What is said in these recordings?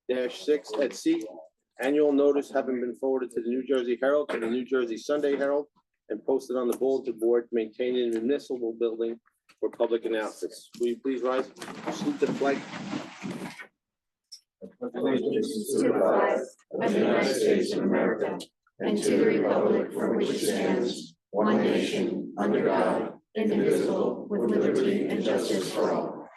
10-6 at C. Annual notice having been forwarded to the New Jersey Herald and the New Jersey Sunday Herald and posted on the bulletin board maintaining a municipal building for public announcements. Will you please rise? Salute the flag. Allegiance to the flag of the United States of America and to the republic for which it stands, one nation, under God, indivisible, with liberty and justice for all.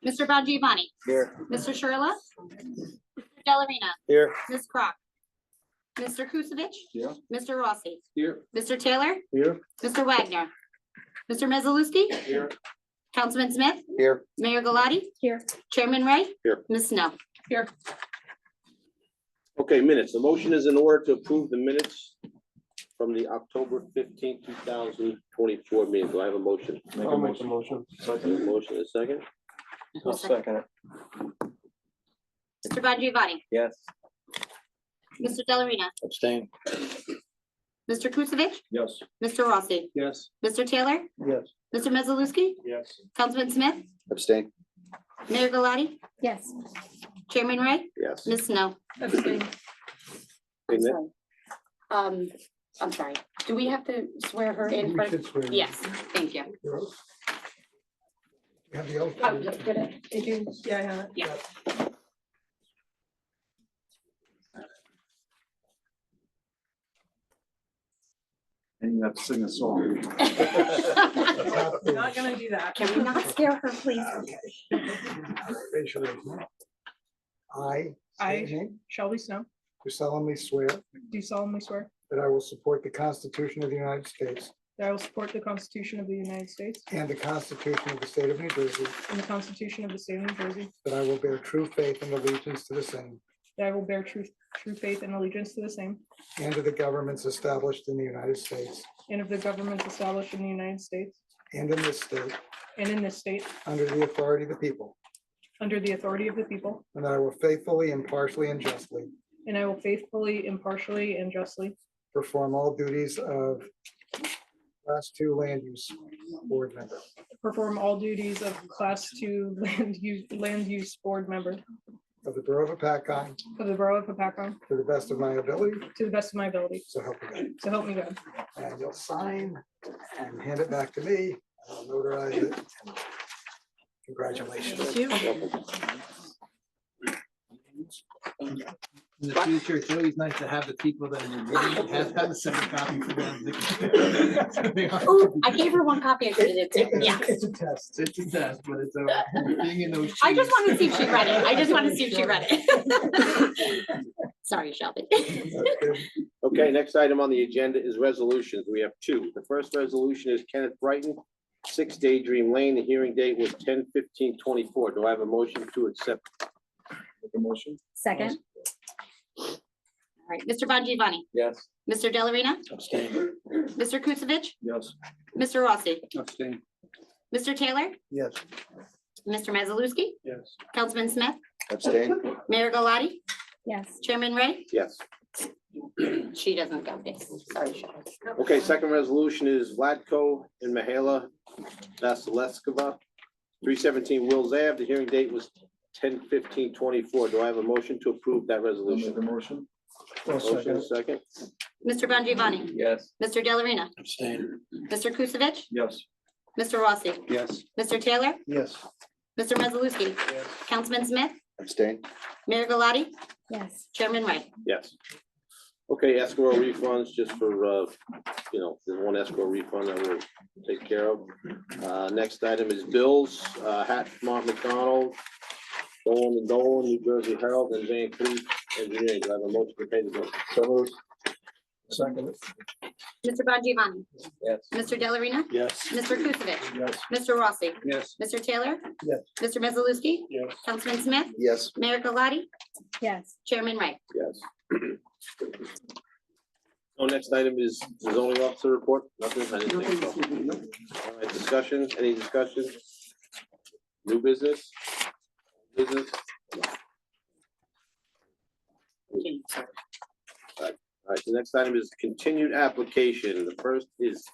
Mr. Bongiovanni. Here. Mr. Sherla. Mr. Dellarina. Here. Ms. Crock. Mr. Kusevich. Here. Mr. Rossi. Here. Mr. Taylor. Here. Mr. Wagner. Mr. Mezzalewski. Here. Councilman Smith. Here. Mayor Galati. Here. Chairman Ray. Here. Ms. Snow. Here. Okay, minutes. The motion is in order to approve the minutes from the October 15th, 2024 meeting. Do I have a motion? I'll make the motion. Second. Motion is second. I'll second it. Mr. Bongiovanni. Yes. Mr. Dellarina. Abstain. Mr. Kusevich. Yes. Mr. Rossi. Yes. Mr. Taylor. Yes. Mr. Mezzalewski. Yes. Councilman Smith. Abstain. Mayor Galati. Yes. Chairman Ray. Yes. Ms. Snow. Abstain. Okay, Nick? I'm sorry. Do we have to swear her in first? Yes, thank you. You have the oath. Oh, just get it. Did you? Yeah, I have it. Yeah. And you have to sing a song. Not gonna do that. Can we not scare her, please? Raise your right hand. I, state your name, Shelby Snow, do solemnly swear do solemnly swear that I will support the Constitution of the United States that I will support the Constitution of the United States and the Constitution of the State of New Jersey, and the Constitution of the State of New Jersey, that I will bear true faith and allegiance to the same that I will bear true faith and allegiance to the same, and to the governments established in the United States and of the governments established in the United States and in this state and in this state, under the authority of the people, under the authority of the people, and that I will faithfully, impartially, and justly and I will faithfully, impartially, and justly perform all duties of Class 2 Land Use Board member perform all duties of Class 2 Land Use Board member of the Borough of Paccon of the Borough of Hopatcong to the best of my ability, to the best of my ability. so help me God. So help me God. And you'll sign and hand it back to me. I'll notarize it. Congratulations. In the future, it's always nice to have the people that are meeting, have a second copy for them. Oh, I gave her one copy and she did it too. Yeah. It's a test. It's a test, but it's being in those. I just shoes. wanted to see if she read it. I just wanted to see if she read it. Sorry, Shelby. Okay, next item on the agenda is resolutions. We have two. The first resolution is Kenneth Brighton, 6 Daydream Lane. The hearing date was 10/15/24. Do I have a motion to accept? Make a motion. Second. All right, Mr. Bongiovanni. Yes. Mr. Dellarina. Abstain. Mr. Kusevich. Yes. Mr. Rossi. Abstain. Mr. Taylor. Yes. Mr. Mezzalewski. Yes. Councilman Smith. Abstain. Mayor Galati. Yes. Chairman Ray. Yes. She doesn't go this. Sorry, Shelby. Okay, second resolution is Vladko and Mihaela Vasilevskova, 317 Wills Ave. The hearing date was 10/15/24. Do I have a motion to approve that I'll make resolution? the motion. Motion is second. Mr. Bongiovanni. Yes. Mr. Dellarina. Abstain. Mr. Kusevich. Yes. Mr. Rossi. Yes. Mr. Taylor. Yes. Mr. Mezzalewski. Yes. Councilman Smith. Abstain. Mayor Galati. Yes. Chairman Ray. Yes. Okay, escrow refunds, just for, there's one escrow refund that we'll take care of. Next item is bills, Hatmont McDonald, Dolan and Dolan, New Jersey Herald, and Van Cleef Engineering. Do I have a motion to pay the bill? So moved. Second. Mr. Bongiovanni. Yes. Mr. Dellarina. Yes. Mr. Kusevich. Yes. Mr. Rossi. Yes. Mr. Taylor. Yes. Mr. Mezzalewski. Yes. Councilman Smith. Yes. Mayor Galati. Yes. Chairman Ray. Yes. So next item is zoning officer report. Nothing. I didn't think so. All right, discussion, any discussion? New business? Business? All right, the next item is continued application. The first is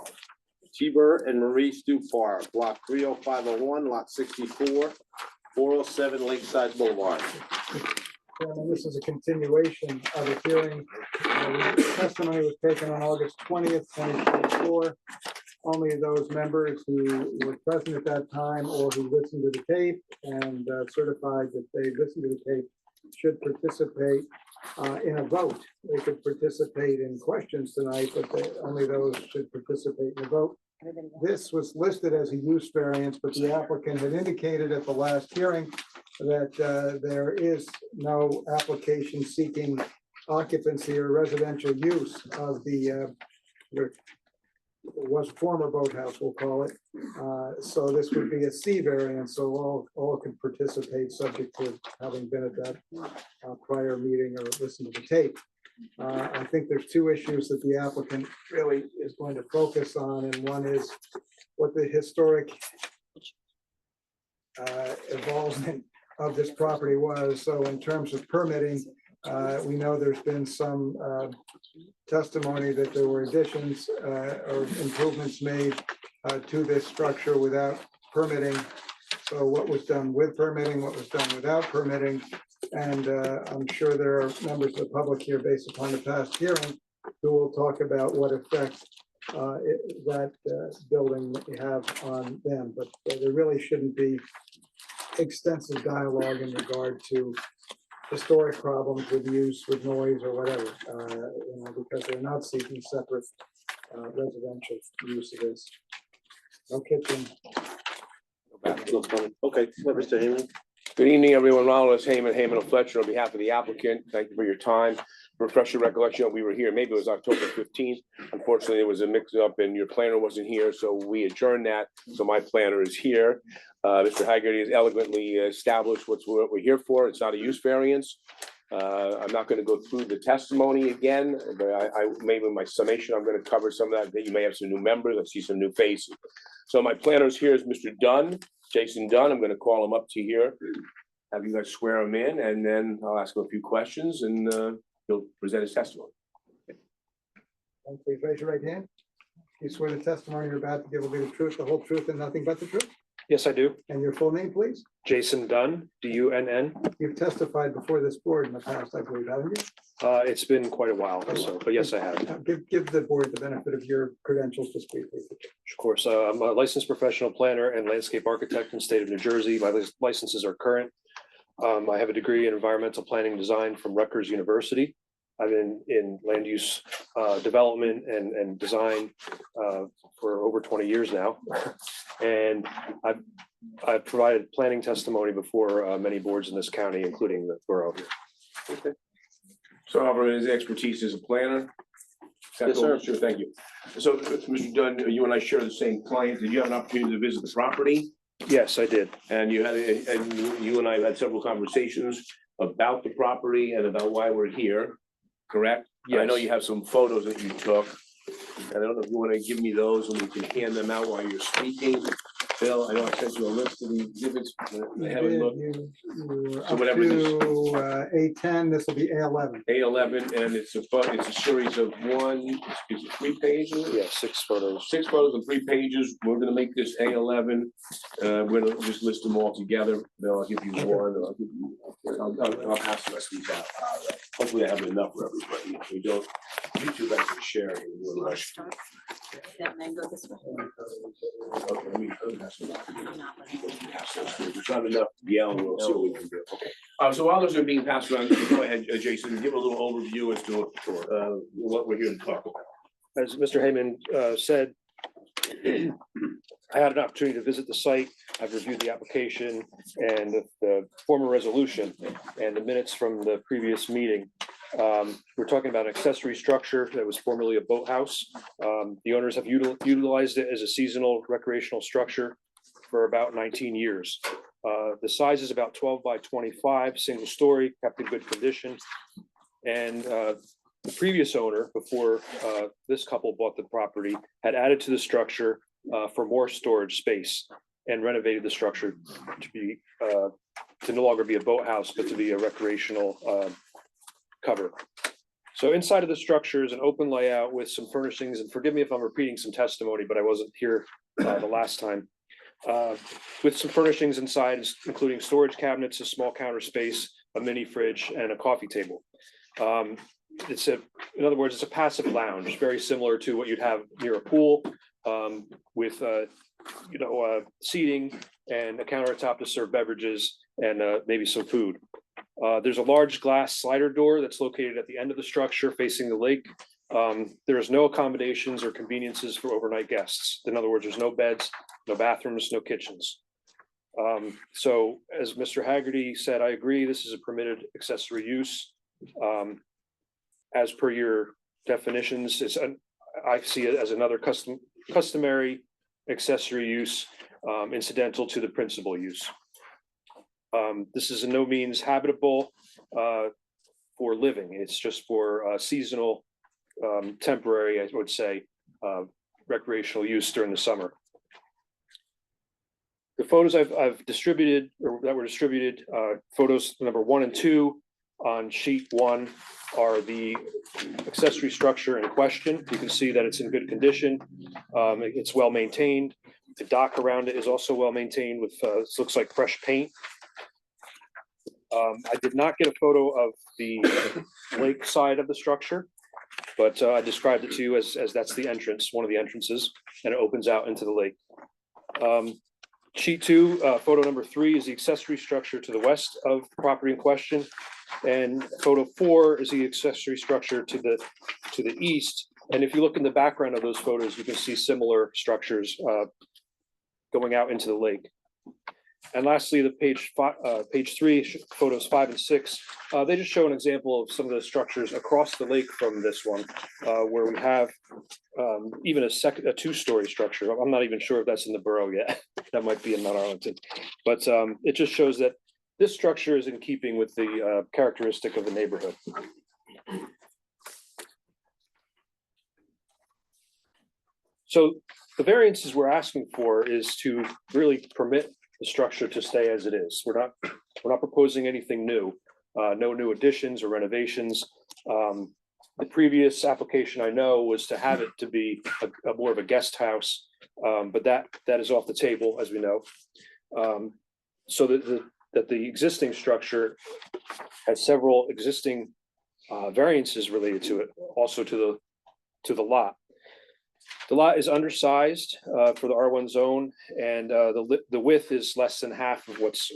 Tiber and Maurice Dupar, block 30501, lot 64, 407 Lakeside Boulevard. Chairman, this is a continuation of a hearing. Testimony was taken on August 20th, 2024. Only those members who were present at that time or who listened to the tape and certified that they listened to the tape should participate in a vote. They could participate in questions tonight, but only those should participate in the vote. This was listed as a use variance, but the applicant had indicated at the last hearing that there is no application seeking occupancy or residential use of the was former boathouse, we'll call it. So this would be a C variance, so all could participate subject to having been at that prior meeting or listened to the tape. I think there's two issues that the applicant really is going to focus on, and one is what the historic involvement of this property was. So in terms of permitting, we know there's been some testimony that there were additions or improvements made to this structure without permitting. So what was done with permitting, what was done without permitting, and I'm sure there are members of the public here based upon the past hearing who will talk about what effect that building may have on them, but there really shouldn't be extensive dialogue in regard to historic problems with use, with noise or whatever, because they're not seeking separate residential use of this. No kitchen. Okay, Mr. Heyman. Good evening, everyone. Ronald S. Heyman, Heyman and Fletcher, on behalf of the applicant. Thank you for your time. Refresh your recollection, we were here, maybe it was October 15th. Unfortunately, there was a mix-up and your planner wasn't here, so we adjourned that. So my planner is here. Mr. Haggerty has elegantly established what we're here for. It's not a use variance. I'm not going to go through the testimony again, but I maybe in my summation, I'm going to cover some of that you may have some new members. I see some new faces. So my planner's here is Mr. Dunn, Jason Dunn. I'm going to call him up to here, have you guys swear him in, and then I'll ask him a few questions and he'll present his testimony. And please raise your right hand. You swear the testimony you're about to give will be the truth, the whole truth, and nothing but the truth? Yes, I do. And your full name, please? Jason Dunn, D-U-N-N. You've testified before this board in the past, I believe, haven't you? It's been quite a while, so, but yes, I have. Give the board the benefit of your credentials to speak, please. Of course, I'm a licensed professional planner and landscape architect in the state of New Jersey. My licenses are current. I have a degree in environmental planning and design from Rutgers University. I've been in land use development and design for over 20 years now. And I've provided planning testimony before many boards in this county, including the borough here. Okay. So Albert, his expertise as a planner. Yes, sir. Sure, thank you. So, Mr. Dunn, you and I share the same client. Did you have an opportunity to visit the property? Yes, I did. And you and I have had several conversations about the property and about why we're here, correct? I know Yes. you have some photos that you took. And I don't know if you want to give me those and we can hand them out while you're speaking. Bill, I know I sent you a list of the exhibits. I haven't looked. You were So up whatever it is. to A10, this will be A11. A11, and it's a series of is it 3 pages? Yeah, 6 photos. 6 photos and 3 pages. We're gonna make this A11. We're gonna just list them all together. Bill, I'll give you one. I'll pass the rest of these out. Hopefully I have enough for everybody. If we don't, you two guys can share. And we'll rush. And then go this way. Okay, There's not enough to yell, and we'll see what we can do. Okay. So while those are being passed around, go ahead, Jason, give a little overview as to what we're here to talk about. As Mr. Heyman said, I had an opportunity to visit the site. I've reviewed the application and the former resolution and the minutes from the previous meeting. We're talking about an accessory structure that was formerly a boathouse. The owners have utilized it as a seasonal recreational structure for about 19 years. The size is about 12 by 25, single story, kept in good condition. And the previous owner, before this couple bought the property, had added to the structure for more storage space and renovated the structure to be to no longer be a boathouse, but to be a recreational cover. So inside of the structure is an open layout with some furnishings, and forgive me if I'm repeating some testimony, but I wasn't here the last time. With some furnishings inside, including storage cabinets, a small counter space, a mini fridge, and a coffee table. In other words, it's a passive lounge, very similar to what you'd have near a pool, with seating and a countertop to serve beverages and maybe some food. There's a large glass slider door that's located at the end of the structure facing the lake. There is no accommodations or conveniences for overnight guests. In other words, there's no beds, no bathrooms, no kitchens. So as Mr. Haggerty said, I agree, this is a permitted accessory use. As per your definitions, I see it as another customary accessory use, incidental to the principal use. This is in no means habitable for living. It's just for seasonal, temporary, I would say, recreational use during the summer. The photos I've distributed, or that were distributed, photos number 1 and 2 on sheet 1 are the accessory structure in question. You can see that it's in good condition. It's well maintained. The dock around it is also well maintained with, this looks like fresh paint. I did not get a photo of the lake side of the structure, but I described it to you as that's the entrance, one of the entrances, and it opens out into the lake. Sheet 2, photo number 3 is the accessory structure to the west of the property in question. And photo 4 is the accessory structure to the east. And if you look in the background of those photos, you can see similar structures going out into the lake. And lastly, the page 3, photos 5 and 6, they just show an example of some of the structures across the lake from this one, where we have even a 2-story structure. I'm not even sure if that's in the borough yet. That might be in Mount Arlington, but it just shows that this structure is in keeping with the characteristic of the neighborhood. So the variances we're asking for is to really permit the structure to stay as it is. We're not proposing anything new, no new additions or renovations. The previous application I know was to have it to be a more of a guest house, but that is off the table, as we know. So that the existing structure has several existing variances related to it, also to the lot. The lot is undersized for the R1 zone, and the width is less than half of what's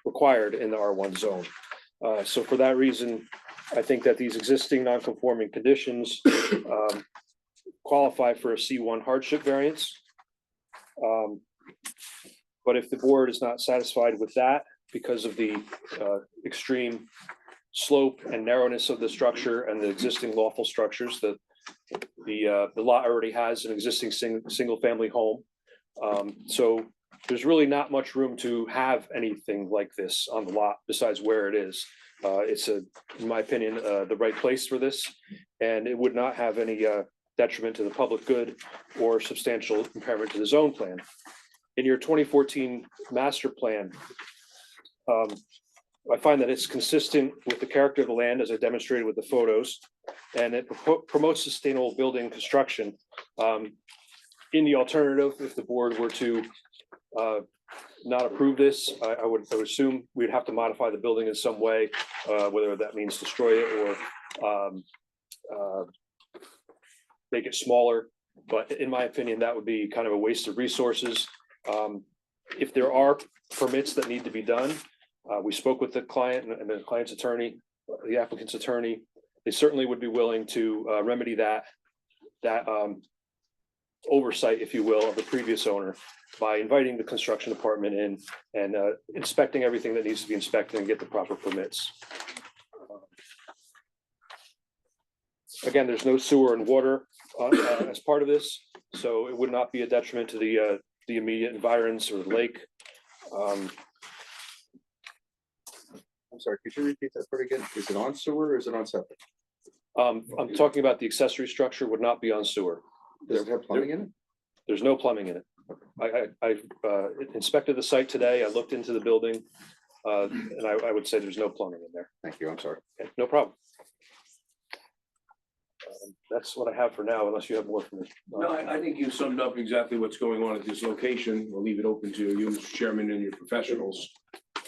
required in the R1 zone. So for that reason, I think that these existing non-conforming conditions qualify for a C1 hardship variance. But if the board is not satisfied with that because of the extreme slope and narrowness of the structure and the existing lawful structures, the lot already has an existing single-family home. So there's really not much room to have anything like this on the lot besides where it is. It's, in my opinion, the right place for this, and it would not have any detriment to the public good or substantial impairment to the zone plan. In your 2014 master plan, I find that it's consistent with the character of the land, as I demonstrated with the photos, and it promotes sustainable building construction. In the alternative, if the board were to not approve this, I would assume we'd have to modify the building in some way, whether that means destroy it or make it smaller. But in my opinion, that would be kind of a waste of resources. If there are permits that need to be done, we spoke with the client and the client's attorney, the applicant's attorney. They certainly would be willing to remedy that oversight, if you will, of the previous owner by inviting the construction department in and inspecting everything that needs to be inspected and get the proper permits. Again, there's no sewer and water as part of this, so it would not be a detriment to the immediate environs or the lake. I'm sorry, could you repeat that part again? Is it on sewer or is it on septic? I'm talking about the accessory structure would not be on sewer. Does it have plumbing in it? There's no plumbing in it. I inspected the site today. I looked into the building, and I would say there's no plumbing in there. Thank you, I'm sorry. Okay, no problem. That's what I have for now, unless you have more for me. No, I think you summed up exactly what's going on at this location. We'll leave it open to you, Mr. Chairman, and your professionals.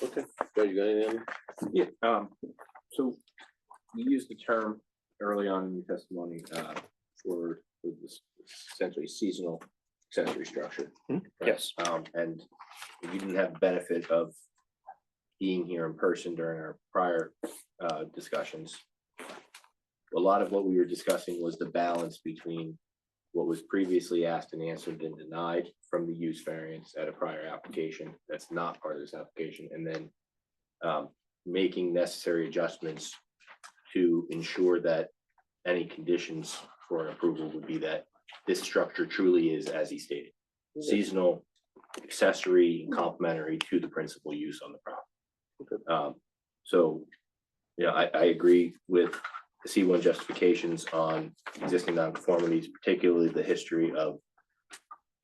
Okay, Joe, you got anything? Yeah, so you used the term early on in your testimony, for this essentially seasonal accessory structure. right? Yes. And you didn't have the benefit of being here in person during our prior, discussions. A lot of what we were discussing was the balance between what was previously asked and answered and denied from the use variance at a prior application that's not part of this application, and then making necessary adjustments to ensure that any conditions for approval would be that this structure truly is, as he stated, seasonal, accessory, and complementary to the principal use on the property. So, yeah, I agree with the C1 justifications on existing nonconformities, particularly the history of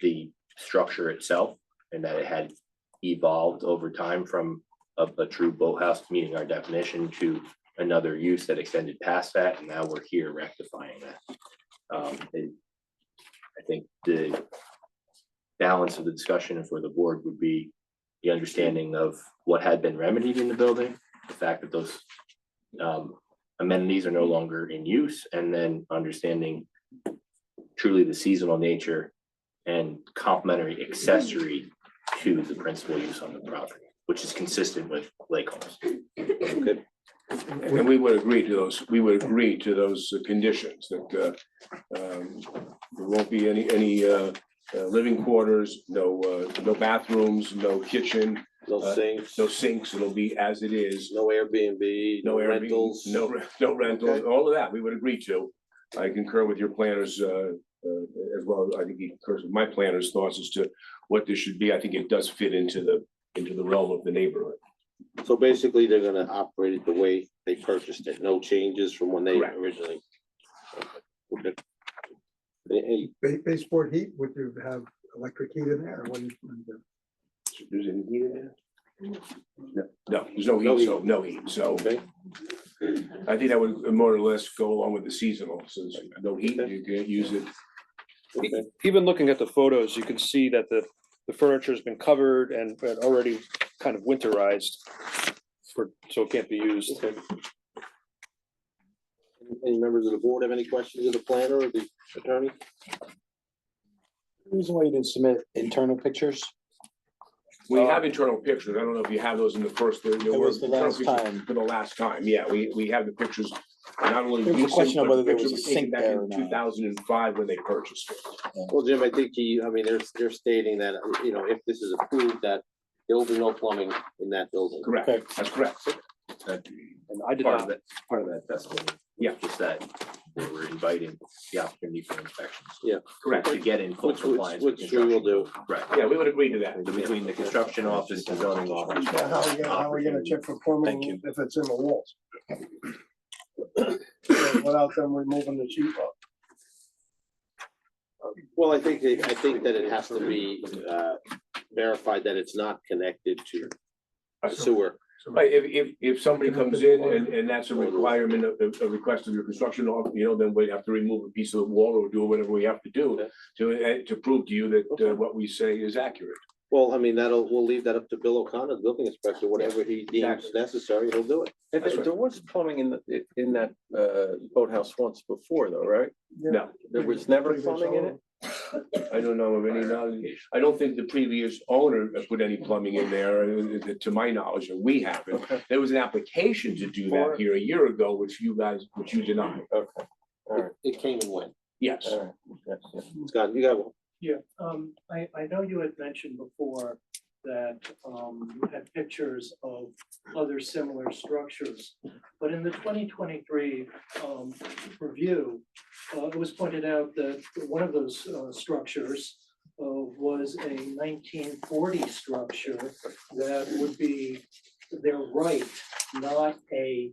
the structure itself, and that it had evolved over time from a true boathouse meeting our definition to another use that extended past that, and now we're here rectifying that. I think the balance of the discussion for the board would be the understanding of what had been remedied in the building, the fact that those amenities are no longer in use, and then understanding truly the seasonal nature and complementary accessory to the principal use on the property, which is consistent with Lake Homes. Okay, And we would agree to those, conditions that, there won't be any, living quarters, no bathrooms, no kitchen, no sinks, no sinks. It'll be as it is. no Airbnb, No no Airbnb, rentals. no rentals, Okay. all of that we would agree to. I concur with your planners, as well. I think he concurs with my planners' thoughts as to what this should be. I think it does fit into the realm of the neighborhood. So basically, they're gonna operate it the way they purchased it, no changes from when they Correct. originally. Okay. Any- Baseboard heat, would you have electric heat in there? Or what do you? There's any heat in there? No, there's no heat, so no heat. So Okay, I think that would more or less go along with the seasonal, since no heat, you can't use it. okay, Even looking at the photos, you can see that the furniture has been covered and already kind of winterized so it can't be used. okay. Any members of the board have any questions of the planner or the attorney? Reason why you didn't submit internal pictures? We have internal pictures. I don't know if you have those in the first. There It were was the internal last pictures time. For the last time, yeah, we have the pictures. Not only. There was a recent, question of but whether there pictures was a were taken sink back there in or not. 2005 when they purchased it. Well, Jim, I think they're stating that, if this is approved, that there will be no plumbing in that building. Correct, Okay. that's correct. And I did Part not, of that, part of that testimony. Yeah. Just that we're inviting the opportunity for inspections. Correct. To get in full compliance. with Which we will do. construction. Right. Yeah, we would agree to that. So between the construction office, the zoning office. How are we gonna check for Thank you. plumbing if it's in the walls? Without them removing the sheet rock. Well, I think that it has to be verified that it's not connected to sewer. Right, if somebody comes in and that's a requirement of a request of your construction office, then we have to remove a piece of the wall or do whatever we have to do to prove to you that what we say is accurate. Well, we'll leave that up to Bill O'Connor, the building inspector, whatever he deems necessary, he'll do it. There was plumbing in that boathouse once before though, right? No, There was never plumbing in it? I don't know of any knowledge. I don't think the previous owner put any plumbing in there, to my knowledge, and we haven't. There was an application to do that here a year ago, which you denied. Okay. It came and went. Yes. All right. Scott, you got one? Yeah, I know you had mentioned before that you had pictures of other similar structures. But in the 2023 review, it was pointed out that one of those structures was a 1940 structure that would be their right, not a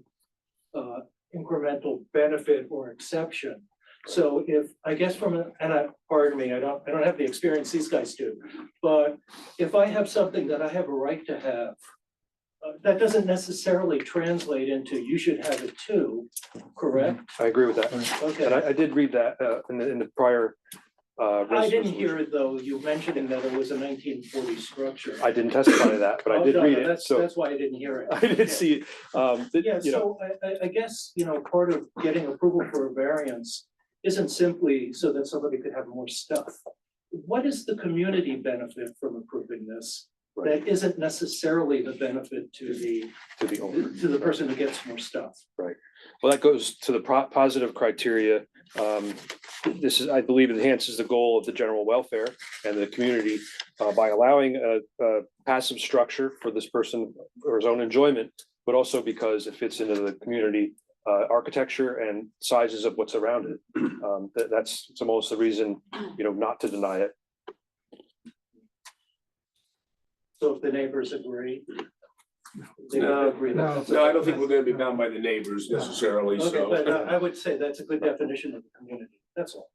incremental benefit or exception. So if, I guess pardon me, I don't have the experience these guys do, but if I have something that I have a right to have, that doesn't necessarily translate into you should have it too, correct? I agree with that. And Okay. I did read that in the prior. I didn't hear resolution. it though, you mentioning that it was a 1940 structure. I didn't testify to that, but I Oh, did no, read no, it, That's so why I didn't hear it. I did see it. Yeah, You know, so I guess, part of getting approval for a variance isn't simply so that somebody could have more stuff. What is the community benefit from approving this? That isn't necessarily the benefit to to the owner. the person who gets more stuff. Well, that goes to the positive criteria. This is, I believe, enhances the goal of the general welfare and the community by allowing a passive structure for this person for his own enjoyment, but also because it fits into the community architecture and sizes of what's around it. That's almost the reason, not to deny it. So if the neighbors agree. they would No. agree that No. that's No, I okay. don't think we're gonna be bound by the neighbors necessarily, Okay, so. but I would say that's a good definition of the community, that's all.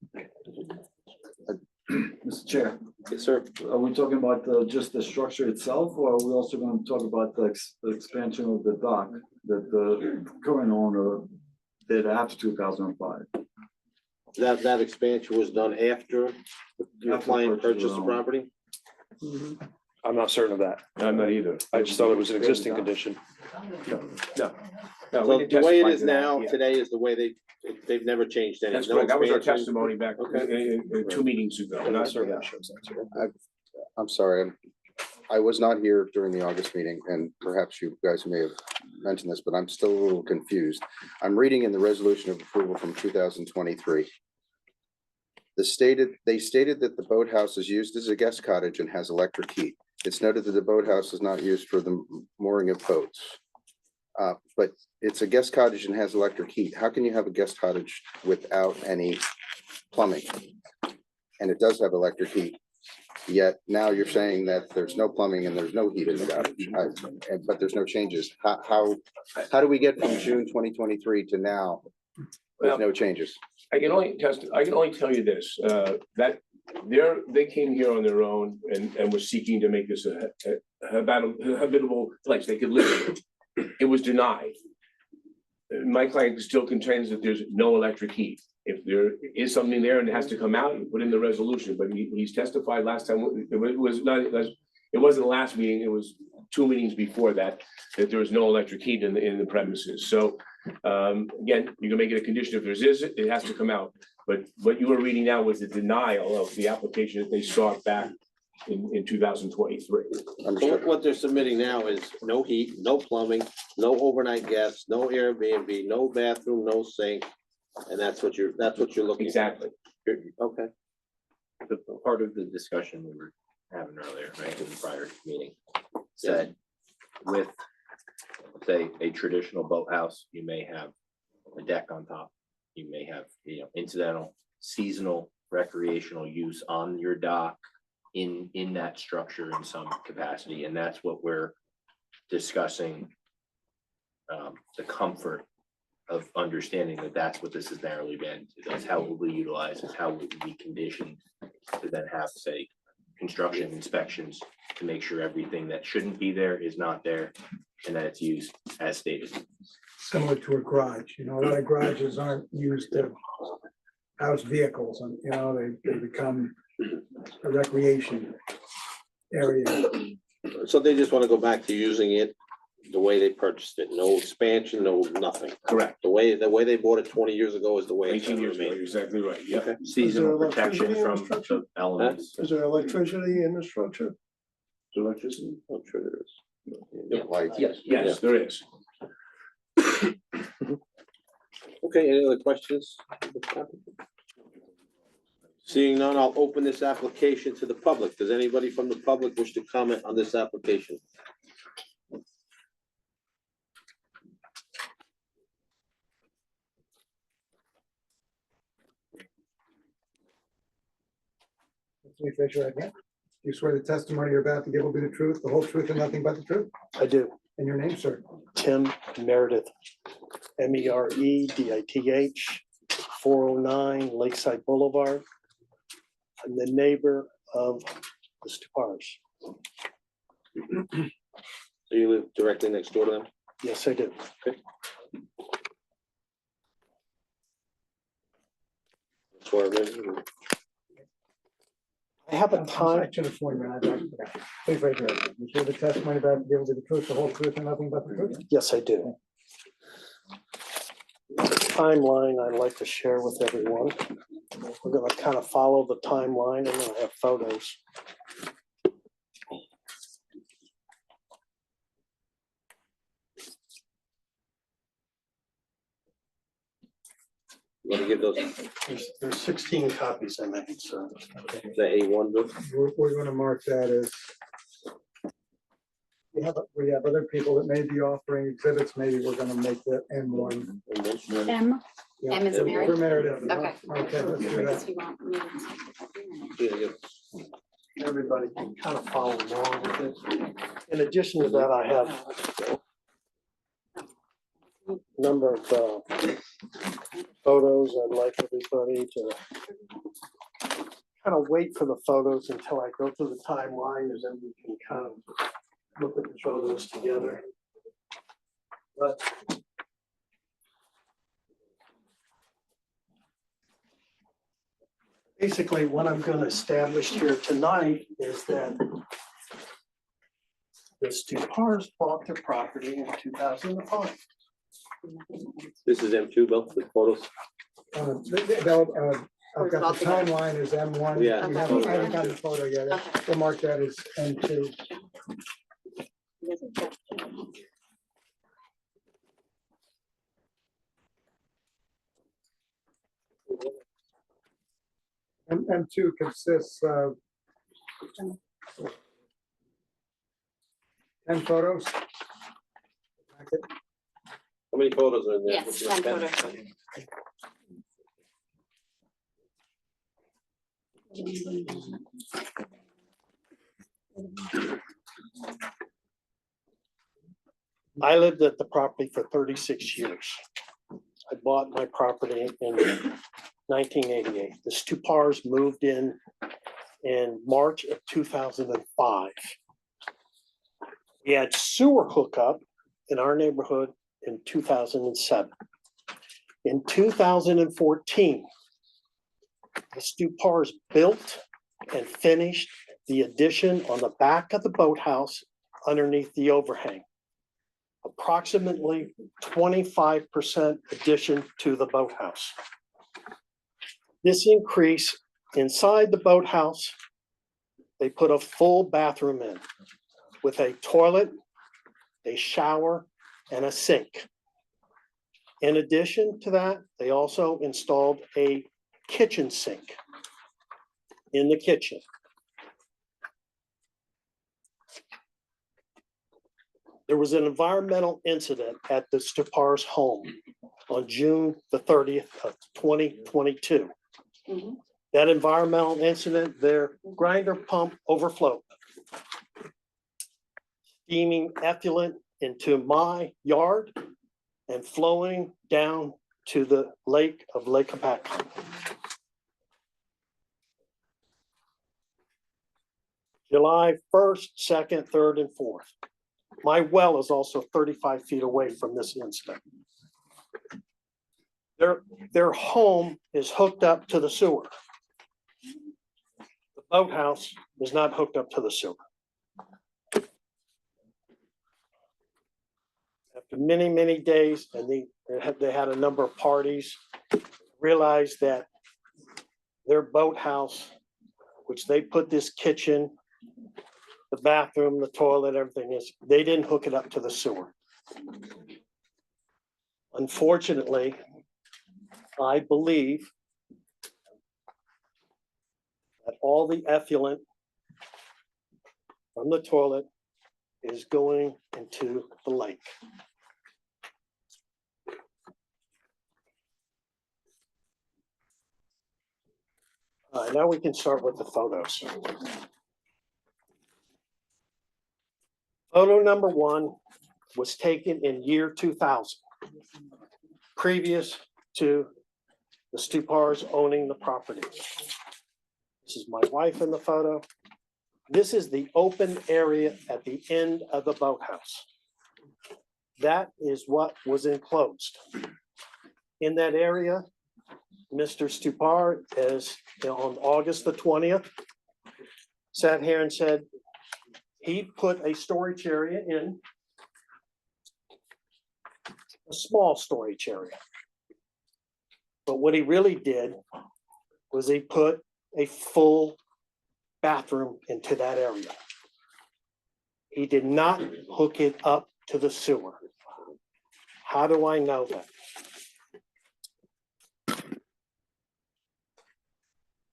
Mr. Chair, Yes, sir. are we talking about just the structure itself, or are we also going to talk about the expansion of the dock that the current owner did after 2005? That expansion was done after your After client purchase purchased the of- property? I'm not certain of that. I'm not either. I just thought it was an existing condition. No. So the way it is now, today is the way they've never changed anything. That's No correct. That was our expansion. testimony back in 2 meetings ago. And that Not- certainly yeah. shows that too. I'm sorry, I was not here during the August meeting, and perhaps you guys may have mentioned this, but I'm still a little confused. I'm reading in the resolution of approval from 2023. They stated that the boathouse is used as a guest cottage and has electric heat. It's noted that the boathouse is not used for the mooring of boats. But it's a guest cottage and has electric heat. How can you have a guest cottage without any plumbing? And it does have electric heat. Yet now you're saying that there's no plumbing and there's no heat in the cottage, but there's no changes. How do we get from June 2023 to now? There's no changes. I can only tell you this, that they came here on their own and were seeking to make this a habitable place they could live in. It was denied. My client still contends that there's no electric heat. If there is something there and it has to come out, put in the resolution, but he's testified last time, it wasn't the last meeting, it was 2 meetings before that there was no electric heat in the premises. So again, you can make it a condition if there is, it has to come out. But what you were reading now was the denial of the application that they sought back in 2023. What they're submitting now is no heat, no plumbing, no overnight guests, no Airbnb, no bathroom, no sink. And that's what you're looking. Exactly. Okay. The part of the discussion we were having earlier, right, in the prior meeting, said with, say, a traditional boathouse, you may have a deck on top. You may have, incidental, seasonal, recreational use on your dock in that structure in some capacity, and that's what we're discussing. The comfort of understanding that that's what this has narrowly been. That's how it will be utilized, it's how it will be conditioned to then have, say, construction inspections to make sure everything that shouldn't be there is not there and that it's used as stated. Similar to a garage, a lot of garages aren't used to house vehicles and, they become a recreation area. So they just want to go back to using it the way they purchased it. No expansion, no nothing. Correct. The way they bought it 20 years ago is the way it's 18 gonna years ago, remain. exactly right, yeah. Okay. Seasonal protection electricity in the from structure? the elements. Is there electricity in the structure? Electricity? I'm sure there is. Yeah, lights. Yes, there is. Okay, any other questions? Seeing none, I'll open this application to the public. Does anybody from the public wish to comment on this application? Please raise your right hand. Do you swear the testimony you're about to give will be the truth, the whole truth, and nothing but the truth? I do. And your name, sir? Tim Meredith, Meredith, 409 Lakeside Boulevard. I'm the neighbor of the Stupars. Do you live directly next door to them? Yes, I do. Swear them in? I have a I time, should have sworn you. Please raise your hand. You swear the testimony about to give you the truth, the whole truth, and nothing but the truth? yes, I do. Timeline I'd like to share with everyone. We're gonna kind of follow the timeline and then I have photos. You want to give those, There's 16 copies I made, so. the A1 book? We're gonna mark that as. We have other people that may be offering exhibits, maybe we're gonna make that M1. M, Yeah. M is in Mary? For Meredith. Okay. Okay, let's do that. If you want me to- Yeah, yeah. Everybody can kind of follow along with it. In addition to that, I have a number of photos. I'd like everybody to kind of wait for the photos until I go through the timeline, and then we can kind of look at the photos together. But basically, what I'm going to establish here tonight is that the Stupars bought their property in 2005. This is M2, Bill, the photos. I've got the timeline as M1. Yeah. We haven't- I haven't gotten the photo yet. Okay. We'll mark that as M2. M2 consists of 10 photos. How many photos are in there? Yes, 10 photos. I lived at the property for 36 years. I bought my property in 1988. The Stupars moved in March of 2005. We had sewer hookup in our neighborhood in 2007. In 2014, the Stupars built and finished the addition on the back of the boathouse underneath the overhang. Approximately 25% addition to the boathouse. This increase inside the boathouse, they put a full bathroom in with a toilet, a shower, and a sink. In addition to that, they also installed a kitchen sink in the kitchen. There was an environmental incident at the Stupars home on June the 30th of 2022. Mhm. That environmental incident, their grinder pump overflowed, steaming effluent into my yard and flowing down to the lake of Lake Hopatcong. July 1st, 2nd, 3rd, and 4th. My well is also 35 feet away from this incident. Their home is hooked up to the sewer. The boathouse is not hooked up to the sewer. After many, many days, and they had a number of parties, realized that their boathouse, which they put this kitchen, the bathroom, the toilet, everything is, they didn't hook it up to the sewer. Unfortunately, I believe that all the effluent from the toilet is going into the lake. Now we can start with the photos. Photo number 1 was taken in year 2000, previous to the Stupars owning the property. This is my wife in the photo. This is the open area at the end of the boathouse. That is what was enclosed. In that area, Mr. Stupar is on August the 20th, sat here and said he put a storage area in, a small storage area. But what he really did was he put a full bathroom into that area. He did not hook it up to the sewer. How do I know that?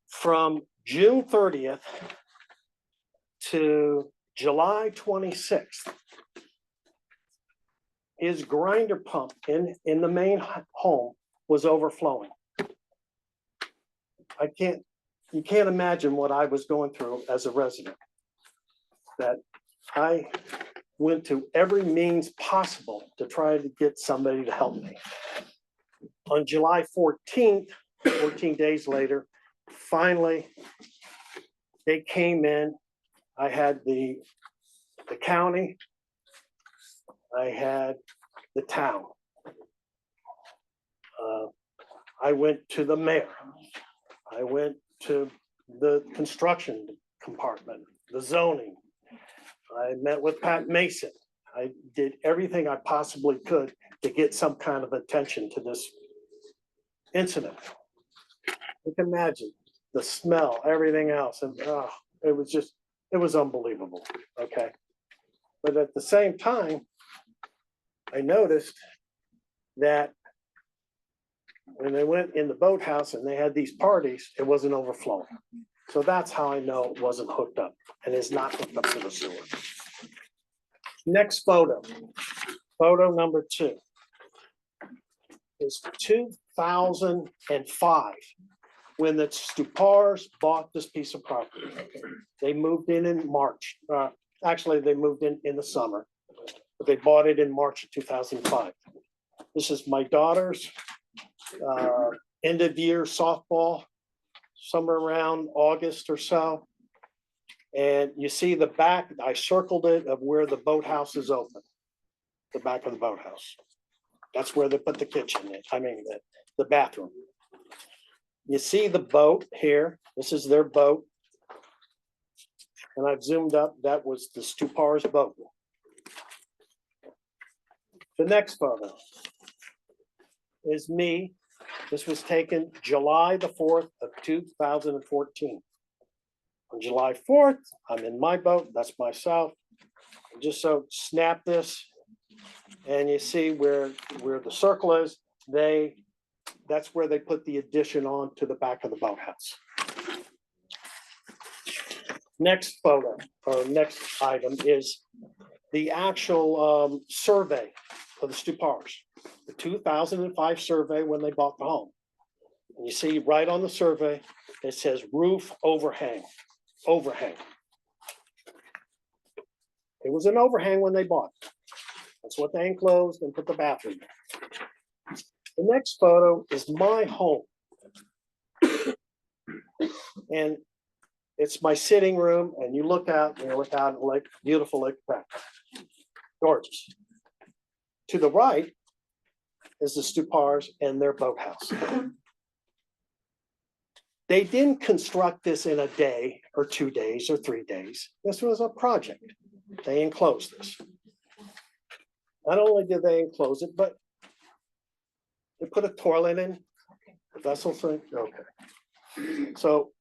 From June 30th to July 26th, his grinder pump in the main home was overflowing. You can't imagine what I was going through as a resident. That I went to every means possible to try to get somebody to help me. On July 14th, 14 days later, finally, they came in. I had the county, I had the town. I went to the mayor. I went to the construction compartment, the zoning. I met with Pat Mason. I did everything I possibly could to get some kind of attention to this incident. You can imagine the smell, everything else, and it was unbelievable, okay? But at the same time, I noticed that when they went in the boathouse and they had these parties, it wasn't overflowing. So that's how I know it wasn't hooked up and is not hooked up to the sewer. Next photo, photo number 2 is 2005, when the Stupars bought this piece of property. They moved in March. Actually, they moved in the summer, but they bought it in March of 2005. This is my daughter's end of year softball, somewhere around August or so. And you see the back, I circled it, of where the boathouse is open, the back of the boathouse. That's where they put the kitchen in, the bathroom. You see the boat here, this is their boat. And I've zoomed up, that was the Stupar's boat. The next photo is me. This was taken July the 4th of 2014. On July 4th, I'm in my boat, that's myself. Just so snap this, and you see where the circle is, that's where they put the addition on to the back of the boathouse. Next photo, or next item, is the actual survey of the Stupars, the 2005 survey when they bought the home. And you see right on the survey, it says roof overhang, overhang. It was an overhang when they bought it. That's what they enclosed and put the bathroom in. The next photo is my home. And it's my sitting room, and you look out, and you look out at Lake, beautiful Lake Pratt. Gorgeous. To the right is the Stupars and their boathouse. They didn't construct this in a day or 2 days or 3 days. This was a project. They enclosed this. Not only did they enclose it, but they put a toilet in, the vessel sink, okay. So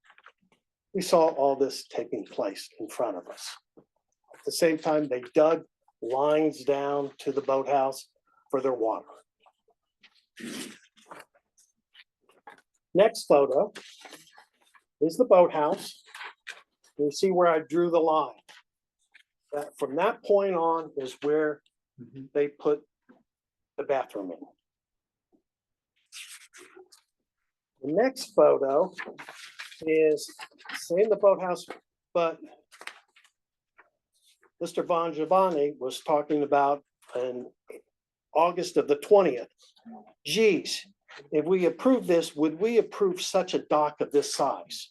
we saw all this taking place in front of us. At the same time, they dug lines down to the boathouse for their water. Next photo is the boathouse. You see where I drew the line. From that point on is where they put the bathroom in. The next photo is in the boathouse, but Mr. Von Giovanni was talking about in August of the 20th. Geez, if we approve this, would we approve such a dock of this size?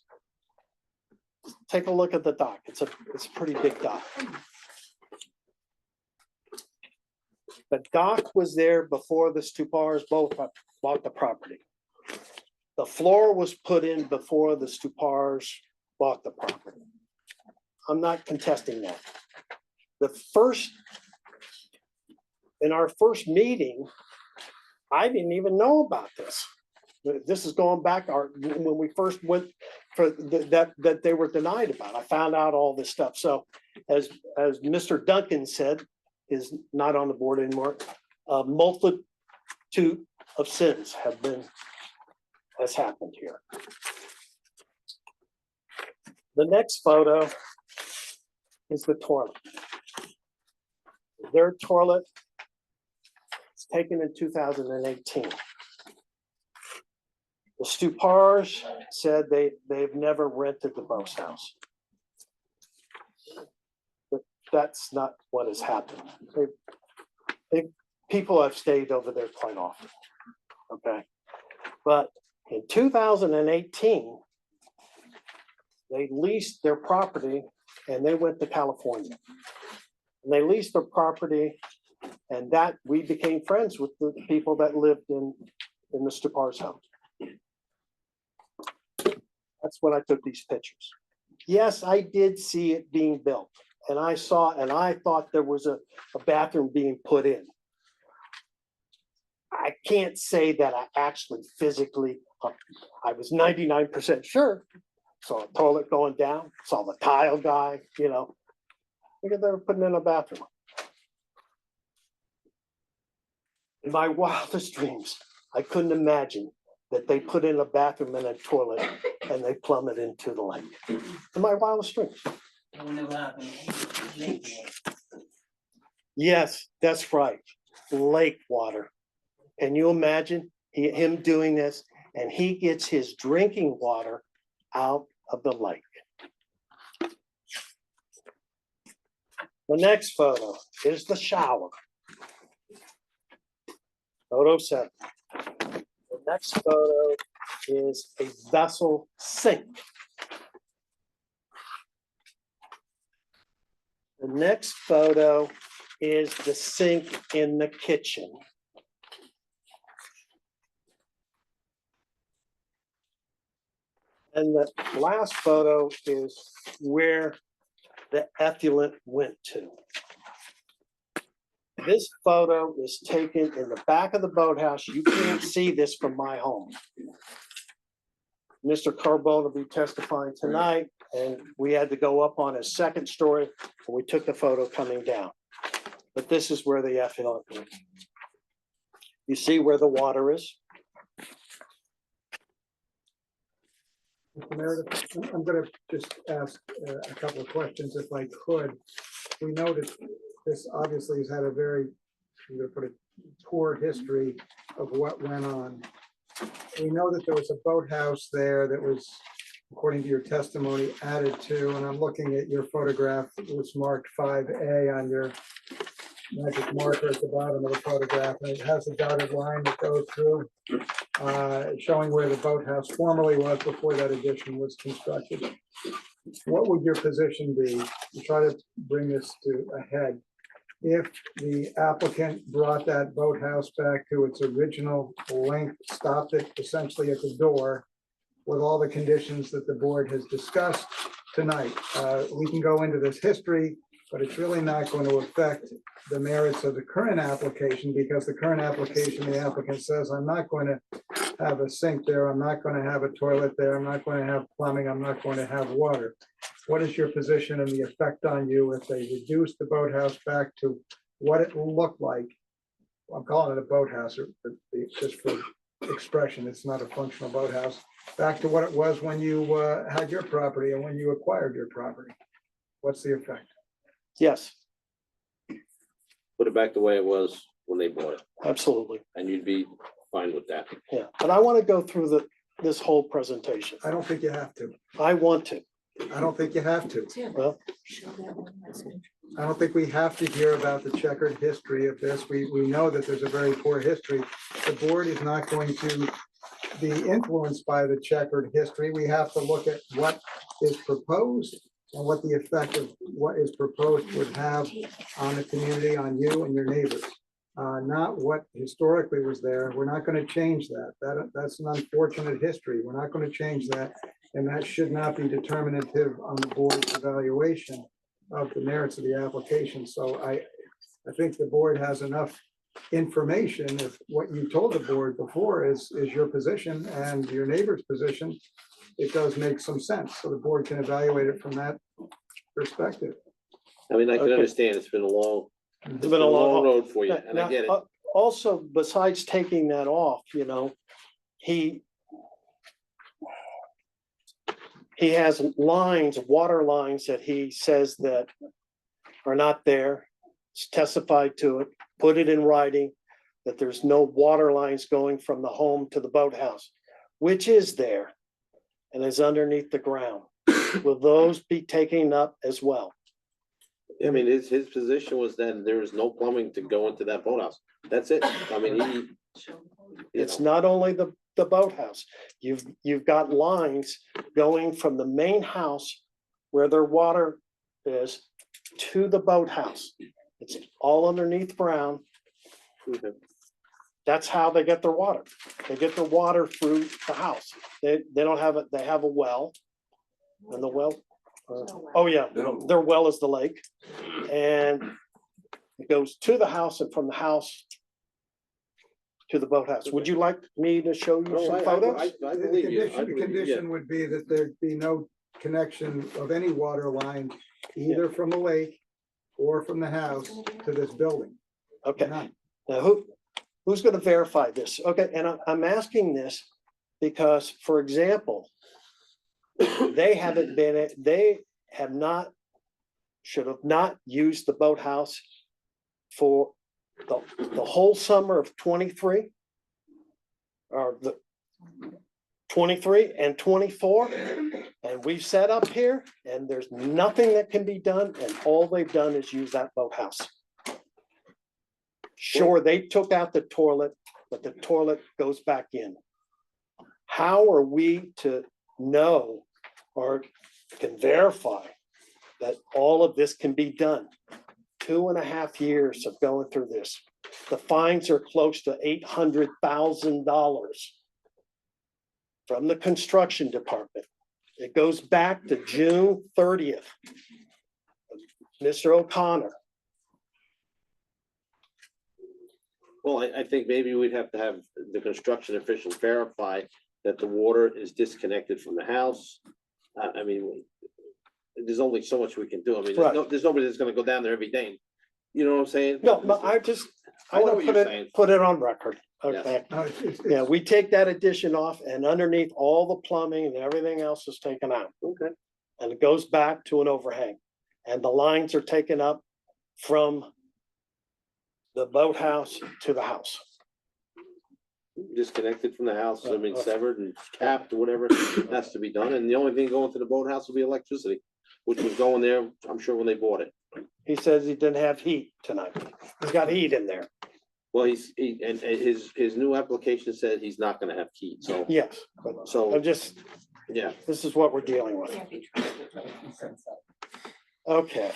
take a look at the dock. It's a pretty big dock. The dock was there before the Stupars both bought the property. The floor was put in before the Stupars bought the property. I'm not contesting that. In our first meeting, I didn't even know about this. This is going back when we first went for that they were denied about. I found out all this stuff. So as Mr. Duncan said, is not on the board anymore, a multitude of sins has happened here. The next photo is the toilet. Their toilet was taken in 2018. The Stupars said they've never rented the Bose house. But that's not what has happened. People have stayed over there quite often, okay? But in 2018, they leased their property and they went to California. And they leased their property, and that we became friends with the people that lived in the Stupars house. That's when I took these pictures. Yes, I did see it being built, and I thought there was a bathroom being put in. I can't say that I actually physically, I was 99% sure. Saw a toilet going down, saw the tile guy, you know. I think they were putting in a bathroom. In my wildest dreams, I couldn't imagine that they put in a bathroom and a toilet and they plummet into the lake. In my wildest dreams. Yes, that's right. Lake water. Can you imagine him doing this? And he gets his drinking water out of the lake. The next photo is the shower. Photo 7. The next photo is a vessel sink. The next photo is the sink in the kitchen. And the last photo is where the effluent went to. This photo is taken in the back of the boathouse. You can't see this from my home. Mr. Carbone will be testifying tonight, and we had to go up on a second story, and we took the photo coming down. But this is where the effluent went. You see where the water is? Mr. Meredith, I'm going to just ask a couple of questions if I could. We know that this obviously has had a very, I'm going to put it, poor history of what went on. We know that there was a boathouse there that was, according to your testimony, added to, and I'm looking at your photograph, it was marked 5A on your magic marker at the bottom of the photograph, and it has a dotted line that goes through, showing where the boathouse formerly was before that addition was constructed. What would your position be to try to bring this to a head if the applicant brought that boathouse back to its original length, stopped it essentially at the door with all the conditions that the board has discussed tonight? We can go into this history, but it's really not going to affect the merits of the current application, because the current application, the applicant says, I'm not going to have a sink there, I'm not going to have a toilet there, I'm not going to have plumbing, I'm not going to have water. What is your position and the effect on you if they reduce the boathouse back to what it looked like? I'm calling it a boathouse, just for expression, it's not a functional boathouse, back to what it was when you had your property and when you acquired your property. What's the effect? Yes, Put it back the way it was when they bought it, absolutely. and you'd be fine with that. Yeah, but I want to go through this whole presentation. I don't think you have to. I want to. I don't think you have to. Well, I don't think we have to hear about the checkered history of this. We know that there's a very poor history. The board is not going to be influenced by the checkered history. We have to look at what is proposed and what the effect of what is proposed would have on the community, on you and your neighbors. Not what historically was there. We're not going to change that. That's an unfortunate history. We're not going to change that. And that should not be determinative on the board's evaluation of the merits of the application. So I think the board has enough information. If what you told the board before is your position and your neighbor's position, it does make some sense. So the board can evaluate it from that perspective. I mean, I can Okay. understand, it's been a long, It's been a long road for you, and I Now, get it. Also, besides taking that off, he has lines, water lines that he says that are not there. It's testified to it, put it in writing, that there's no water lines going from the home to the boathouse, which is there and is underneath the ground. Will those be taken up as well? I mean, his position was that there is no plumbing to go into that boathouse. That's it. I mean, It's not only the boathouse. You've got lines going from the main house where their water is to the boathouse. It's all underneath ground. Okay. That's how they get their water. They get their water through the house. They don't have it, they have a well. And the well, oh yeah, their well is the lake. And it goes to the house and from the house to the boathouse. Would you like me to show you No, some photos? I The believe you. condition, the condition would be that there'd be no connection of any water line, either from the lake or from the house to this building. Okay. None. Now, who's gonna verify this? Okay, and I'm asking this because, for example, they have not, should have not used the boathouse for the whole summer of 23. Or the 23 and 24, and we've set up here, and there's nothing that can be done, and all they've done is use that boathouse. Sure, they took out the toilet, but the toilet goes back in. How are we to know or can verify that all of this can be done? 2.5 years of going through this. The fines are close to $800,000 from the construction department. It goes back to June 30th. Mr. O'Connor. Well, I think maybe we'd have to have the construction officials verify that the water is disconnected from the house. I mean, there's only so much we can do. I mean, Right. there's nobody that's gonna go down there every day. You know what I'm saying? No, I I know want what to you're put saying. put it on record. Yes. Okay. No, it's- Yeah, we take that addition off and underneath all the plumbing and everything else is taken out. Okay. And it goes back to an overhang. And the lines are taken up from the boathouse to the house. Disconnected from the house, I mean, severed and capped or whatever has to be done. And the only thing going to the boathouse will be electricity, which was going there, I'm sure, when they bought it. He says he didn't have heat tonight. He's got heat in there. Well, and his new application said he's not gonna have heat, so, Yes, but so, I'm just, yeah. this is what we're dealing with. Okay,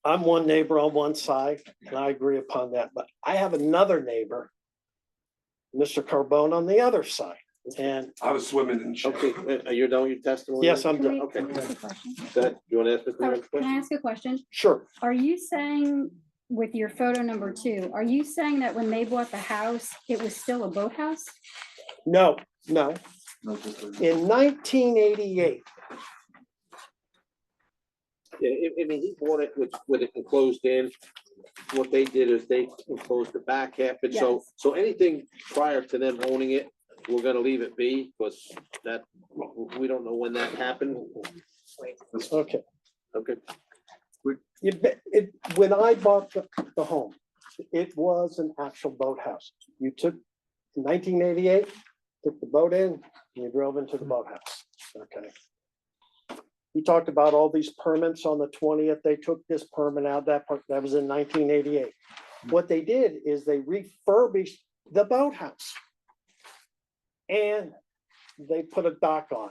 I'm one neighbor on one side, and I agree upon that, but I have another neighbor, Mr. Carbone, on the other side, and I was swimming in. Okay, you're done with your testimony? yes, I'm done. Okay. Can I ask a question? Go ahead. You wanna ask Mr. Or Rivers a Can question? I ask a question? Sure. Are you saying with your photo number 2, are you saying that when they bought the house, it was still a boathouse? No. No, just a- In 1988, Yeah, I mean, he bought it with it enclosed in. What they did is they enclosed the back half, and Yes. so anything prior to them owning it, we're gonna leave it be, because that, we don't know when that happened. okay. Okay, When I bought the home, it was an actual boathouse. You took, in 1988, took the boat in, and you drove into the boathouse, okay? He talked about all these permits on the 20th, they took this permit out, that was in 1988. What they did is they refurbished the boathouse. and they put a dock on.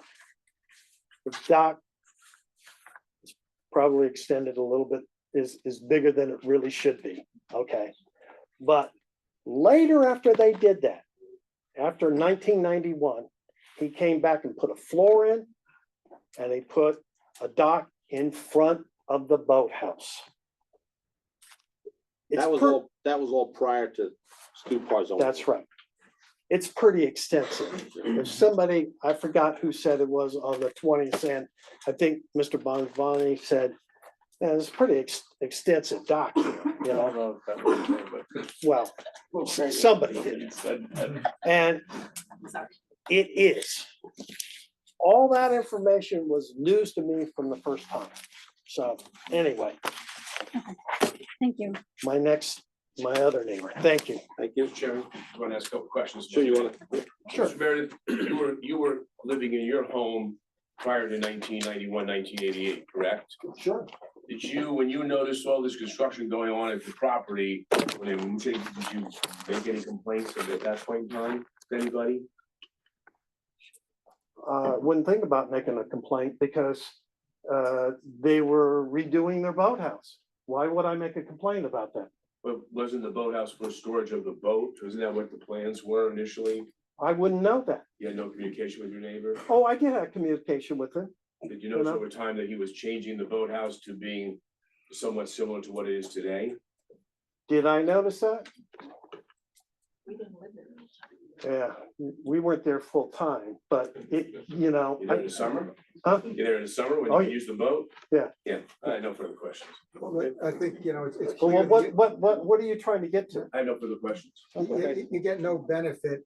The dock is probably extended a little bit, is bigger than it really should be, okay? But later after they did that, after 1991, he came back and put a floor in, and they put a dock in front of the boathouse. It's That was all prior to Stu Parr's own. That's right. It's pretty extensive. If somebody, I forgot who said it was on the 20th, and I think Mr. Bonvani said, "Yeah, it's pretty extensive dock here," you know, well, somebody did. And it is. All that information was news to me from the first time. So anyway, Thank you. my other neighbor, thank you. Thank you. Chairman, I want to ask a couple questions. Sure, you want to? Sure. Mr. Meredith, you were living in your home prior to 1991, 1988, correct? Sure. Did you, when you noticed all this construction going on at the property, when they moved in, did you make any complaints at that point in time to anybody? Wouldn't think about making a complaint because they were redoing their boathouse. Why would I make a complaint about that? But wasn't the boathouse for storage of the boat? Wasn't that what the plans were initially? I wouldn't know that. You had no communication with your neighbor? Oh, I did have communication with him. Did you notice over time that he was changing the boathouse to being somewhat similar to what it is today? Did I notice that? Yeah, we weren't there full time, but it, you know. You there in the summer? Huh? You there in the summer when Oh, you use the boat? Yeah. Yeah, I have no further questions. I think, you know, it's Well, clear that what are you trying to get to? I have no further questions. you get no benefit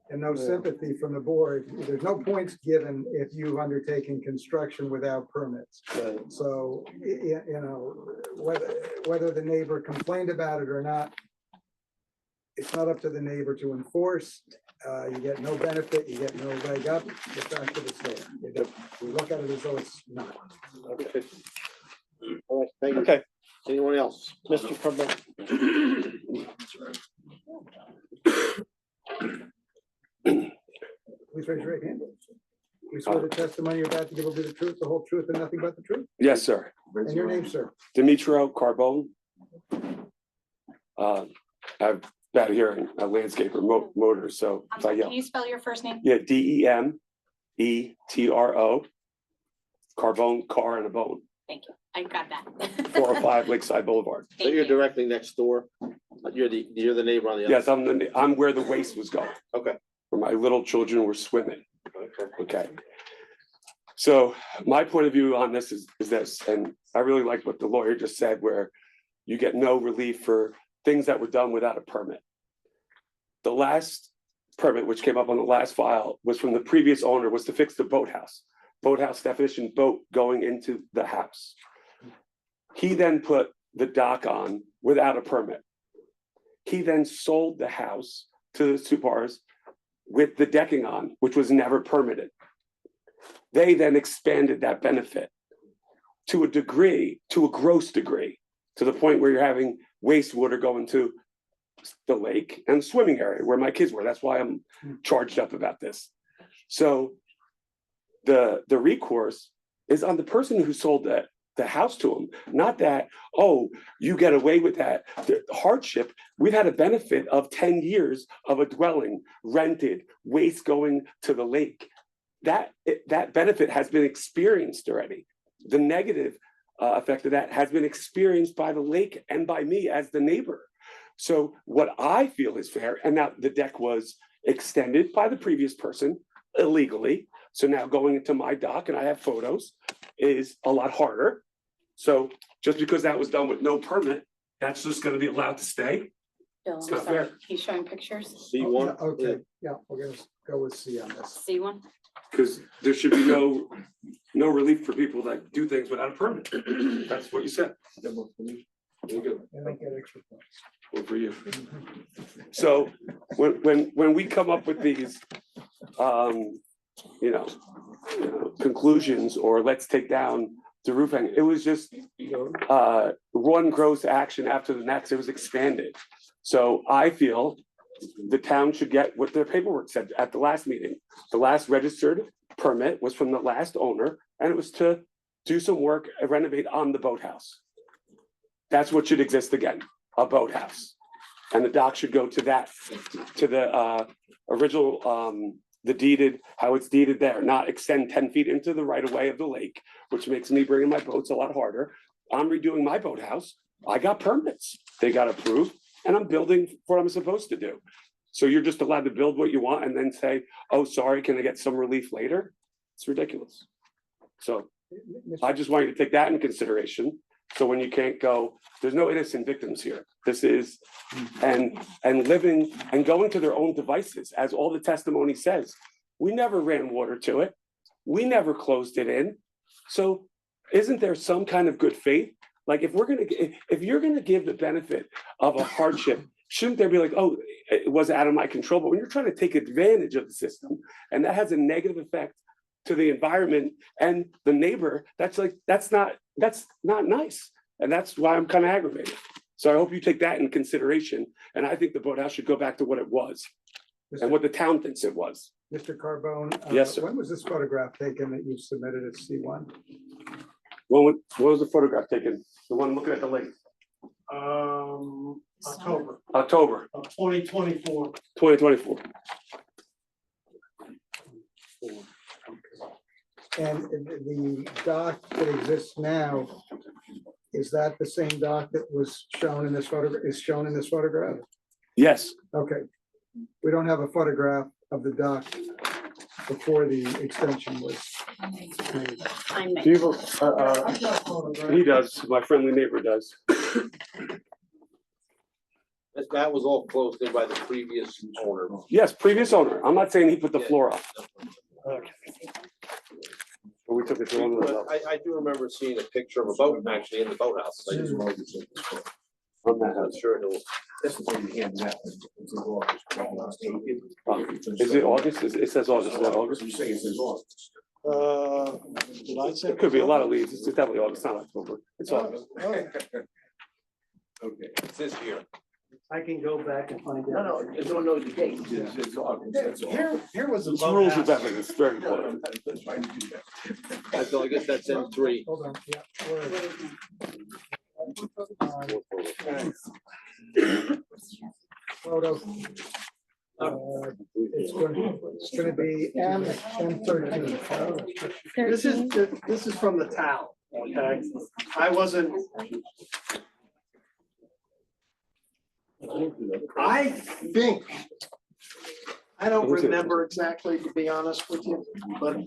and no sympathy from the board. There's no points given if you've undertaken construction without permits. So, you know, whether the neighbor complained about it or not, it's not up to the neighbor to enforce. You get no benefit, you get no leg up, the fact that it's there. We look at it as though it's not. Okay. All right, thank you. Okay, Anyone else? Mr. Crum- Please raise your right hand. We swear the testimony you're about to give will be the truth, the whole truth, and nothing but the truth. Yes, sir. And your name, sir? Dimitro Carbone. I've been here in a landscaper motors, so I'm if I sorry, yell. can you spell your first name? Yeah, DEMETRO. Carbone, car and a bone, Thank you. I got that. 405 Lakeside Boulevard. So you're directly next door? You're the neighbor on the other? Yes, I'm where the waste was going. Okay. Where my little children were swimming. Okay. So my point of view on this is this, and I really like what the lawyer just said, where you get no relief for things that were done without a permit. The last permit, which came up on the last file, was from the previous owner, was to fix the boathouse. Boathouse definition, boat going into the house. He then put the dock on without a permit. He then sold the house to the Supars with the decking on, which was never permitted. They then expanded that benefit to a degree, to a gross degree, to the point where you're having wastewater going to the lake and swimming area where my kids were. That's why I'm charged up about this. So the recourse is on the person who sold the house to him, not that, oh, you get away with that. The hardship, we've had a benefit of 10 years of a dwelling rented, waste going to the lake. That benefit has been experienced already. The negative effect of that has been experienced by the lake and by me as the neighbor. So what I feel is fair, and now the deck was extended by the previous person illegally. So now going into my dock, and I have photos, is a lot harder. So just because that was done with no permit, that's just gonna be allowed to stay? Bill, It's I'm not sorry. fair. He's showing pictures. C1? Okay, yeah, we're gonna go with C on this. See one? Because there should be no relief for people that do things without a permit. That's what you said. There you go. And don't get extra points. Or for you. So when we come up with these, conclusions, or let's take down the roofing, it was just one gross action after the next. It was expanded. So I feel the town should get what their paperwork said at the last meeting. The last registered permit was from the last owner, and it was to do some work, renovate on the boathouse. That's what should exist again, a boathouse. And the dock should go to that, to the original, the deeded, how it's deeded there, not extend 10 feet into the right of way of the lake, which makes me bringing my boats a lot harder. I'm redoing my boathouse. I got permits. They got approved, and I'm building what I'm supposed to do. So you're just allowed to build what you want and then say, oh, sorry, can I get some relief later? It's ridiculous. So I just want you to take that into consideration. So when you can't go, there's no innocent victims here. This is, and living and going to their own devices, as all the testimony says. We never ran water to it. We never closed it in. So isn't there some kind of good faith? Like if you're gonna give the benefit of a hardship, shouldn't there be like, oh, it was out of my control? But when you're trying to take advantage of the system and that has a negative effect to the environment and the neighbor, that's not nice. And that's why I'm kind of aggravated. So I hope you take that in consideration. And I think the boathouse should go back to what it was and what the town thinks it was. Mr. Carbone? Yes, sir. When was this photograph taken that you submitted at C1? What was the photograph taken? The one looking at the lake? October October 2024. 2024. And the dock that exists now, is that the same dock that was shown in this photograph, Yes. Okay. We don't have a photograph of the dock before the extension was made. Do you he does. My friendly neighbor does. That was all closed in by the previous owner. Yes, previous owner. I'm not saying he put the floor up. Okay. But we took it to one of the. I do remember seeing a picture of a boat actually in the boathouse. I just wanted to say On that I'm house. sure it'll. Is it August? It says August. Is that August? Did I say? It could be a lot of leaves. It's definitely August, not October. It's August. Okay, it says here. I can go back and find out. No, you don't know the date. It's August. Here was a It's rules of boathouse. evidence, very important. I guess that's M3. Hold on, yeah. Photo. It's gonna be M13. This is from the town, okay? I wasn't. I think, I don't remember exactly, to be honest with you, but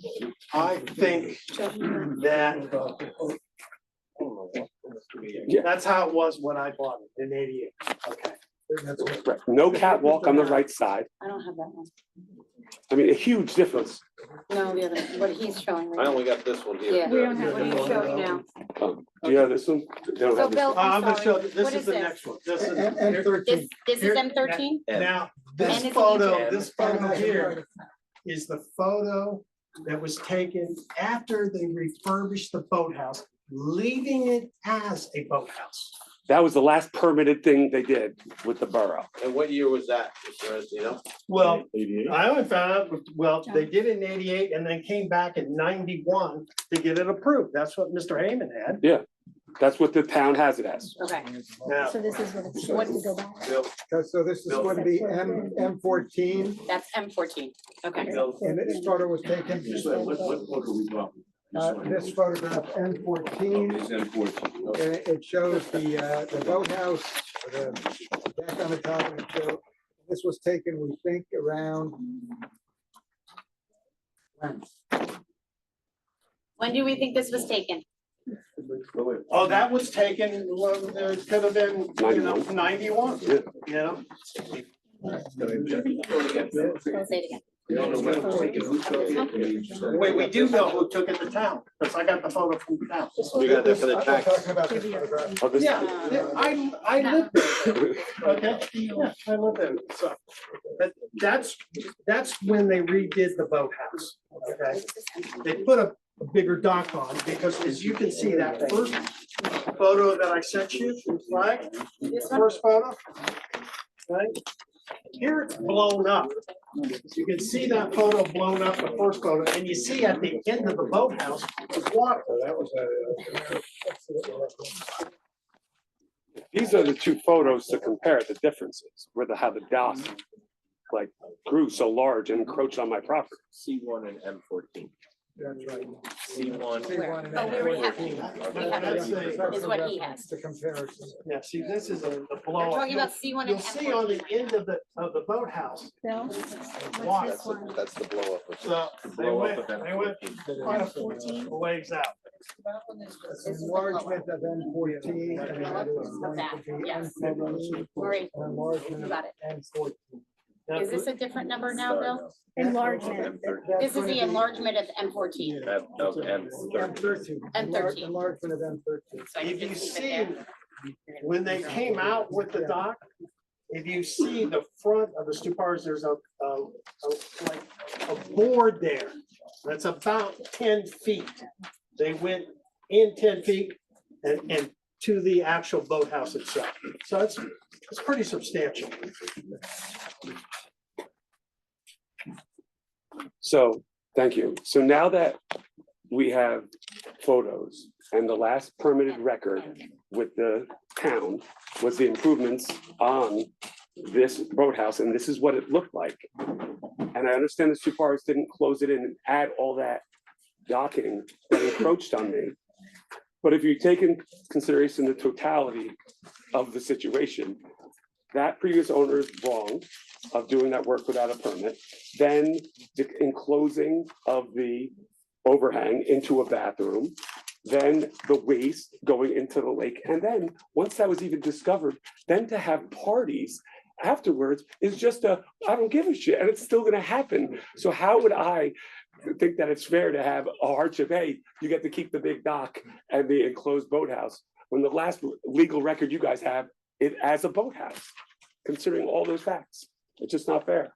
I think that that's how it was when I bought it in '88, okay? Right. No catwalk on the right side. I don't have that one. I mean, a huge difference. No, the other, what he's showing. I right only got this one here. Yeah, we don't have, what are you showing now? Do you have this one? They don't So have this Bill, one. I'm I'm gonna show, sorry, this what is is the this? next one. This is, M13. This is M13? now, And this it's photo, this photo here is the photo that was taken after they refurbished the boathouse, leaving it as a boathouse. That was the last permitted thing they did with the borough. And what year was that, Mr. Ernst, you know? Well, I only found out, well, they did it in '88 and then came back in '91 to get it approved. That's what Mr. Heyman had. That's what the town has it as. Okay. Now, So this is what it's, what to go back. So this is going to be M14, That's M14. Okay. and this photo was taken, this photograph M14. It shows the boathouse, the deck on the top of the boat. This was taken, we think, around. When do we think this was taken? oh, that was taken, well, it could have been, you know, 91, Yeah. you know? Say it again. Wait, we do know who took it to town, because I got the photo from the town. We got that for the I'm tax. talking about this photograph. Oh, this- Yeah, I lived there, okay, yeah, I lived there, so. That's when they redid the boathouse, okay? They put a bigger dock on, because as you can see, that first photo that I sent you from Flag, the first photo, right? Here it's blown up. You can see that photo blown up, the first photo, and you see at the end of the boathouse, is water. These are the two photos to compare the differences, where how the dock like grew so large and encroached on my property. C1 and M14. That's right. C1. Oh, we already have it. We have it, is what he has. The comparison. Yeah, see, this is a We're blow talking up. about C1 You'll and see on the M14. end of the boathouse, Bill, water. what's this one? That's the blow up. So they Blow went, up of they went quite a ways out. Enlargement of N fourteen. And that is Of going that, to be yes. N15, Marie, enlargement you of got it. N14. Is this a different number now, Bill? Enlargement. This is the enlargement of M14. Of M13. M13. M13. Enlargement of M13. So I If can you just see, keep it when they came out with the dock, if you see the front of the two cars, there's like a board there. That's about 10 feet. They went in 10 feet and to the actual boathouse itself. So it's pretty substantial. So, thank you. So now that we have photos and the last permitted record with the town was the improvements on this boathouse, and this is what it looked like. And I understand the two parts didn't close it in and add all that docking that encroached on me. But if you take in consideration the totality of the situation, that previous owner is wrong of doing that work without a permit. Then the enclosing of the overhang into a bathroom, then the waste going into the lake. And then, once that was even discovered, then to have parties afterwards is just I don't give a shit, and it's still gonna happen. So how would I think that it's fair to have a hardship? Hey, you get to keep the big dock and the enclosed boathouse, when the last legal record you guys have it as a boathouse, considering all those facts. It's just not fair.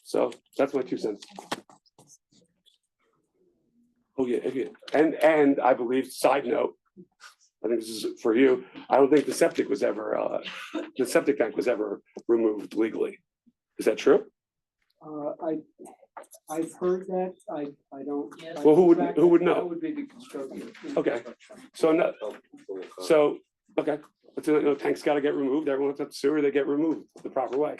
So that's my 2 cents. Oh, yeah, and I believe, side note, I think this is for you, I don't think the septic was ever, the septic tank was ever removed legally. Is that true? I've heard that, I don't. Well, who would know? That would be the construction. Okay, so no, so, okay, but the tanks gotta get removed, everyone's at the sewer, they get removed the proper way.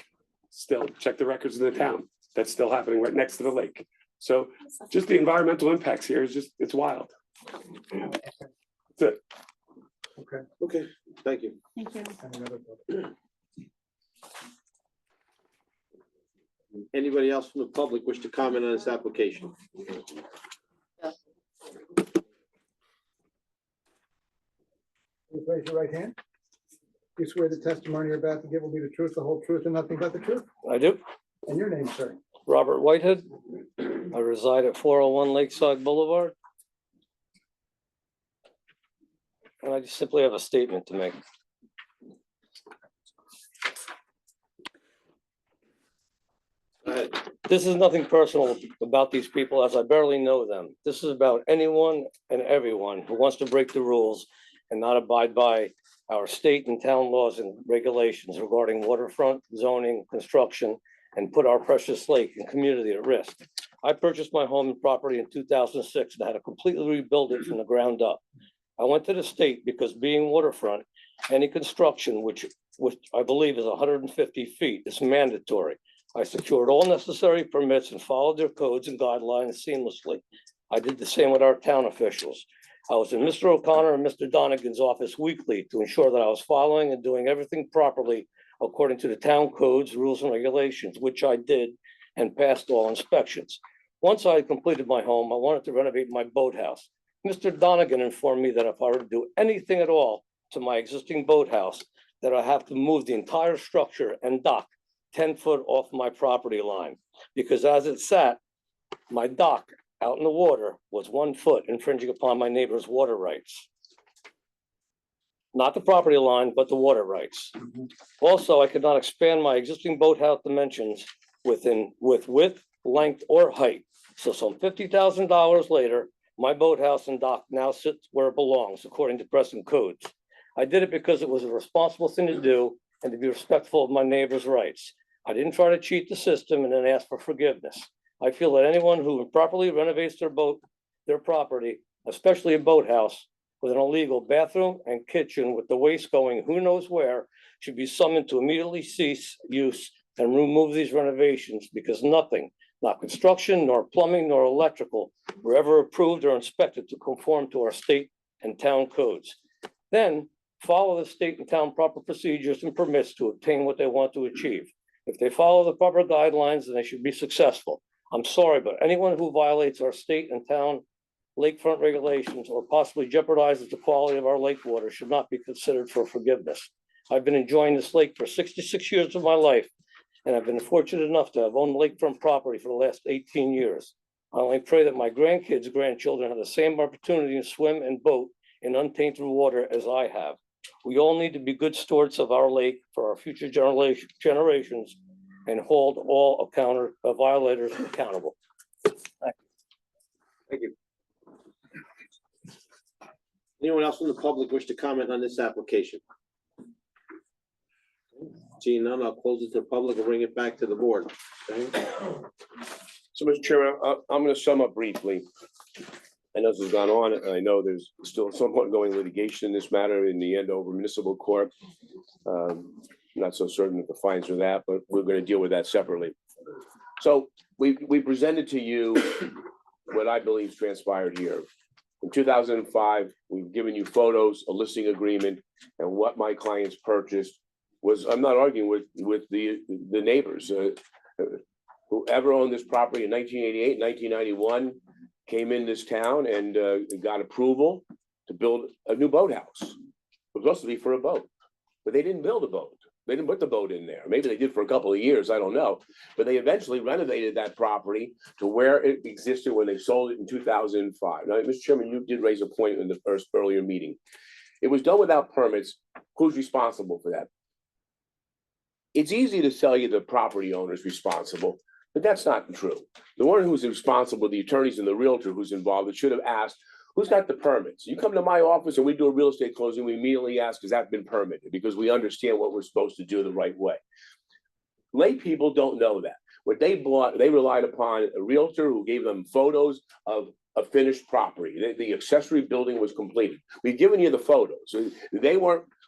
Still, check the records in the town, that's still happening right next to the lake. So just the environmental impacts here is just, it's wild. That's it. Okay, thank you. Thank you. Anybody else from the public wish to comment on this application? Please raise your right hand. You swear the testimony you're about to give will be the truth, the whole truth, and nothing but the truth? I do. And your name, sir? Robert Whitehead. I reside at 401 Lakeside Boulevard. And I just simply have a statement to make. This is nothing personal about these people, as I barely know them. This is about anyone and everyone who wants to break the rules and not abide by our state and town laws and regulations regarding waterfront zoning, construction, and put our precious lake and community at risk. I purchased my home and property in 2006 and had to completely rebuild it from the ground up. I went to the state because being waterfront, any construction, which I believe is 150 feet, is mandatory. I secured all necessary permits and followed their codes and guidelines seamlessly. I did the same with our town officials. I was in Mr. O'Connor and Mr. Donegan's office weekly to ensure that I was following and doing everything properly according to the town codes, rules, and regulations, which I did and passed all inspections. Once I had completed my home, I wanted to renovate my boathouse. Mr. Donegan informed me that if I were to do anything at all to my existing boathouse, that I have to move the entire structure and dock 10 foot off my property line, because as it sat, my dock out in the water was 1 foot, infringing upon my neighbor's water rights. Not the property line, but the water rights. Also, I could not expand my existing boathouse dimensions with width, length, or height. So some $50,000 later, my boathouse and dock now sits where it belongs, according to present codes. I did it because it was a responsible thing to do and to be respectful of my neighbor's rights. I didn't try to cheat the system and then ask for forgiveness. I feel that anyone who improperly renovates their property, especially a boathouse, with an illegal bathroom and kitchen with the waste going who knows where, should be summoned to immediately cease use and remove these renovations because nothing, not construction, nor plumbing, nor electrical, were ever approved or inspected to conform to our state and town codes. Then follow the state and town proper procedures and permits to obtain what they want to achieve. If they follow the proper guidelines, then they should be successful. I'm sorry, but anyone who violates our state and town lakefront regulations or possibly jeopardizes the quality of our lake water should not be considered for forgiveness. I've been enjoying this lake for 66 years of my life, and I've been fortunate enough to have owned lakefront property for the last 18 years. I only pray that my grandkids, grandchildren have the same opportunity to swim and boat in untainted water as I have. We all need to be good stewards of our lake for our future generations and hold all violators accountable. Thank you. Anyone else from the public wish to comment on this application? Seeing none, I'll close it to the public and bring it back to the board. Okay? So, Mr. Chairman, I'm gonna sum up briefly. I know this has gone on, and I know there's still some ongoing litigation in this matter in the Andover Municipal Court. Not so certain that the fines are that, but we're gonna deal with that separately. So we presented to you what I believe transpired here. In 2005, we've given you photos, a listing agreement, and what my clients purchased was, I'm not arguing with the neighbors. Whoever owned this property in 1988, 1991, came in this town and got approval to build a new boathouse. It was supposed to be for a boat, but they didn't build a boat. They didn't put the boat in there. Maybe they did for a couple of years, I don't know. But they eventually renovated that property to where it existed when they sold it in 2005. Now, Mr. Chairman, you did raise a point in the first earlier meeting. It was done without permits. Who's responsible for that? It's easy to tell you the property owner is responsible, but that's not true. The one who's responsible, the attorneys and the realtor who's involved, should have asked, who's got the permits? You come to my office and we do a real estate closing, we immediately ask, has that been permitted? Because we understand what we're supposed to do the right way. Lay people don't know that. What they bought, they relied upon a realtor who gave them photos of a finished property. The accessory building was completed. We've given you the photos.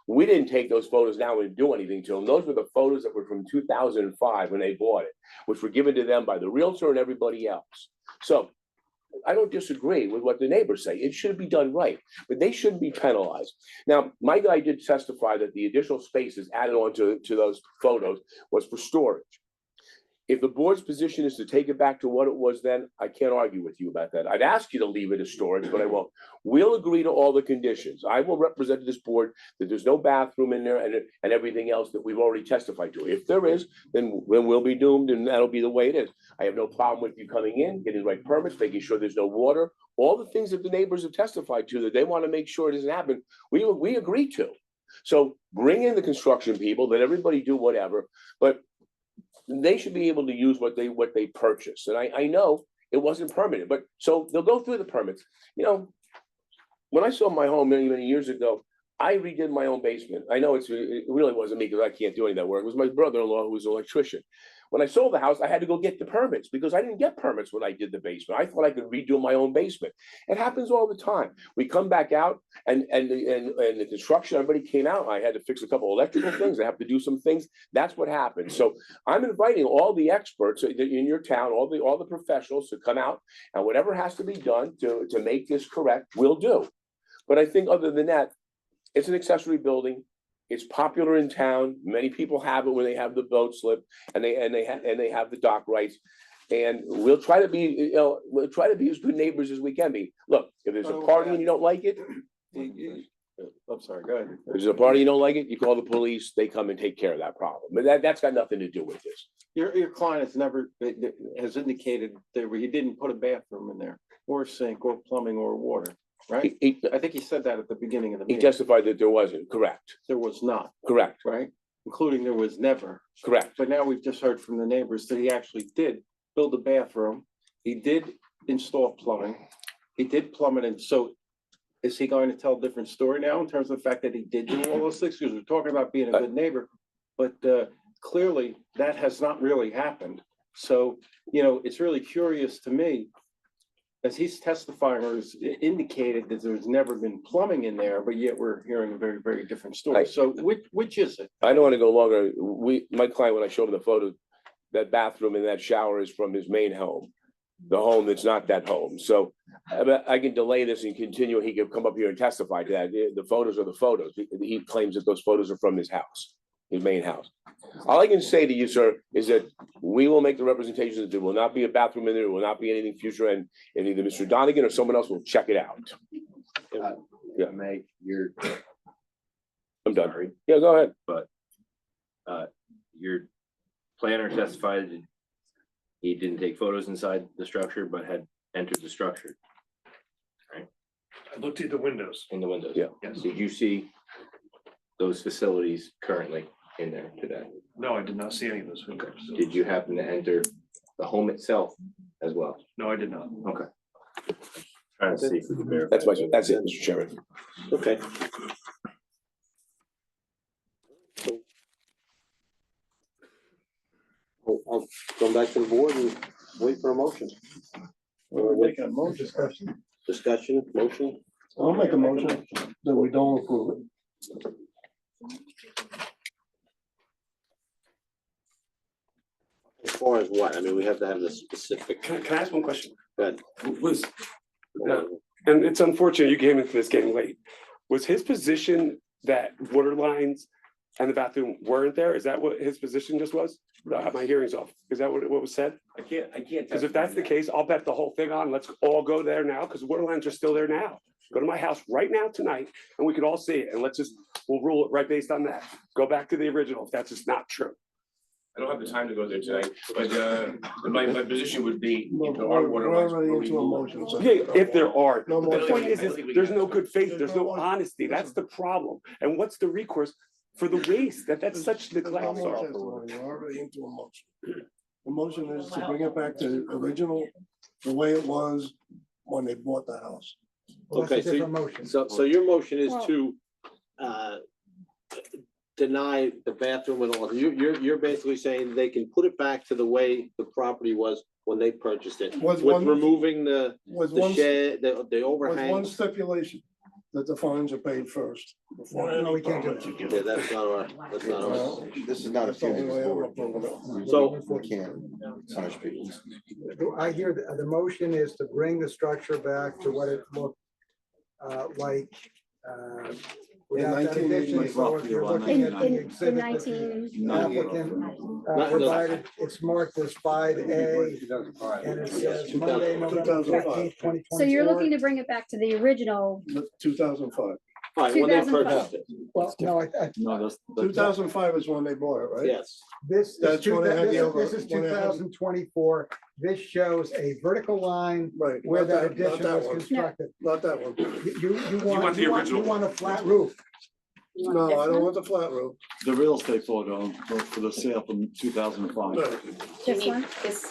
We didn't take those photos now and do anything to them. Those were the photos that were from 2005 when they bought it, which were given to them by the realtor and everybody else. So I don't disagree with what the neighbors say. It should be done right, but they shouldn't be penalized. Now, my guy did testify that the additional spaces added on to those photos was for storage. If the board's position is to take it back to what it was then, I can't argue with you about that. I'd ask you to leave it as storage, but I won't. We'll agree to all the conditions. I will represent to this board that there's no bathroom in there and everything else that we've already testified to. If there is, then we'll be doomed and that'll be the way it is. I have no problem with you coming in, getting the right permits, making sure there's no water, all the things that the neighbors have testified to that they want to make sure it doesn't happen, we agree to. So bring in the construction people, let everybody do whatever, but they should be able to use what they purchased. And I know it wasn't permitted, but so they'll go through the permits. You know, when I sold my home many, many years ago, I redid my own basement. I know it really wasn't me because I can't do any of that work. It was my brother-in-law who was an electrician. When I sold the house, I had to go get the permits because I didn't get permits when I did the basement. I thought I could redo my own basement. It happens all the time. We come back out and the construction, everybody came out. I had to fix a couple electrical things. I have to do some things. That's what happened. So I'm inviting all the experts in your town, all the professionals to come out, and whatever has to be done to make this correct, we'll do. But I think other than that, it's an accessory building. It's popular in town. Many people have it when they have the boat slip and they have the dock rights. And we'll try to be, as good neighbors as we can be. Look, if there's a party and you don't like it, I'm sorry, go ahead. if there's a party you don't like it, you call the police, they come and take care of that problem. But that's got nothing to do with this. Your client has indicated that he didn't put a bathroom in there, or a sink, or plumbing, or water. Right? I think he said that at the beginning of the meeting. He testified that there wasn't, correct. There was not. Correct. Right? Including there was never. Correct. But now we've just heard from the neighbors that he actually did build a bathroom. He did install plumbing. He did plumb it in. So is he going to tell a different story now in terms of the fact that he did do all those things? Because we're talking about being a good neighbor, but clearly that has not really happened. So, you know, it's really curious to me, as he's testifying or has indicated that there's never been plumbing in there, but yet we're hearing a very, very different story. Right. So which is it? I don't want to go longer. My client, when I showed him the photo, that bathroom and that shower is from his main home. The home that's not that home. So I can delay this and continue. He could come up here and testify to that. The photos are the photos. He claims that those photos are from his house, his main house. All I can say to you, sir, is that we will make the representations that there will not be a bathroom in there. There will not be anything future, and either Mr. Donegan or someone else will check it out. Yeah, Meg, I'm done. sorry, Yeah, go ahead. but your planner testified that he didn't take photos inside the structure, but had entered the structure. Right? I looked at the windows. In the windows. Yeah. Yes. Did you see those facilities currently in there today? No, I did not see any of those windows. Did you happen to enter the home itself as well? No, I did not. Okay. Trying to see if we can verify. That's it, Mr. Chairman. Okay. I'll come back to the board and wait for a motion. We're making a motion. Discussion, motion? I'll make a motion that we don't approve it. As far as what? I mean, we have to have the specific. Can I ask one question? Go Was, and it's unfortunate you came into this getting late. Was his position that water lines and the bathroom weren't there? Is that what his position just was? My hearing's off. Is that what was said? I can't. Because if that's the case, I'll bet the whole thing on. Let's all go there now, because water lines are still there now. Go to my house right now tonight, and we could all see it, and we'll rule it right based on that. Go back to the original if that's just not true. I don't have the time to go there tonight, but my position would be if there are water lines. Yeah, if there are. No more. The point is, there's no good faith, there's no honesty. That's the problem. And what's the recourse for the waste? That's such neglect. We're already into a motion. The motion is to bring it back to original, the way it was when they bought the house. Well, that's a Okay, so different motion. So your motion is to deny the bathroom and all. You're basically saying they can put it back to the way the property was when they purchased it. Was With one- removing the Was one, shed, the was one overhang. stipulation that the fines are paid first. before No, any we can't do permits. Yeah, that's not our, that's not our. Well, This is not a that's the only few way I'm board. approving it. So- We can't punish people. I hear the motion is to bring the structure back to what it looked like. Without that 1980, addition. So if you're looking at the In exhibit that the 19, applicant No. provided, it's marked as 5A, and it says Monday, November 14th, 2024. so you're looking to bring it back to the original, 2005. All right, when they 2005. purchased it, Well, no, No, that's. 2005 is when they bought it, right? yes. this is That's when they had the this is 2024. This shows a vertical line Right. where not that not addition that was one. constructed. Not that one. You want the original you want a flat roof. No, I don't want the flat roof. The real estate photo for the sale from 2005. No, Do you this need one, this,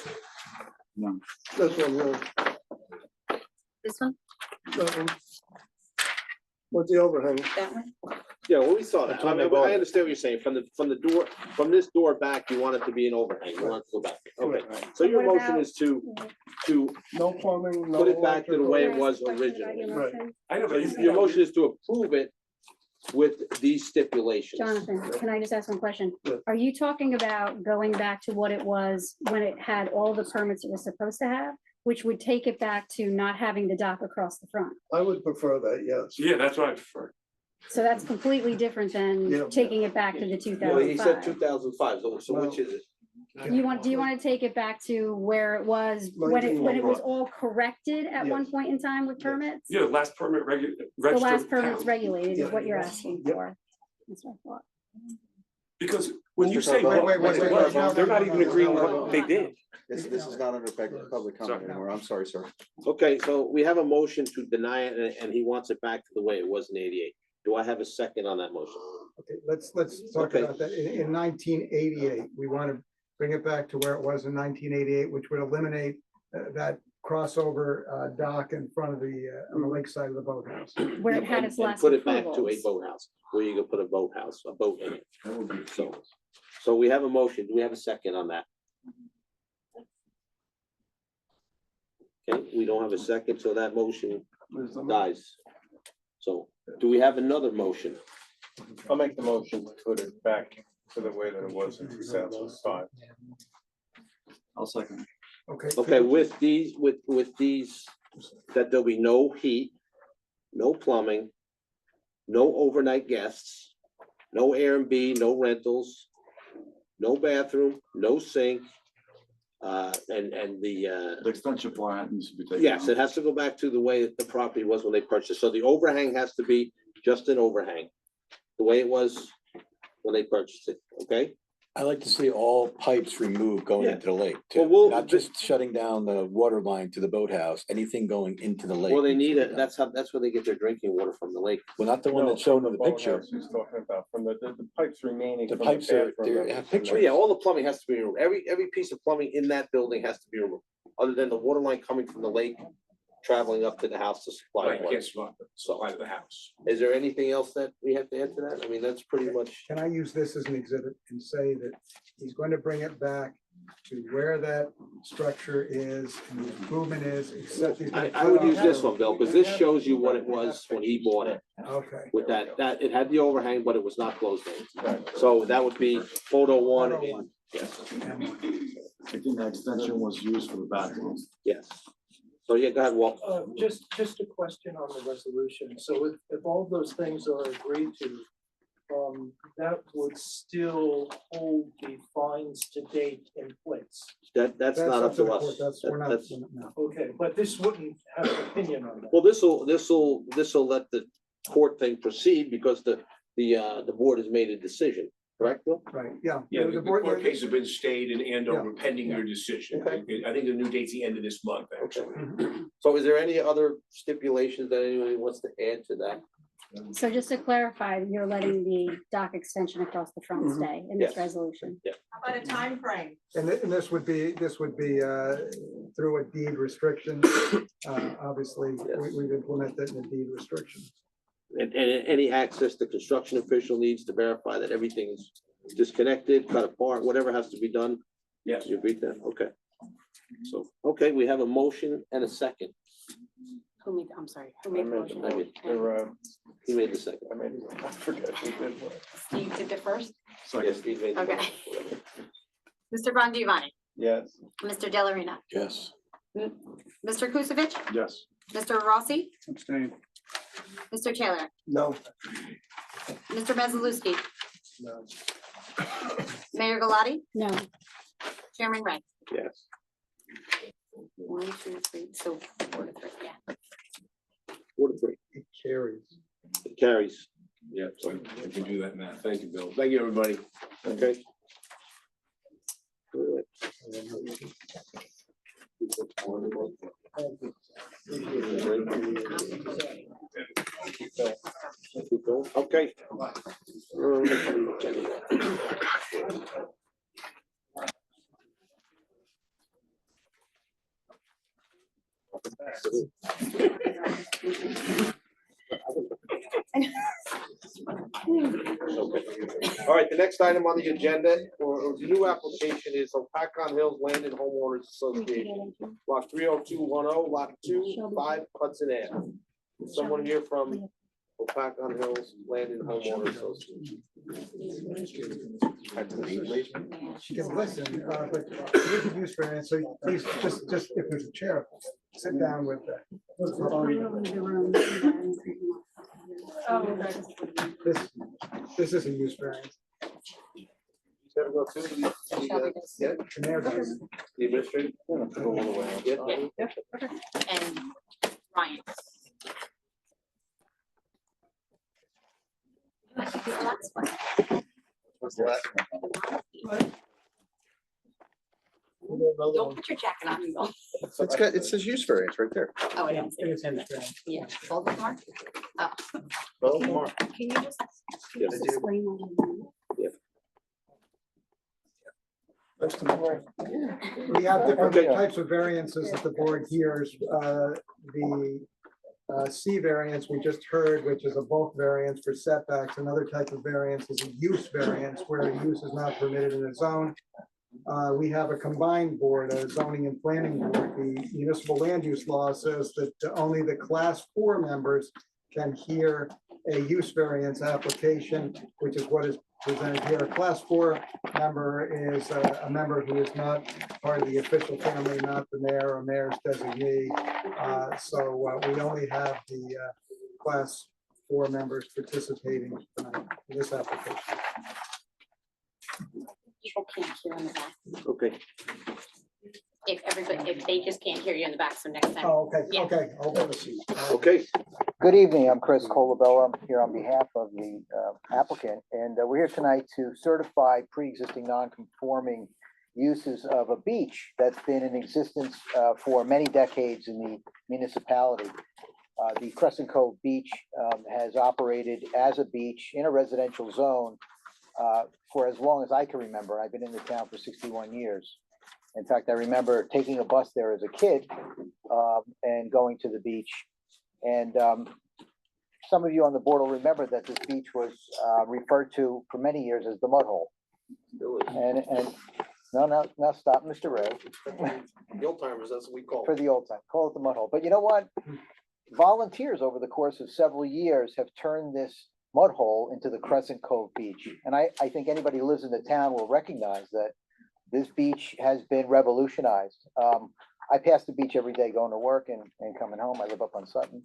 this one, no, this one, that one. With the overhang. that one? Yeah, well, we saw that. That's I when they mean, bought I it. understand what you're saying. From the door, from this door back, you want it to be an overhang. You want it to go back. Okay. So your What motion about- is to No plumbing, no. put it back to the way it electrical. was Can I ask a question about your originally. motion? I know, but Your motion is to approve it with these stipulations. Jonathan, can I just ask one question? Yeah. Are you talking about going back to what it was when it had all the permits it was supposed to have? Which would take it back to not having the dock across the front? I would prefer that, yes. Yeah, that's what I prefer. So that's completely different Yeah. than taking it back to the Well, he said 2005. 2005, so which is it? Do you want to take it back to where it was, when it was all corrected at one point in time with permits? Yeah, last permit The registered. last permits town. regulated is Yeah. what you're asking Yep. for. That's what I thought. Because when you Mr. say, Carvalho, wait, wait, well, they're not even agreeing what they did. This is not under public comment anymore. I'm sorry, sir. Okay, so we have a motion to deny it and he wants it back to the way it was in 88. Do I have a second on that motion? Okay, let's talk Okay. about that. In 1988, we want to bring it back to where it was in 1988, which would eliminate that crossover dock in front of on the lakeside of the boathouse. Where it had And- its and last Put it back to a approvals. boathouse, where you could put a boathouse, a boat in it. So, So we have a motion. Do we have a second on that? Okay, we don't have a second, so that motion dies. So do we have another motion? I'll make the motion to put it back to the way that it was in 2005. I'll second. Okay. Okay, with these, that there'll be no heat, no plumbing, no overnight guests, no Airbnb, no rentals, no bathroom, no sink. And The extension plan needs to be taken. yes, out. it has to go back to the way that the property was when they purchased. So the overhang has to be just an overhang, the way it was when they purchased it, okay? I like to see all pipes removed going Yeah. into the lake, Well, too. we'll- Not just shutting down the water line to the boathouse, anything going into the lake. Well, they needs to need be it, done. that's where they get their drinking water from, the lake. Well, not the one No, that's shown in from the picture. boathouse He's talking about, from the pipes remaining. The from pipes are- bathroom they're- that have was in pictures. Oh, yeah, all the plumbing has to be removed. Every piece of plumbing in that building has to be removed, other than the water line coming from the lake, traveling up to the house to supply Right, water. yes, supply to the house. Is there anything else that we have to add to that? I mean, that's pretty much, Can I use this as an exhibit and say that he's going to bring it back to where that structure is and the improvement is, except he's. gonna I would cut use off- this one, Bill, because this shows you what it was when he bought it. Okay. With that, it had the overhang, but it was not closed in. So that would be photo one and, yes, I think the extension was used for the bathroom. yes. So yeah, go ahead, Walt. Just a question on the resolution. So if all those things are agreed to, that would still hold the fines to date in place. That's not up to to the us. court. That's, we're not. That's- no. Okay, but this wouldn't have an opinion on that. Well, this'll let the court thing proceed because the board has made a decision, correct, Bill? Right, yeah. Yeah, the board- court case has been stayed and Yeah. over pending your decision. Okay. I think the new date's the end of this month, actually. So is there any other stipulations that anybody wants to add to that? So just to clarify, you're letting the dock extension across the front stay in this Yes. resolution. How about a time frame? And this would be through a deed restriction. Obviously, we've implemented the deed restriction. And any access the construction official needs to verify that everything's disconnected, cut apart, whatever has to be done. Yes. You agree to that? Okay. So, okay, we have a motion and a second. Who made, I'm sorry, who made the motion? I mean, And he made the second. I made, I forget who did what. Steve did it first? Yes, Steve made the Okay. motion. Mr. Von Giovanni, Yes. Mr. Dellarina, Yes. Mr. Kusevich, Yes. Mr. Rossi, Abstain. Mr. Taylor, No. Mr. Bezalowski, No. Mayor Galati, No, Chairman Ray. Yes. 1, 2, 3, so 4 to 3, yeah. 4-3. It carries. It carries. Yeah, so I can do that now. Thank you, Bill. Thank you, everybody. Okay. Okay. Okay. All right, the next item on the agenda for the new application is Opakon Hills Land and Homeowners Association. Block 30210, lot 2, 5 Hudson Ave. Someone here from Opakon Hills Land and Homeowners Association. She can listen, but with the use variance, so please, just if there's a chair, sit down with the. This is a use variance. Gotta go through the, yeah, The mayor does. the administrator. Yeah. And Ryan. What's the last one? Don't put your jacket on, you don't. It says use variance right there. Oh, it is. Yeah, both of them are? Oh. Both more. can you just Yes. explain that? We have different Okay. types of variances that the board hears. The C variance we just heard, which is a bulk variance for setbacks. Another type of variance is a use variance where a use is not permitted in a zone. We have a combined board, a zoning and planning board. The municipal land use law says that only the class 4 members can hear a use variance application, which is what is presented here. A class 4 member is a member who is not part of the official family, not the mayor or mayor's designee. So we only have the class 4 members participating in this application. People can't hear in the back. Okay. If they just can't hear you in the back, so next time. Oh, okay, Yeah. okay. I'll have a seat. Okay. Good evening, I'm Chris Colabella. I'm here on behalf of the applicant, and we're here tonight to certify pre-existing non-conforming uses of a beach that's been in existence for many decades in the municipality. The Crescent Cove Beach has operated as a beach in a residential zone for as long as I can remember. I've been in the town for 61 years. In fact, I remember taking a bus there as a kid and going to the beach. And some of you on the board will remember that this beach was referred to for many years as the Mud Hole. And no, stop, Mr. Ray. The old timers, that's what we call For the old time, call it the Mud Hole. But you know what? Volunteers over the course of several years have turned this mud hole into the Crescent Cove Beach. And I think anybody who lives in the town will recognize that this beach has been revolutionized. I pass the beach every day going to work and coming home. I live up on Sutton.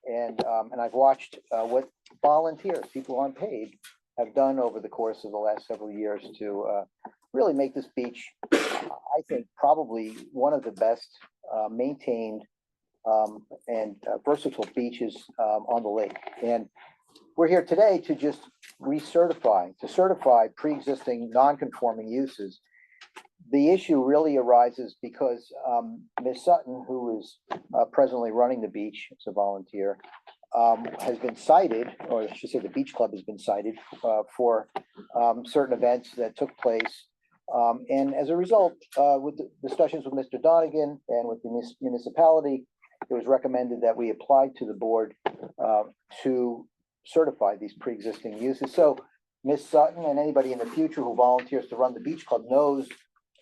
And I've watched what volunteers, people unpaid, have done over the course of the last several years to really make this beach, I think, probably one of the best maintained and versatile beaches on the lake. And we're here today to just certify pre-existing non-conforming uses. The issue really arises because Ms. Sutton, who is presently running the beach as a volunteer, has been cited, or I should say the Beach Club has been cited for certain events that took place. And as a result, with the discussions with Mr. Donegan and with the municipality, it was recommended that we apply to the board to certify these pre-existing uses. So Ms. Sutton and anybody in the future who volunteers to run the Beach Club knows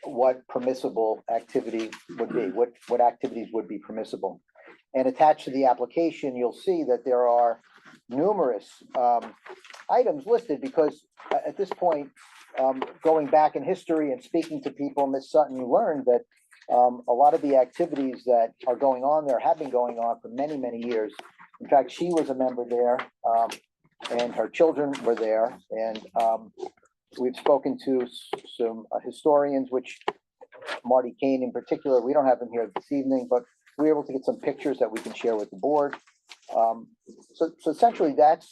what permissible activity would be, what activities would be permissible. And attached to the application, you'll see that there are numerous items listed because at this point, going back in history and speaking to people, Ms. Sutton learned that a lot of the activities that are going on there have been going on for many, many years. In fact, she was a member there and her children were there. And we've spoken to some historians, which Marty Kane in particular, we don't have him here this evening, but we were able to get some pictures that we can share with the board. So essentially that's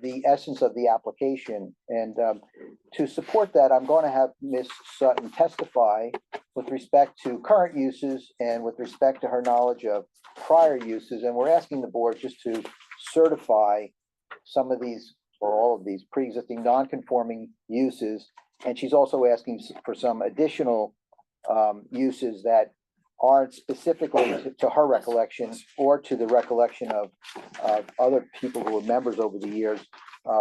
the essence of the application. And to support that, I'm going to have Ms. Sutton testify with respect to current uses and with respect to her knowledge of prior uses. And we're asking the board just to certify some of these or all of these pre-existing non-conforming uses. And she's also asking for some additional uses that aren't specifically to her recollection or to the recollection of other people who were members over the years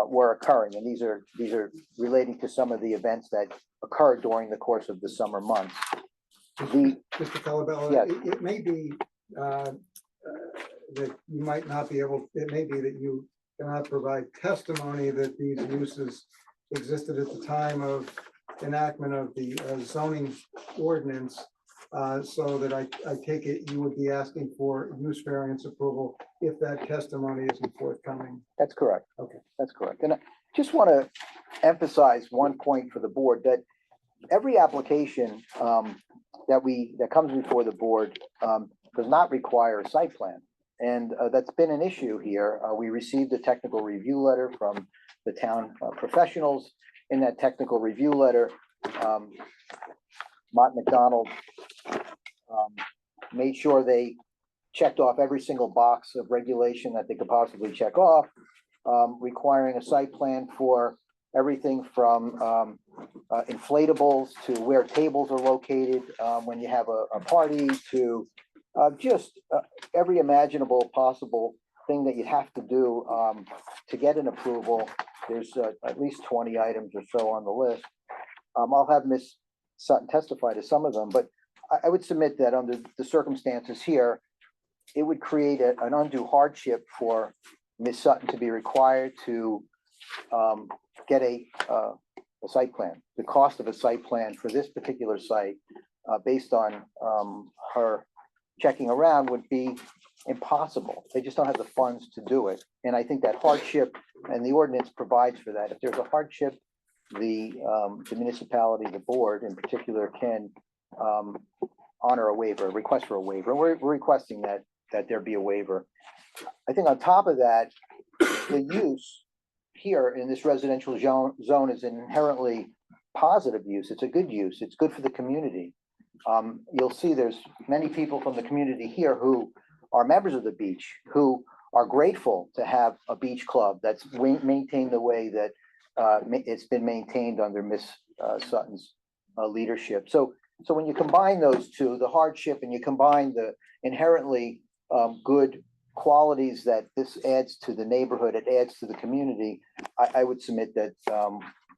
were occurring. And these are relating to some of the events that occurred during the course of the summer months. Mr. Calabella, Yes. it may be that you might not be able, it may be that you cannot provide testimony that these uses existed at the time of enactment of the zoning ordinance. So that I take it you would be asking for use variance approval if that testimony isn't forthcoming. That's correct. Okay. That's correct. And I just want to emphasize one point for the board that every application that comes before the board does not require a site plan. And that's been an issue here. We received a technical review letter from the town professionals. In that technical review letter, Mott McDonald made sure they checked off every single box of regulation that they could possibly check off, requiring a site plan for everything from inflatables to where tables are located when you have a party to just every imaginable possible thing that you have to do to get an approval. There's at least 20 items or so on the list. I'll have Ms. Sutton testify to some of them, but I would submit that under the circumstances here, it would create an undue hardship for Ms. Sutton to be required to get a site plan. The cost of a site plan for this particular site, based on her checking around, would be impossible. They just don't have the funds to do it. And I think that hardship, and the ordinance provides for that. If there's a hardship, the municipality, the board in particular, can honor a waiver, request for a waiver. And we're requesting that there be a waiver. I think on top of that, the use here in this residential zone is inherently positive use. It's a good use. It's good for the community. You'll see there's many people from the community here who are members of the beach, who are grateful to have a beach club that's maintained the way that it's been maintained under Miss Sutton's leadership. So when you combine those two, the hardship, and you combine the inherently good qualities that this adds to the neighborhood, it adds to the community, I would submit that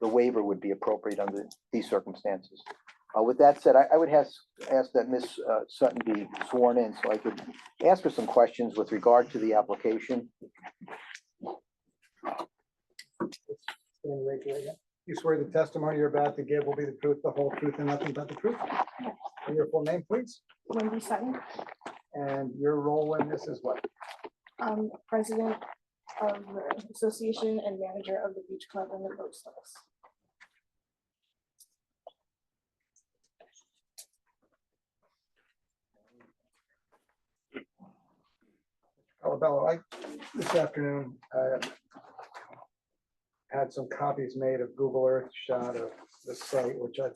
the waiver would be appropriate under these circumstances. With that said, I would ask that Ms. Sutton be sworn in so I could ask her some questions with regard to the application. You swear the testimony you're about to give will be the truth, the whole truth, and nothing but the truth? And your full name, please? Wendy Sutton, And your role in this is what? president of the association and manager of the beach club and the boat stalls. Calabello, this afternoon, had some copies made of Google Earth shot of the site, which I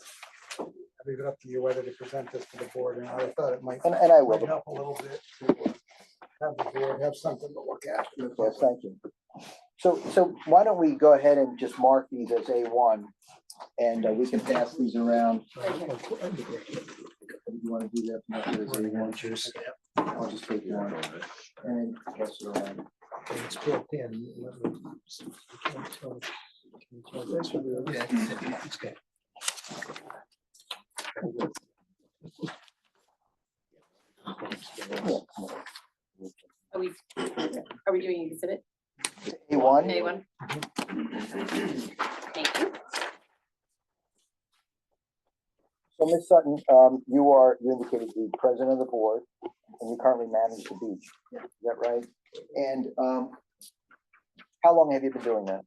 leave it up to you whether to present this to the board, and I thought it might. And I will. might help a little bit to have the board have something to look at. Yes, thank you. So why don't we go ahead and just mark these as A1, and we can pass these around. You want to do that? Mark it as A1. I'll just take one and pass it around. It's built in. Are we doing exhibit? A1. A1. Thank you. So Ms. Sutton, you indicated the president of the board, and you currently manage the beach. Is that right? And how long have you been doing that?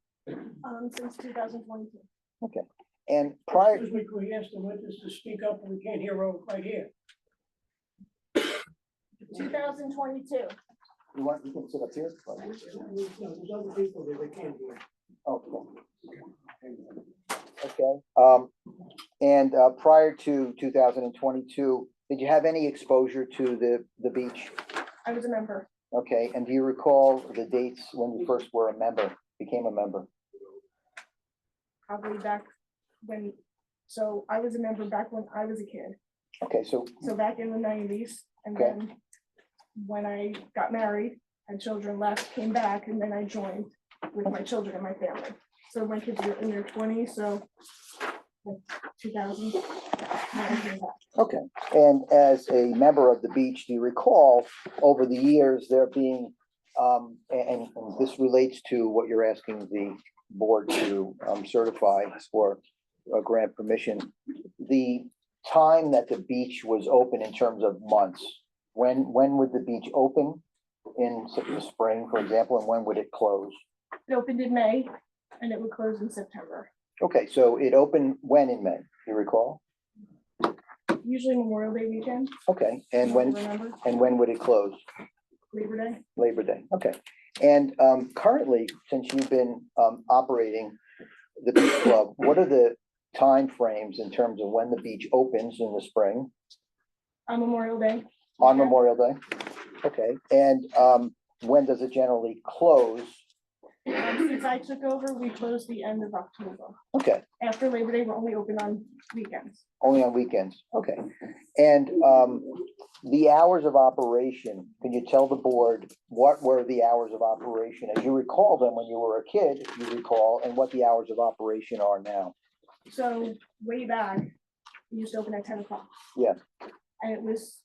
Since 2022. Okay. And prior, Excuse me, could we ask the witness to speak up? We can't hear right here. 2022. you can sit up here. No, there's other people that they can't hear. Okay. And prior to 2022, did you have any exposure to the beach? I was a member. Okay, and do you recall the dates when you first were a member, became a member? Probably back when, so I was a member back when I was a kid. Okay, so back in the 90s, and Okay. then when I got married, had children, left, came back, and then I joined with my children and my family. So my kids were in their 20s, so like 2000. Okay, and as a member of the beach, do you recall over the years there being, and this relates to what you're asking the board to certify or grant permission, the time that the beach was open in terms of months? When would the beach open in the spring, for example, and when would it close? It opened in May, and it would close in September. Okay, so it opened when in May, do you recall? Usually Memorial Day weekend. Okay, and I remember. when would it close? Labor Day. Labor Day, okay. And currently, since you've been operating the beach club, what are the timeframes in terms of when the beach opens in the spring? On Memorial Day. On Memorial Day? Okay, and when does it generally close Since I took over, we closed the end of October. Okay, After Labor Day, we're only open on weekends. only on weekends, okay. And the hours of operation, can you tell the board what were the hours of operation? As you recall them when you were a kid, you recall, and what the hours of operation are now? So way back, we used to open at 10 o'clock. Yeah. And it was,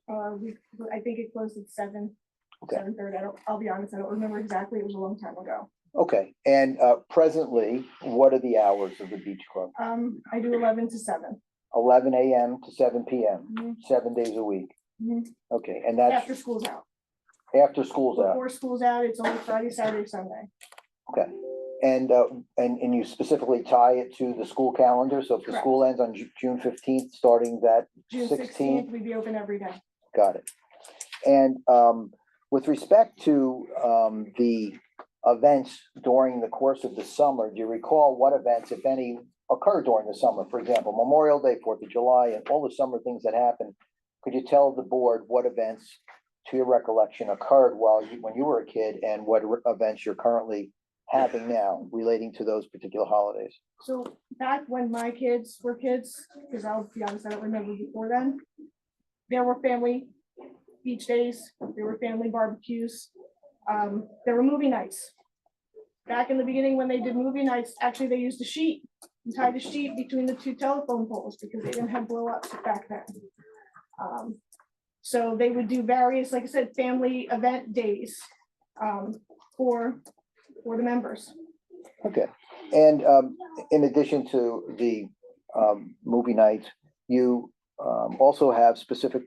I think it closed at 7, Okay. 7:30. I'll be honest, I don't remember exactly. It was a long time ago. Okay, and presently, what are the hours of the beach club? I do 11 to 7. 11 a.m. to 7 p.m., Mhm. 7 days a week. Mhm. Okay, and that's After school's out. after school's out. Before school's out, it's only Friday, Saturday, Sunday. Okay, and you specifically tie it to the school calendar, so if the Correct. school ends on June 15th, starting that June 16th? 16th, we'd be open every day. Got it. And with respect to the events during the course of the summer, do you recall what events, if any, occur during the summer? For example, Memorial Day, 4th of July, and all the summer things that happen. Could you tell the board what events, to your recollection, occurred when you were a kid, and what events you're currently having now relating to those particular holidays? So back when my kids were kids, because I'll be honest, I don't remember before then, there were family beach days, there were family barbecues, there were movie nights. Back in the beginning, when they did movie nights, actually they used a sheet and tied a sheet between the 2 telephone poles because they didn't have blow ups back then. So they would do various, like I said, family event days for the members. Okay, and in addition to the movie nights, you also have specific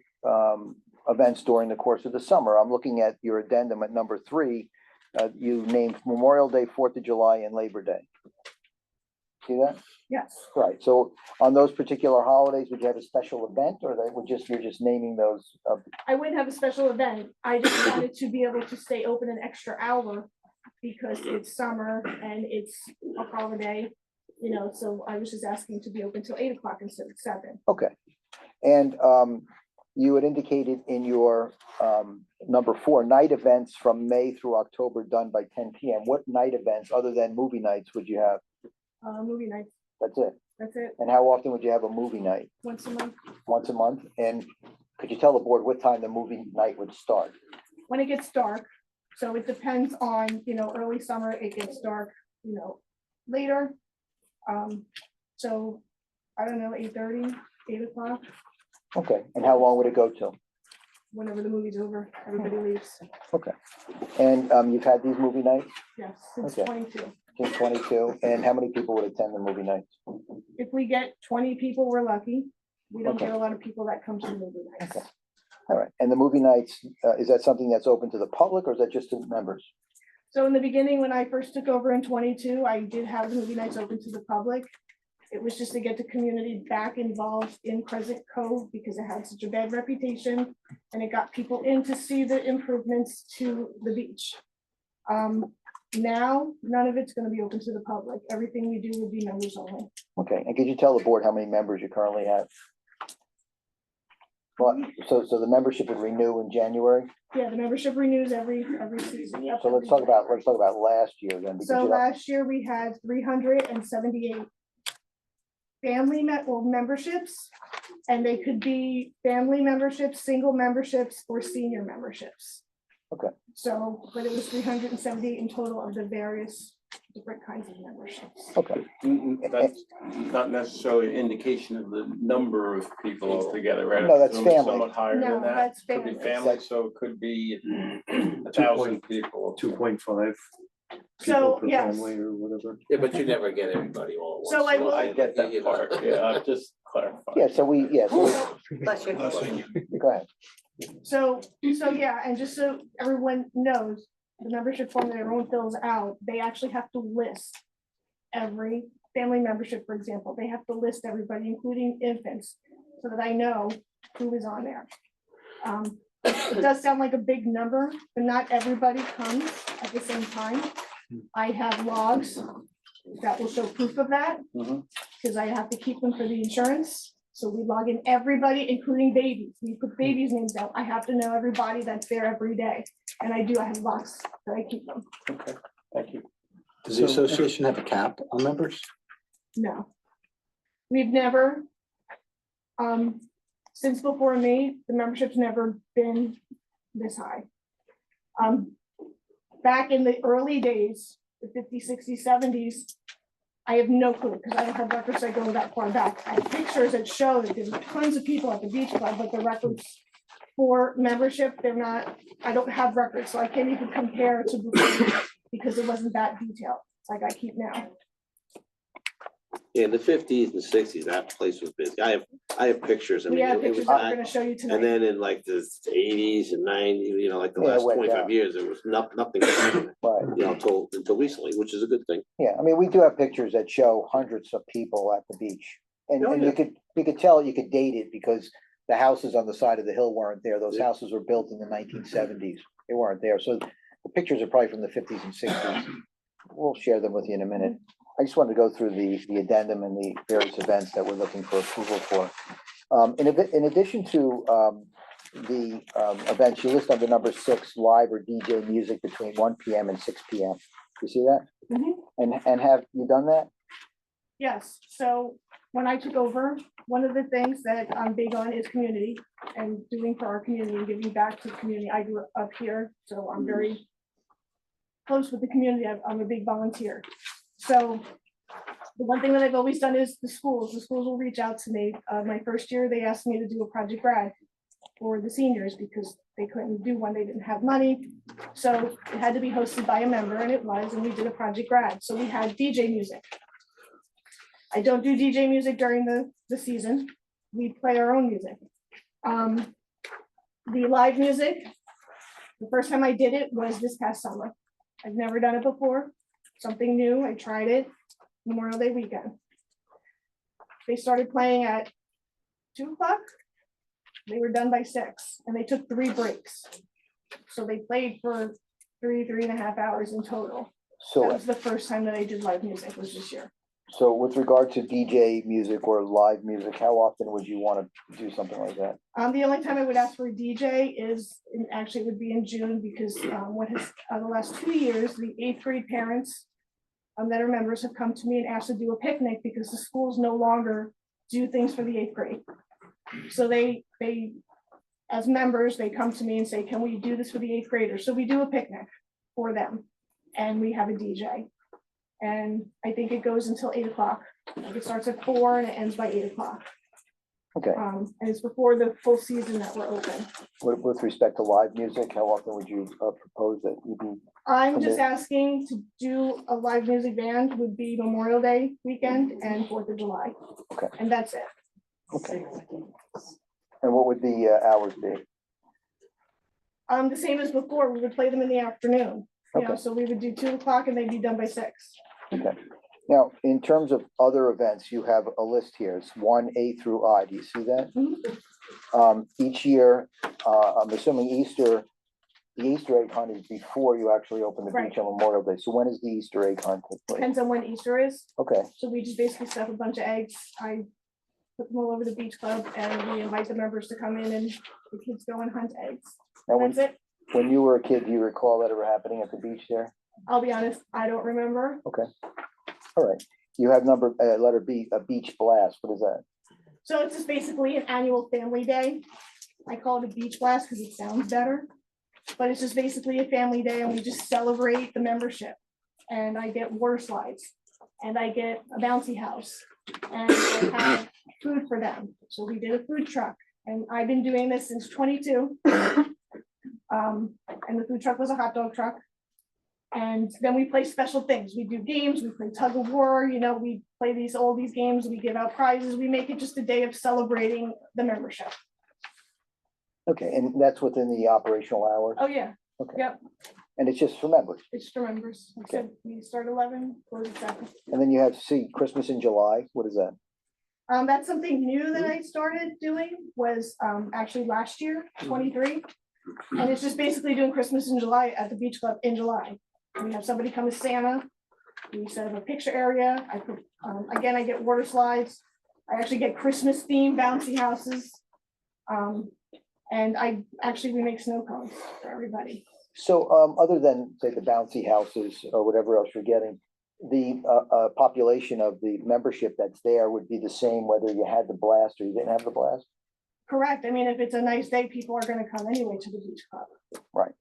events during the course of the summer. I'm looking at your addendum at number 3. You named Memorial Day, 4th of July, and Labor Day. See that? Yes. Right, so on those particular holidays, would you have a special event, or you're just naming those? I wouldn't have a special event. I just wanted to be able to stay open an extra hour because it's summer and it's a holiday, so I was just asking to be open till 8 o'clock instead of 7. Okay, and you had indicated in your number 4, night events from May through October done by 10 p.m. What night events, other than movie nights, would you have? Movie nights, That's it? that's it, And how often would you have a movie night? once a month. Once a month? And could you tell the board what time the movie night would start? When it gets dark, so it depends on, early summer, it gets dark, later. So I don't know, 8:30, 8 o'clock, Okay, and how long would it go till? whenever the movie's over, everybody leaves. Okay, and you've had these movie nights Yes, since Okay. 22. since 22, and how many people would attend the movie nights? If we get 20 people, we're lucky. We don't Okay. get a lot of people that come to the movie nights. Okay. All right, and the movie nights, is that something that's open to the public, or is that just to members? So in the beginning, when I first took over in 22, I did have the movie nights open to the public. It was just to get the community back involved in Crescent Cove because it had such a bad reputation, and it got people in to see the improvements to the beach. Now, none of it's gonna be open to the public. Everything we do would be members only. Okay, and could you tell the board how many members you currently have? Well, so the membership would renew in January? Yeah, the membership renews every season. Yep, So let's every talk about last year then. because So you know- last year we had 378 memberships, and they could be family memberships, single memberships, or senior memberships. Okay. So, but it was 378 in total of the various different kinds of memberships. Okay. That's not necessarily an indication of the number of people altogether, right? No, that's It's almost family. Somewhat higher No, than that. that's Could be family. family, so it could be 1,000 people. 2.5. So, yes. Or whatever. Yeah, but you never get everybody all at once. So I will- I get that part, yeah, I'm just clarifying. Yeah, so Bless you. go ahead. So yeah, and just so everyone knows, the membership form that everyone fills out, they actually have to list every family membership, for example, they have to list everybody, including infants, so that I know who is on there. It does sound like a big number, but not everybody comes at the same time. I have logs that will show proof of that, because I have to keep them for the insurance. So we log in everybody, including babies. We put babies' names out. I have to know everybody that's there every day. And I have logs that I keep them. Okay, thank you. Does the So- association have a cap on members? No. We've never, since before me, the membership's never been this high. Back in the early days, the 50s, 60s, 70s, I have no clue, because I don't have records that go that far back. I have pictures that show that there's tons of people at the beach club, but the records for membership, they're not, I don't have records, so I can't even compare to before, because it wasn't that detailed, like I keep now. In the fifties and sixties, that place was busy. I have pictures. I We mean, have it pictures was that we're that. gonna show you And tonight. then in like the eighties and nineties, you know, like the Yeah, it last went 25 down. years, there was nothing, Right. you know, until recently, which is a good thing. Yeah, I mean, we do have pictures that show hundreds of people at the beach. And, Oh, and yeah. you could tell, you could date it because the houses on the side of the hill weren't there. Those Yeah. houses were built in the 1970s. They weren't there. So the pictures are probably from the 50s and 60s. We'll share them with you in a minute. I just wanted to go through the addendum and the various events that we're looking for approval for. In addition to the events, you list under number 6, live or DJ music between 1 PM and 6 PM. You see that? Mhm. And have you done that? Yes, so when I took over, one of the things that I'm big on is community and doing for our community and giving back to the community. I grew up here, so I'm very close with the community. I'm a big volunteer. So the one thing that I've always done is the schools. The schools will reach out to me. My first year, they asked me to do a project grad for the seniors because they couldn't do one. They didn't have money. So it had to be hosted by a member, and it was, and we did a project grad. So we had DJ music. I don't do DJ music during the season. We play our own music. The live music, the first time I did it was this past summer. I've never done it before. Something new. I tried it Memorial Day weekend. They started playing at 2 o'clock. They were done by 6, and they took 3 breaks. So they played for 3.5 hours in total. That So, was the first time that I did live music, was this year. so with regard to DJ music or live music, how often would you want to do something like that? The only time I would ask for a DJ is, actually it would be in June, because what has, the last 2 years, the 8th grade parents that are members have come to me and asked to do a picnic because the schools no longer do things for the 8th grade. So they, as members, they come to me and say, can we do this for the 8th graders? So we do a picnic for them, and we have a DJ. And I think it goes until 8 o'clock. It starts at 4 and it ends by 8 o'clock. Okay, And it's before the full season that we're open. with respect to live music, how often would you propose that you be? I'm just Permit. asking to do a live music band would be Memorial Day weekend and 4th of July. Okay. And that's it. Okay. And what would the hours be? The same as before, we would play them in the afternoon. You know, Okay. so we would do 2 o'clock and they'd be done by 6. Okay. Now, in terms of other events, you have a list here. It's 1A through I. Do you see that? Each year, I'm assuming Easter, the Easter egg hunt is before you actually open the beach on Memorial Day. So when is the Easter egg hunt take place? Depends on when Easter is. Okay, So we just basically stuff a bunch of eggs. I put them all over the beach club and we invite the members to come in and the kids go and hunt eggs. Now, when- That's it. when you were a kid, do you recall that ever happening at the beach there? I'll be honest, I don't remember. Okay. All right. You have number, letter B, a beach blast. What is that? So it's just basically an annual family day. I call it a beach blast because it sounds better. But it's just basically a family day and we just celebrate the membership. And I get water slides and I get a bouncy house and I have food for them. So we did a food truck and I've been doing this since 22. And the food truck was a hot dog truck. And then we play special things. We do games, we play tug of war, you know, we play all these games, we give out prizes, we make it just a day of celebrating the membership. Okay, and that's within the operational hours? Oh, yeah. Okay. Yep, And it's just for members? it's for members. Like I said, we start 11, close at 7. And then you have, see, Christmas in July. What is that? That's something new that I started doing was actually last year, 23. And it's just basically doing Christmas in July at the beach club in July. We have somebody come as Santa. We set up a picture area. I put, again, I get water slides. I actually get Christmas themed bouncy houses. And we make snow cones for everybody. So, other than, say, the bouncy houses or whatever else you're getting, the population of the membership that's there would be the same whether you had the blast or you didn't have the blast? Correct. I mean, if it's a nice day, people are gonna come anyway to the beach club, Right.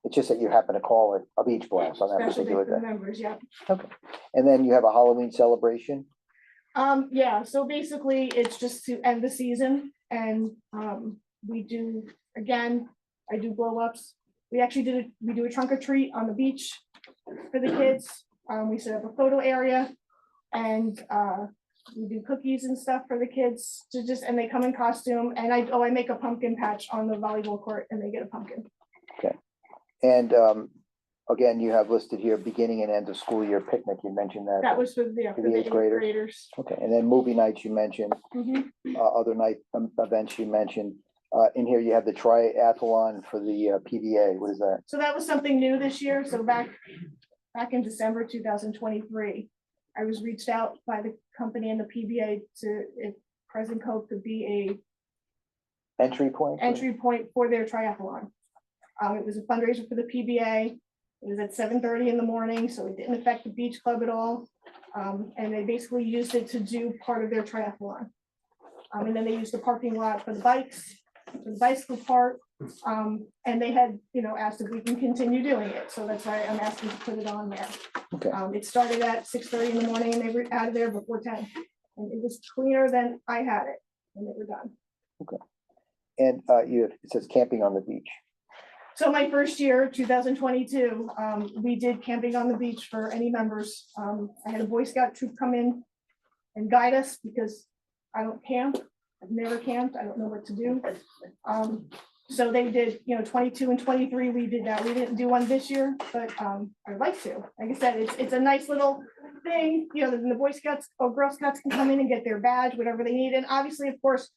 It's just that you happen to call it a beach blast on that especially particular for the day. members, yeah. Okay. And then you have a Halloween celebration. Yeah, so basically it's just to end the season and, we do, again, I do blow ups. We actually we do a trunk or treat on the beach for the kids. We set up a photo area and, we do cookies and stuff for the kids to just, and they come in costume and I make a pumpkin patch on the volleyball court and they get a pumpkin. Okay. And again, you have listed here beginning and end of school year picnic. You mentioned that. That was for the For the eighth graders. Okay, and then movie nights you mentioned, Mhm. other night events you mentioned. In here you have the triathlon for the PBA. What is that? So that was something new this year. So back in December 2023, I was reached out by the company and the PBA to, if Crescent Cove could be Entry point? a entry point for their triathlon. It was a fundraiser for the PBA. It was at 7:30 in the morning, so it didn't affect the beach club at all. And they basically used it to do part of their triathlon. And then they used the parking lot for the bikes, for the bicycle part. And they had, asked if we can continue doing it. So that's why I'm asking to put it on there. Okay. It started at 6:30 in the morning and they were out of there before 10. And it was cleaner than I had it when they were done. Okay. And it says camping on the beach. So my first year, 2022, we did camping on the beach for any members. I had a Boy Scout troop come in and guide us because I don't camp. I've never camped. I don't know what to do. So they did, 22 and 23, we did that. We didn't do one this year, but I'd like to. Like I said, it's a nice little thing, the Boy Scouts or Girl Scouts can come in and get their badge, whatever they need. And obviously, of course,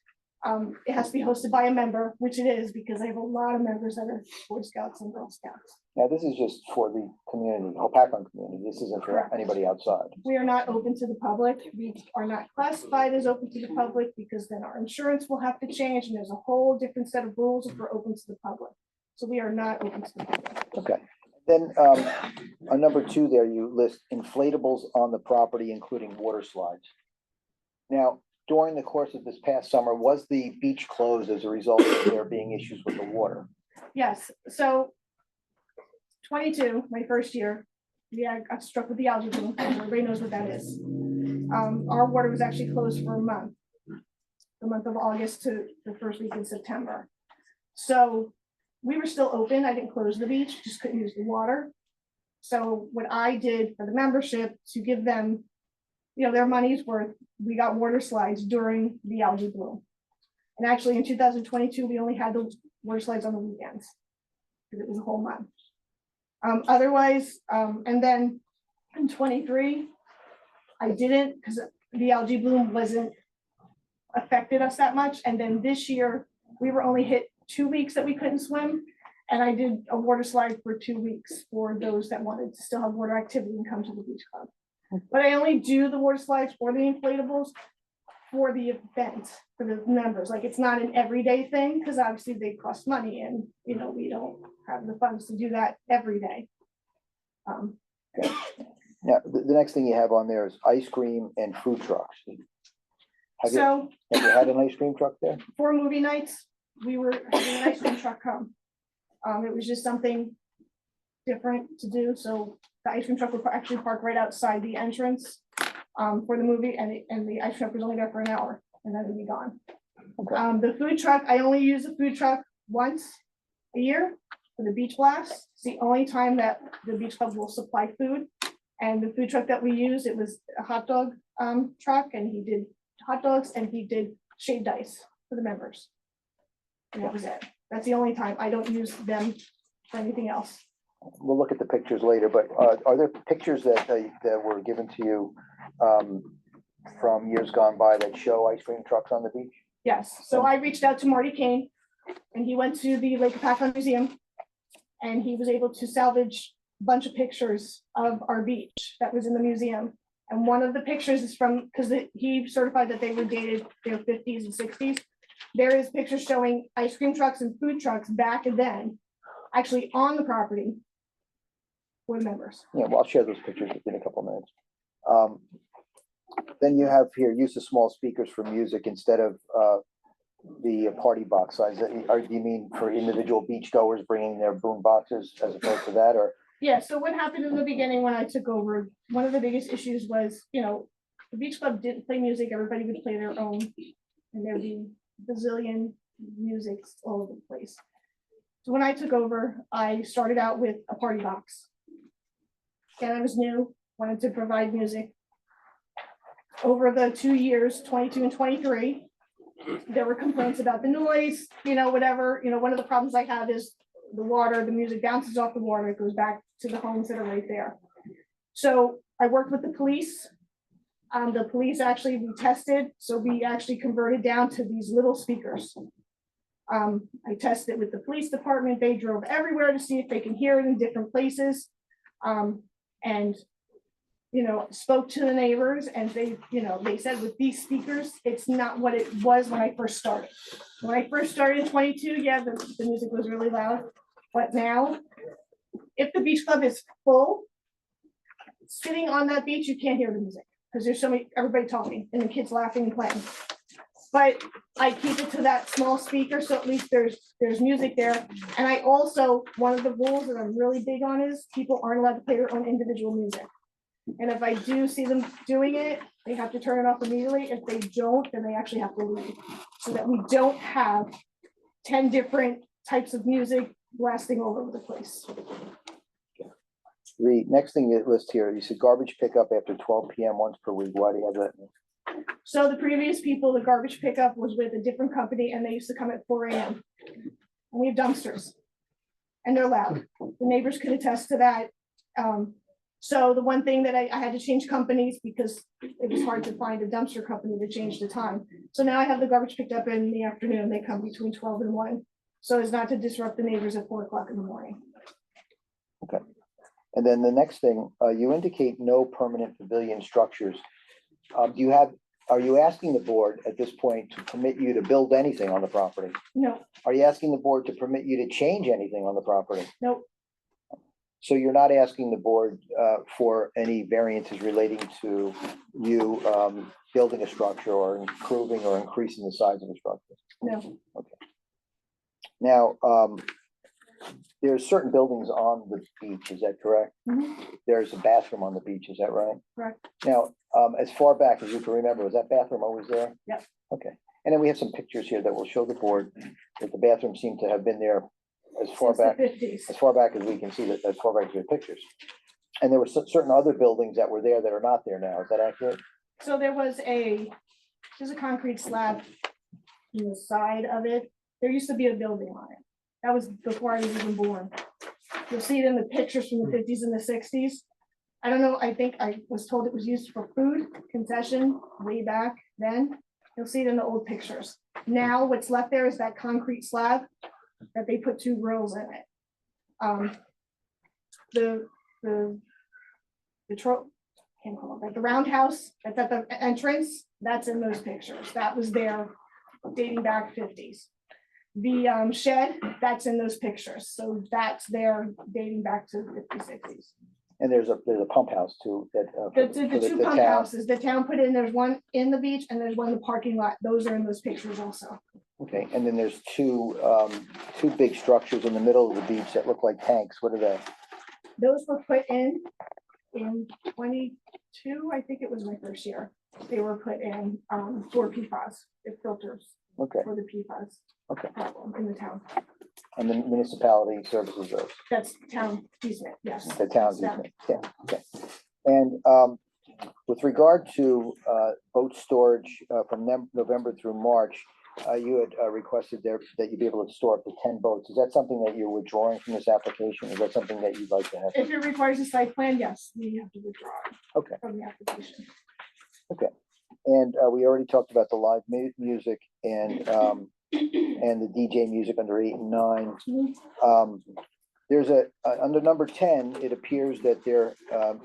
it has to be hosted by a member, which it is, because I have a lot of members that are Boy Scouts and Girl Scouts. Now, this is just for the community, Hopatcong community. This isn't for Correct. anybody outside. We are not open to the public. We are not classified as open to the public because then our insurance will have to change and there's a whole different set of rules if we're open to the public. So we are not open to the public. Okay. Then on number 2 there, you list inflatables on the property, including water slides. Now, during the course of this past summer, was the beach closed as a result of there being issues with the water? Yes, so 22, my first year, I got struck with the algae bloom. Everybody knows what that is. Our water was actually closed for a month, the month of August to the first week in September. So we were still open. I didn't close the beach, just couldn't use the water. So what I did for the membership to give them, their money's worth, we got water slides during the algae bloom. And actually in 2022, we only had the water slides on the weekends because it was a whole month. Otherwise, and then in 23, I didn't because the algae bloom wasn't affected us that much. And then this year, we were only hit 2 weeks that we couldn't swim. And I did a water slide for 2 weeks for those that wanted to still have water activity and come to the beach club. But I only do the water slides for the inflatables for the event, for the members. Like it's not an everyday thing because obviously they cost money and, we don't have the funds to do that every day. Okay. Now, the next thing you have on there is ice cream and food trucks. Have you had an ice cream truck there? For movie nights, we were having an ice cream truck come. It was just something different to do. So the ice cream truck would actually park right outside the entrance for the movie, and the ice truck was only there for an hour, and then it'd be gone. Okay. The food truck, I only use the food truck once a year for the beach blast. It's the only time that the beach club will supply food. And the food truck that we use, it was a hot dog truck, and he did hot dogs and he did shaved ice for the members. And that was it. That's the only time. I don't use them for anything else. We'll look at the pictures later, but are there pictures that were given to you from years gone by that show ice cream trucks on the beach? Yes, so I reached out to Marty Kane and he went to the Lake Hopatcong Museum and he was able to salvage a bunch of pictures of our beach that was in the museum. And one of the pictures is from, because he certified that they were dated their 50s and 60s. There is pictures showing ice cream trucks and food trucks back then, actually on the property for the members. Yeah, well, I'll share those pictures in a couple of minutes. Then you have here, use of small speakers for music instead of the party box size. Or do you mean for individual beachgoers bringing their boom boxes as opposed to that, or? Yeah, so what happened in the beginning when I took over, one of the biggest issues was, the beach club didn't play music, everybody would play their own. And there'd be bazillion musics all over the place. So when I took over, I started out with a party box. And I was new, wanted to provide music. Over the 2 years, 22 and 23, there were complaints about the noise, whatever. One of the problems I have is the water, the music bounces off the water, it goes back to the homes that are right there. So I worked with the police. The police actually, we tested, so we actually converted down to these little speakers. I tested with the police department, they drove everywhere to see if they can hear it in different places. And spoke to the neighbors, and they said with these speakers, it's not what it was when I first started. When I first started in 22, yeah, the music was really loud. But now, if the beach club is full, sitting on that beach, you can't hear the music because there's everybody talking and the kids laughing and playing. But I keep it to that small speaker, so at least there's music there. And I also, one of the rules that I'm really big on is people aren't allowed to play their own individual music. And if I do see them doing it, they have to turn it off immediately. If they don't, then they actually have to leave, so that we don't have 10 different types of music blasting all over the place. The next thing you list here, you said garbage pickup after 12 p.m. once per week. Why do you have that? So the previous people, the garbage pickup was with a different company, and they used to come at 4 a.m. And we have dumpsters, and they're loud. The neighbors could attest to that. So the one thing that I had to change companies because it was hard to find a dumpster company to change the time. So now I have the garbage picked up in the afternoon. They come between 12 and 1. So as not to disrupt the neighbors at 4 o'clock in the morning. Okay. And then the next thing, you indicate no permanent pavilion structures. Are you asking the board at this point to permit you to build anything on the property? No. Are you asking the board to permit you to change anything on the property? Nope. So you're not asking the board for any variances relating to you building a structure or improving or increasing the size of the structure? No. Okay. Now, there's certain buildings on the beach, is that correct? Mhm. There's a bathroom on the beach, is that right? Correct. Now, as far back as you can remember, was that bathroom always there? Yep. Okay. And then we have some pictures here that will show the board that the bathroom seemed to have been there as far Since the back, 50s. as far back as we can see, that as far back as your pictures. And there were certain other buildings that were there that are not there now. Is that accurate? So there's a concrete slab in the side of it. There used to be a building on it. That was before I was even born. You'll see it in the pictures from the 50s and the 60s. I don't know, I think I was told it was used for food concession way back then. You'll see it in the old pictures. Now what's left there is that concrete slab that they put 2 grills in it. The roundhouse that's at the entrance, that's in those pictures. That was there dating back 50s. The shed, that's in those pictures. So that's there dating back to 50s, 60s. And there's a pump house too. That The 2 pump houses, the town put in, there's one in the beach and there's one in the parking lot. Those are in those pictures also. Okay, and then there's two big structures in the middle of the beach that look like tanks. What are they? Those were put in 22, I think it was my first year. They were put in for PFAS, it filters. Okay. For the PFAS. Okay. Problem in the town. And the municipality services those. That's town easement, yes. The town's Yeah. easement, yeah, okay. And with regard to boat storage from November through March, you had requested there that you be able to store up to 10 boats. Is that something that you're withdrawing from this application? Is that something that you'd like to have? If it requires a site plan, yes, we have to withdraw it. Okay. From the application. Okay. And we already talked about the live music and the DJ music under 8 and 9. There's under number 10, it appears that there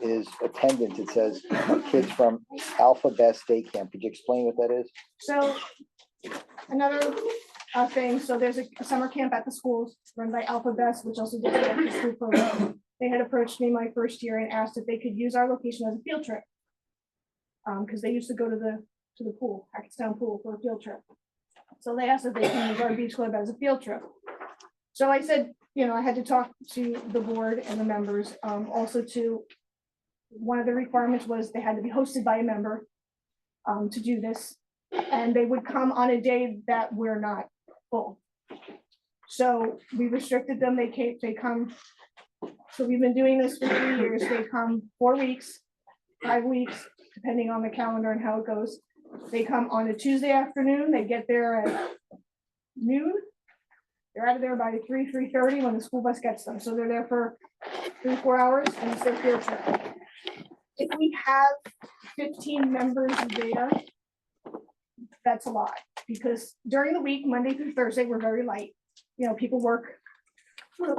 is attendance. It says kids from Alpha Best Day Camp. Could you explain what that is? So another thing, so there's a summer camp at the schools run by Alpha Best, which also does the after school program. They had approached me my first year and asked if they could use our location as a field trip. because they used to go to the pool, Hackettstown Pool for a field trip. So they asked if they can use our beach club as a field trip. So I said, I had to talk to the board and the members, also to, one of the requirements was they had to be hosted by a member to do this, and they would come on a day that we're not full. So we restricted them, they come, so we've been doing this for 3 years, they come 4 weeks, 5 weeks, depending on the calendar and how it goes. They come on a Tuesday afternoon, they get there at noon. They're out of there by 3:30 when the school bus gets them, so they're there for 3-4 hours, and it's their field trip. If we have 15 members there, that's a lot, because during the week, Monday through Thursday, we're very light. People work,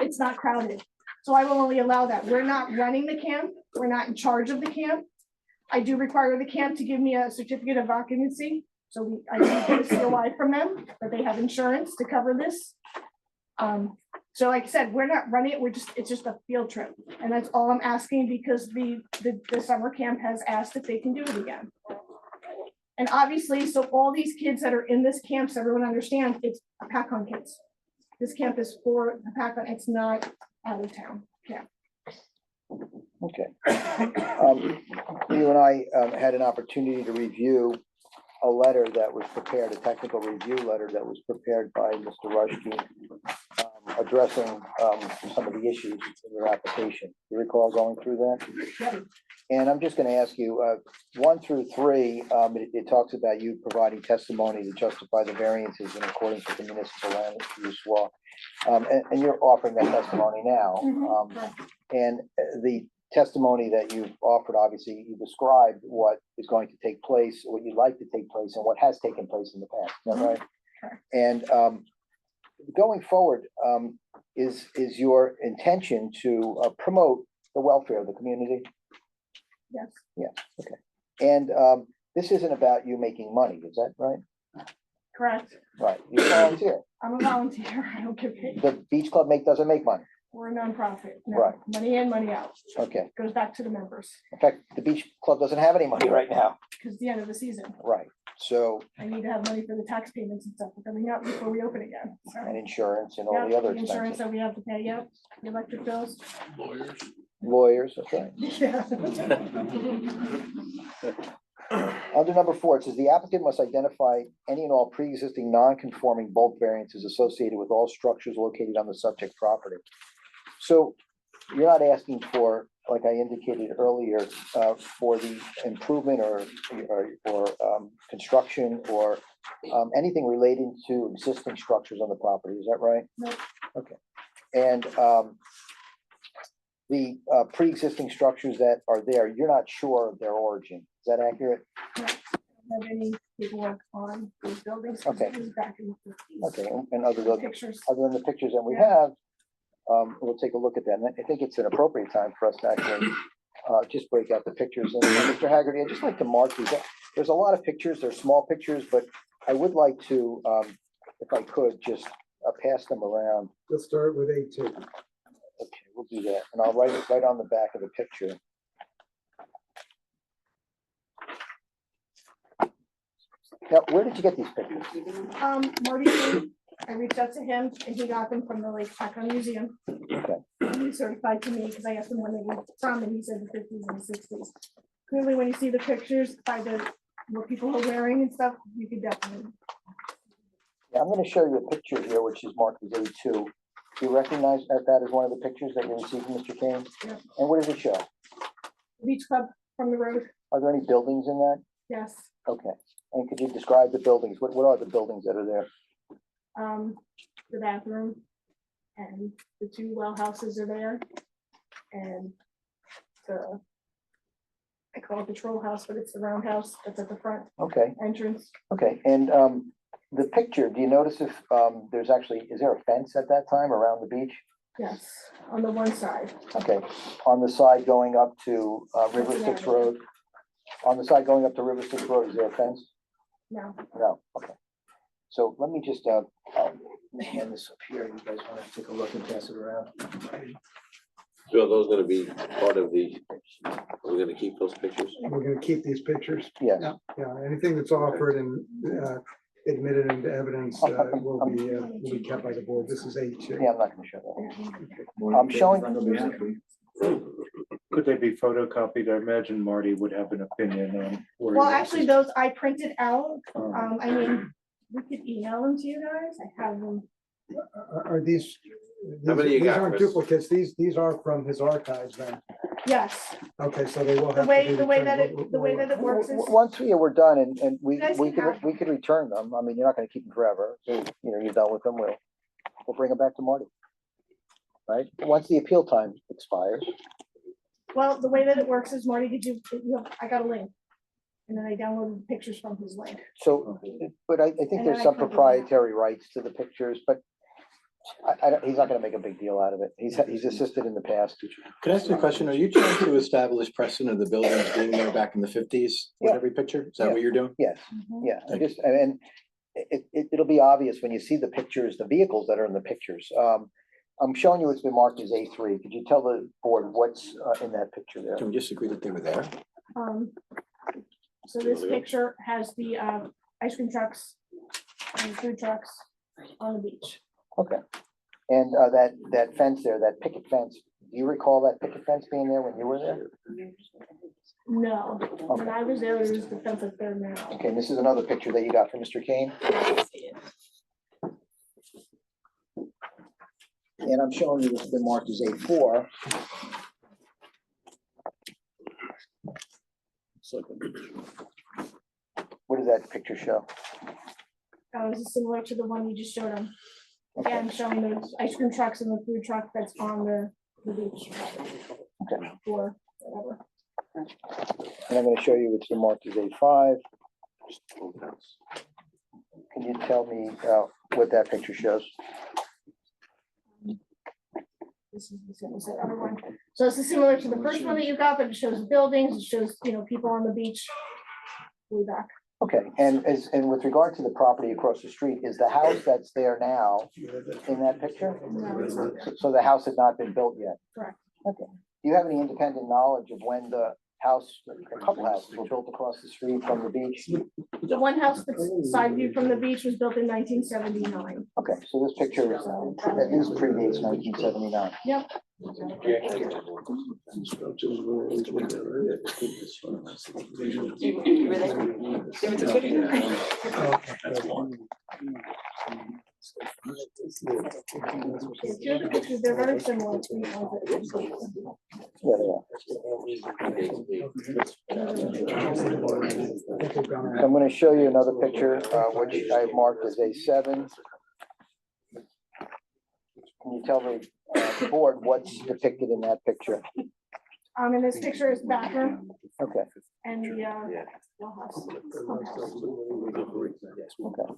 it's not crowded. So I will only allow that. We're not running the camp. We're not in charge of the camp. I do require the camp to give me a certificate of occupancy. So I need to get a COI from them, that they have insurance to cover this. So like I said, we're not running it. It's just a field trip. And that's all I'm asking, because the summer camp has asked if they can do it again. And obviously, so all these kids that are in this camp, so everyone understands, it's a pack-on kids. This camp is for a pack-on, it's not out of town camp. Okay. You and I had an opportunity to review a letter that was prepared, a technical review letter that was prepared by Mr. Rushkey, addressing some of the issues in your application. You recall going through that? And I'm just going to ask you, 1 through 3, it talks about you providing testimony to justify the variances in accordance with the municipal land use law. And you're offering that testimony now. And the testimony that you've offered, obviously, you described what is going to take place, what you'd like to take place, and what has taken place in the past. Is that right? And going forward, is your intention to promote the welfare of the community? Yes. Yeah, okay. And this isn't about you making money, is that right? Correct. Right, you're a volunteer. I'm a volunteer. I don't get paid. The beach club doesn't make money. We're a nonprofit. No, Right. Money in, money out. Okay. Goes back to the members, In fact, the beach club doesn't have any money right now. because it's the end of the season. Right. So, I need to have money for the tax payments and stuff coming up before we open again. So, and insurance and all yeah, the other insurance expenses. that we have to pay, yep, the electric bills. Lawyers, that's right. Yeah. Under number 4, it says the applicant must identify any and all pre-existing non-conforming bulk variances associated with all structures located on the subject property. So you're not asking for, like I indicated earlier, for the improvement or construction or anything relating to existing structures on the property, is that right? No. Okay. And the pre-existing structures that are there, you're not sure of their origin. Is that accurate? I don't have any paperwork on those buildings. 'cause Okay. it was back in the 50s. Okay, and other than Pictures. the pictures that we have, we'll take a look at that. And I think it's an appropriate time for us to actually just break out the pictures. And Mr. Haggerty, I'd just like to mark these. There's a lot of pictures, they're small pictures, but I would like to, if I could, just pass them around. Let's start with A2. Okay, we'll do that. And I'll write it right on the back of the picture. Now, where did you get these pictures? Marty, I reached out to him and he got them from the Lake Paco Museum. Okay. He certified to me because I asked him when they were from and he said the 50s and 60s. Clearly, when you see the pictures by what people are wearing and stuff, you could definitely. Yeah, I'm gonna show you a picture here, which is marked as A2. Do you recognize that as one of the pictures that you received from Mr. Kane? Yeah. And what does it show? Beach club from the road, Are there any buildings in that? yes. Okay. And could you describe the buildings? What are the buildings that are there? The bathroom and the 2 well houses are there. And I call it the troll house, but it's the roundhouse that's at the front Okay, entrance. okay. And the picture, do you notice if there's actually, is there a fence at that time around the beach? Yes, on the one side. Okay, on the side going up to River That's Styx an Road? On the side going up to River Styx Road, is there a fence? No. No, okay. So let me just hand this up here. You guys want to take a look and pass it around? So those gonna be part of the we're gonna keep those pictures. We're gonna keep these pictures. Yes. Yeah, anything that's offered and admitted into evidence will be kept by the board. This is A2. Yeah, I'm not gonna show that. I'm showing. Could they be photocopied? I imagine Marty would have an opinion on. where Well, he wants actually, it. those I printed out. I mean, we could email them to you guys. I have them. Are these? How many you These got, aren't Chris? duplicates. These are from his archives then. Yes, Okay, so they will the have. to way, be the way returned. that it, the way that it works is. Once we're done and we, You guys we can could, have we could return them. I mean, you're not gonna keep them forever. So, you know, you're done with them, we'll bring them back to Marty. Right? Once the appeal time expires. Well, the way that it works is Marty, I got a link. And then I downloaded pictures from his link. So, but I think And there's then I some printed it out. proprietary rights to the pictures, but he's not gonna make a big deal out of it. He's assisted in the past. Could I ask you a question? Are you trying to establish precedent of the buildings being there back in the 50s with Yeah. every picture? Is that what you're doing? Yes, yeah, I just, and it'll be obvious when you see the pictures, the vehicles that are in the pictures. I'm showing you what's been marked as A3. Could you tell the board what's in that picture there? Can we just agree that they were there? So this picture has the ice cream trucks and food trucks on the beach. Okay. And that fence there, that picket fence, do you recall that picket fence being there when you were there? No, when I was there, there was the fence up there now. Okay, and this is another picture that you got from Mr. Kane. And I'm showing you what's been marked as A4. What does that picture show? This is similar to the one you just showed them. Again, showing those ice cream trucks and the food truck that's on the beach. Okay. Or whatever. And I'm gonna show you what's been marked as A5. Can you tell me what that picture shows? This is the same as the other one. So this is similar to the first one that you got, but it shows buildings, it shows, people on the beach. Way back. Okay, and with regard to the property across the street, is the house that's there now in that picture? No, it's not. So the house had not been built yet? Correct. Okay. Do you have any independent knowledge of when the house, a couple houses were built across the street from the beach? The one house that's side view from the beach was built in 1979. Okay, so this picture at least predates 1979. Yep. Two of the pictures, they're very similar to the ones that. Yeah, they are. So I'm gonna show you another picture, which I marked as A7. Can you tell me, the board, what's depicted in that picture? In this picture is the bathroom Okay, and the well house. okay.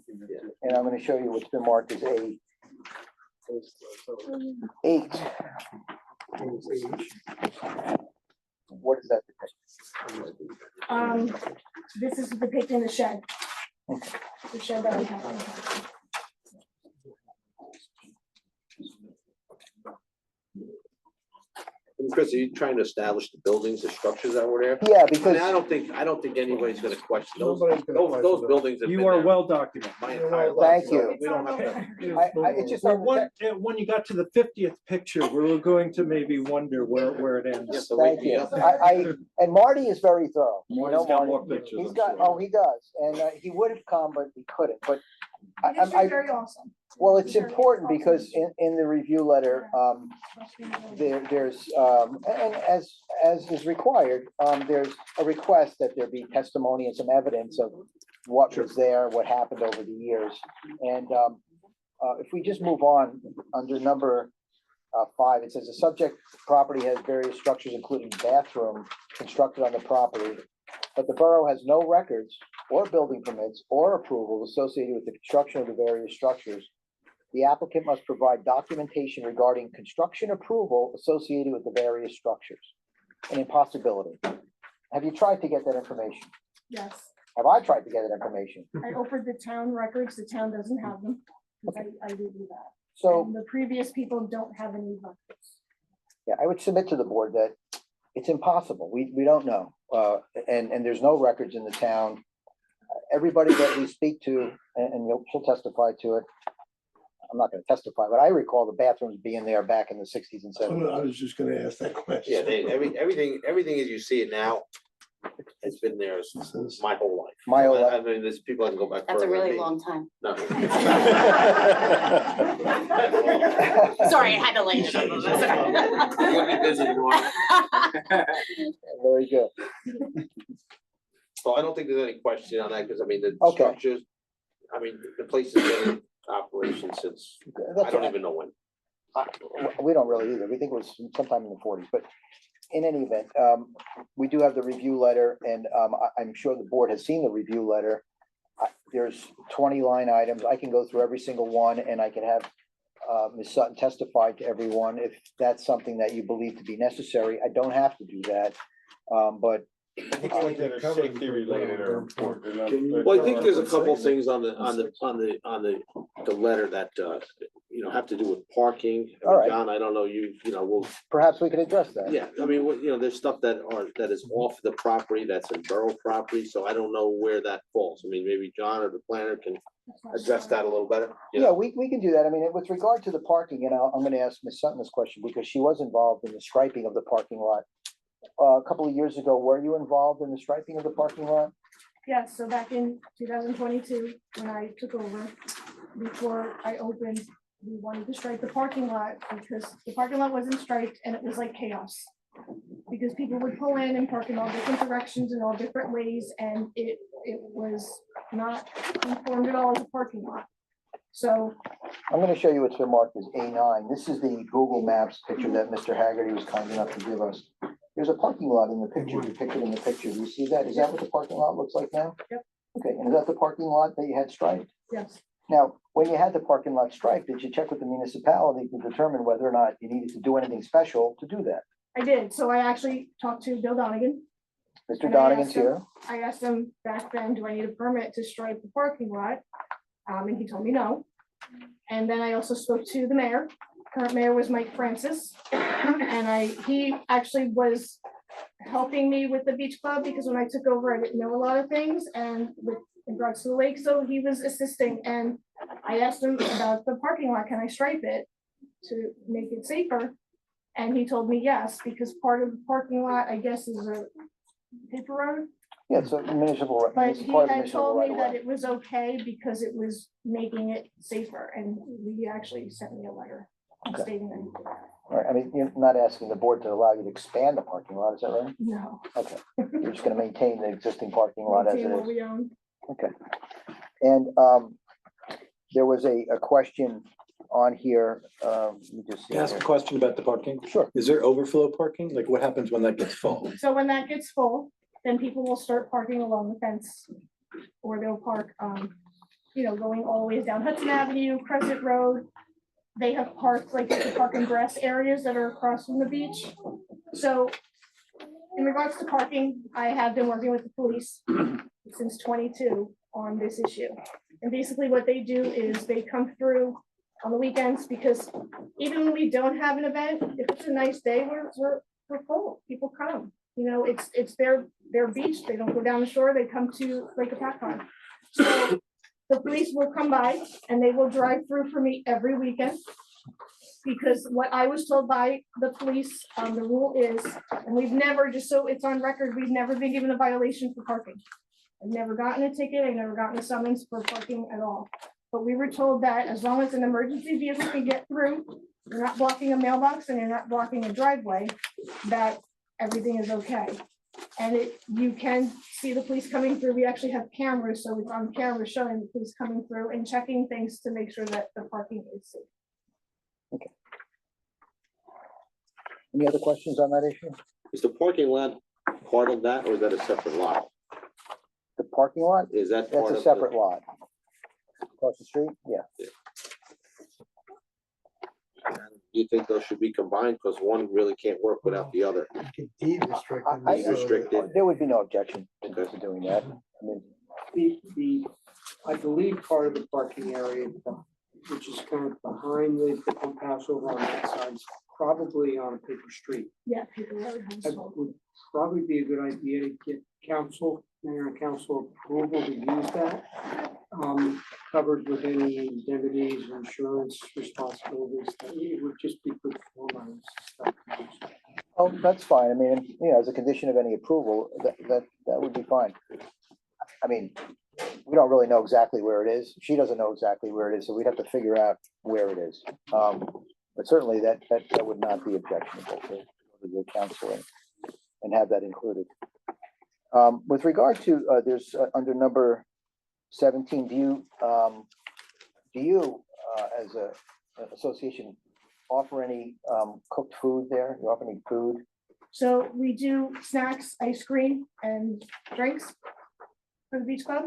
And I'm gonna show you what's been marked as A8. What is that depict? This is depicting the shed. The shed that we have. Chris, are you trying to establish the buildings, the structures that were there? Yeah, I because mean, I don't think anybody's gonna question those. Nobody's gonna question Those those. buildings have been You are there well documented. my entire life. Thank you. We don't have to. it's just. Well, when you got to the 50th picture, we were going to maybe wonder where it ends. Thank you. And Marty is very thorough. You know Marty's got Marty. more pictures, He's I'm got, sure. he does. And he would have come, but he couldn't. But It's very awesome. well, it's important because in the review letter, there's, and as is required, there's a request that there be testimony and some evidence of what was there, what happened over the years. And if we just move on, under number 5, it says the subject property has various structures, including bathroom constructed on the property, but the borough has no records or building permits or approvals associated with the construction of the various structures. The applicant must provide documentation regarding construction approval associated with the various structures. An impossibility. Have you tried to get that information? Yes. Have I tried to get that information? I opened the town records. The town doesn't have them. I do that. So, And the previous people don't have any records. yeah, I would submit to the board that It's impossible. We don't know. And there's no records in the town. Everybody that we speak to, and she'll testify to it. I'm not gonna testify, but I recall the bathrooms being there back in the sixties and I seventies. was just gonna ask that question. Yeah, everything as you see it now has been there since my whole life. My whole life. I mean, there's people that can go back. That's a further than really me. long time. No. Sorry, I had to lay it on them. Very good. So I don't think there's any question on that, because I mean, the Okay. structures, I mean, the place has been in operation since, I don't even know when. We don't really either. We think it was sometime in the forties, but in any event, we do have the review letter, and I'm sure the board has seen the review letter. There's 20 line items. I can go through every single one, and I can have Ms. Sutton testify to everyone if that's something that you believe to be necessary. I don't have to do that, but Safety related or important enough. Well, I think there's a couple things on the letter that, have to do with parking. I mean, All right. John, I don't know, we'll, perhaps we can address that. yeah, I mean, there's stuff that is off the property, that's in borough property, so I don't know where that falls. I mean, maybe John or the planner can address that a little better. Yeah, we can do that. I mean, with regard to the parking, and I'm gonna ask Ms. Sutton this question because she was involved in the striping of the parking lot. A couple of years ago, were you involved in the striping of the parking lot? Yes, so back in 2022, when I took over, before I opened, we wanted to stripe the parking lot because the parking lot wasn't striped and it was like chaos. Because people would pull in and park in all different directions in all different ways, and it was not informed at all as a parking lot. So I'm gonna show you what's been marked as A9. This is the Google Maps picture that Mr. Haggerty was kind enough to give us. There's a parking lot in the picture, depicted in the picture. Do you see that? Is that what the parking lot looks like now? Yep. Okay, and is that the parking lot that you had striped? yes, Now, when you had the parking lot striped, did you check with the municipality to determine whether or not you needed to do anything special to do that? I did. So I actually talked to Bill Donegan. Mr. And I Donegan's asked him- here. I asked him back then, do I need a permit to stripe the parking lot? And he told me no. And then I also spoke to the mayor. Current mayor was Mike Francis. And he actually was helping me with the beach club because when I took over, I didn't know a lot of things and with in regards to the lake, so he was assisting. And I asked him about the parking lot, can I stripe it to make it safer? And he told me yes, because part of the parking lot, I guess, is a paper road. Yeah, so municipal. But it's he part of the had municipal told me right of that way. it was okay because it was making it safer, and he actually sent me a letter Okay. stating that he did that. All right, I mean, you're not asking the board to allow you to expand the parking lot, is that right? No. Okay, you're just gonna maintain the existing parking lot as it Maintain what is. we own. Okay. And there was a question on here, you just. see Ask a here. question about the parking. Sure. Is there overflow parking? Like what happens when that gets full? So when that gets full, then people will start parking along the fence. Or they'll park, going all the way down Hudson Avenue, Crescent Road. They have parked, like, they park in grass areas that are across from the beach. So in regards to parking, I have been working with the police since 22 on this issue. And basically what they do is they come through on the weekends, because even when we don't have an event, if it's a nice day, we're full, people come. It's their beach, they don't go down the shore, they come to Lake Apacon. So the police will come by and they will drive through for me every weekend. Because what I was told by the police, the rule is, and we've never, just so it's on record, we've never been given a violation for parking. I've never gotten a ticket, I've never gotten a summons for parking at all. But we were told that as long as an emergency vehicle can get through, you're not blocking a mailbox and you're not blocking a driveway, that everything is okay. And you can see the police coming through. We actually have cameras, so it's on camera showing the police coming through and checking things to make sure that the parking is safe. Any other questions on that issue? Is the parking lot part of that, or is that a separate lot? The parking lot? Is that part That's of? a separate lot. Across the street, yeah. Do you think those should be combined? Because one really can't work without the other. Deed restricted. I- Restricted. There would be no objection to Okay. doing that. I mean, I believe part of the parking area, which is kind of behind the pump house over on that side, probably on a paper street. Yeah, people are It would probably be a good idea to get council, mayor and council approval to use that. Covered with any indemnities, insurance responsibilities, that it would just be good form. Oh, that's fine. I mean, you know, as a condition of any approval, that would be fine. I mean, we don't really know exactly where it is. She doesn't know exactly where it is, so we'd have to figure out where it is. But certainly that would not be objectionable to the council and have that included. With regard to, there's under number 17, do you as a association offer any cooked food there? You offer any food? So we do snacks, ice cream, and drinks for the beach club.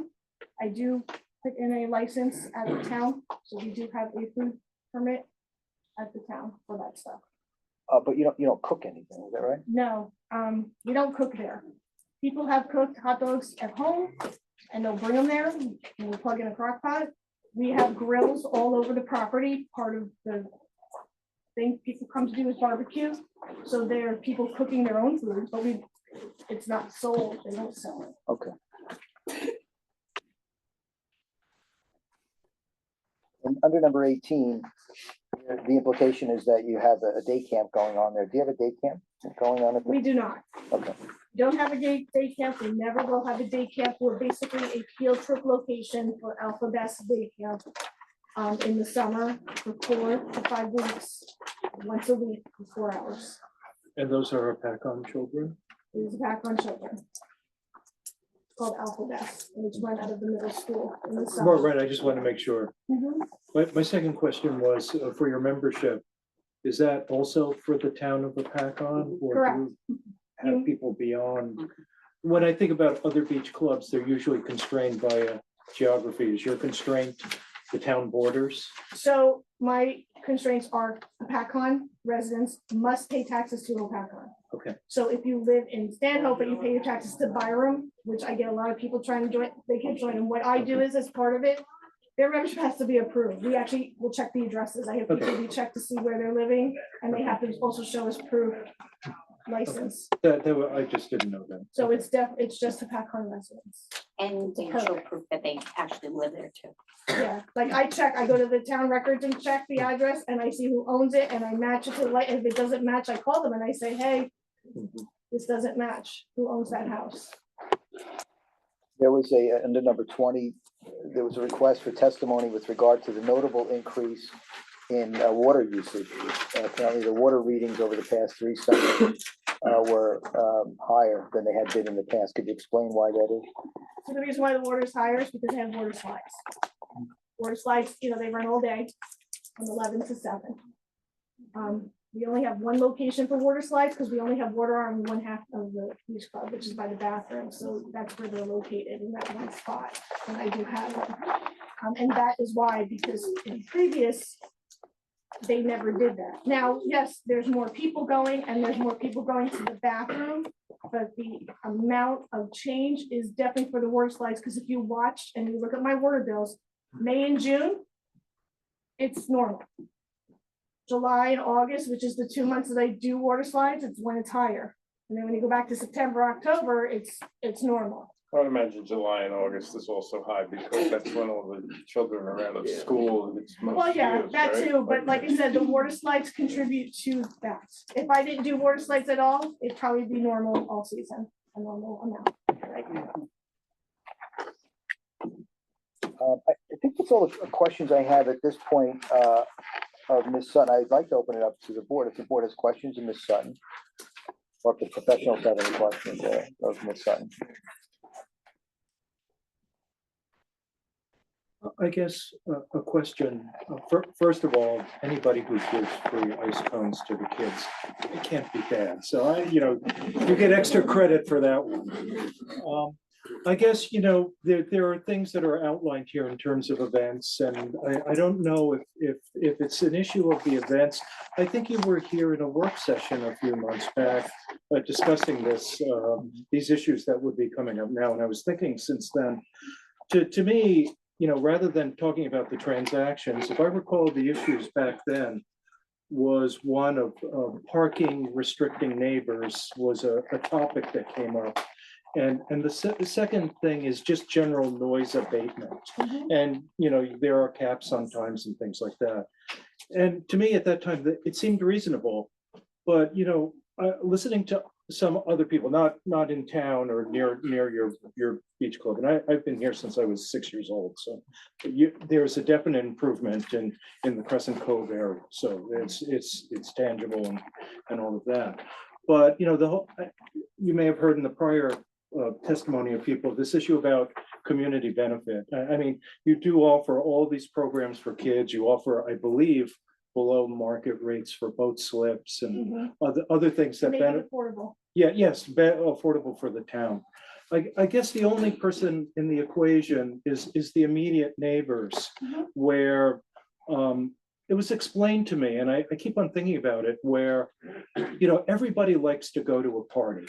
I do put in a license at the town, so we do have a food permit at the town for that stuff. But you don't cook anything, is that right? No, we don't cook there. People have cooked hot dogs at home and they'll bring them there and we'll plug in a crock pot. We have grills all over the property. Part of the thing people come to do is barbecue. So there are people cooking their own food, but it's not sold, they don't sell it. Okay. And under number 18, the implication is that you have a day camp going on there. Do you have a day camp going on? We do not. Okay. Don't have a day camp. We never will have a day camp. We're basically a field trip location for Alpha Best Day Camp in the summer for 4 to 5 weeks, once a week for 4 hours. And those are a pack on children? It is a pack on children. It's called Alpha Best, and it's run out of the middle school in the summer. Right, I just want to make sure. My second question was for your membership. Is that also for the town of Apacon? Or Correct. do you have people beyond? When I think about other beach clubs, they're usually constrained by a geography. Is your constraint the town borders? So my constraints are Apacon residents must pay taxes to Apacon. Okay. So if you live in Stanhope and you pay your taxes to Byram, which I get a lot of people trying to join, they can join. And what I do is as part of it, their membership has to be approved. We actually will check the addresses. I have people we check to see where they're living and they have to also show us proof license. I just didn't know that. So it's just Apacon residents. And they show proof that they actually live there too. Yeah, like I go to the town records and check the address and I see who owns it and I match it to the light. If it doesn't match, I call them and I say, hey, this doesn't match. Who owns that house? There was under number 20, there was a request for testimony with regard to the notable increase in water usage. Apparently the water readings over the past 3 summers were higher than they had been in the past. Could you explain why that is? So the reason why the water is higher is because they have water slides. Water slides, they run all day from 11 to 7. We only have one location for water slides because we only have water on one half of the beach club, which is by the bathroom. So that's where they're located in that one spot. And I do have them. And that is why, because in previous, they never did that. Now, yes, there's more people going and there's more people going to the bathroom, but the amount of change is definitely for the water slides. Because if you watch and you look at my water bills, May and June, it's normal. July and August, which is the 2 months that I do water slides, it's when it's higher. And then when you go back to September, October, it's normal. I would imagine July and August is also high because that's when all the children are out of school and it's most Well, yeah, used, that right? too, but like I said, the water slides contribute to that. If I didn't do water slides at all, it'd probably be normal all season, a normal amount. Right? I think that's all the questions I have at this point of Ms. Sutton. I'd like to open it up to the board. If the board has questions of Ms. Sutton, or if the professionals have any questions of Ms. Sutton. I guess a question. First of all, anybody who gives free ice cones to the kids, it can't be bad. So you get extra credit for that one. I guess, there are things that are outlined here in terms of events, and I don't know if it's an issue of the events. I think you were here in a work session a few months back discussing these issues that would be coming up now. And I was thinking since then, to me, rather than talking about the transactions, if I recall the issues back then, was one of parking restricting neighbors was a topic that came up. And the second thing is just general noise abatement. And, you know, there are caps sometimes and things like that. And to me, at that time, it seemed reasonable. But, you know, listening to some other people, not in town or near your beach club, and I've been here since I was 6 years old, so there's a definite improvement in the Crescent Cove area, so it's tangible and all of that. But, you know, you may have heard in the prior testimony of people, this issue about community benefit. I mean, you do offer all these programs for kids. You offer, I believe, below market rates for boat slips and other things that Make benefit. it affordable. Yeah, yes, affordable for the town. I guess the only person in the equation is the immediate neighbors, where it was explained to me, and I keep on thinking about it, where, you know, everybody likes to go to a party.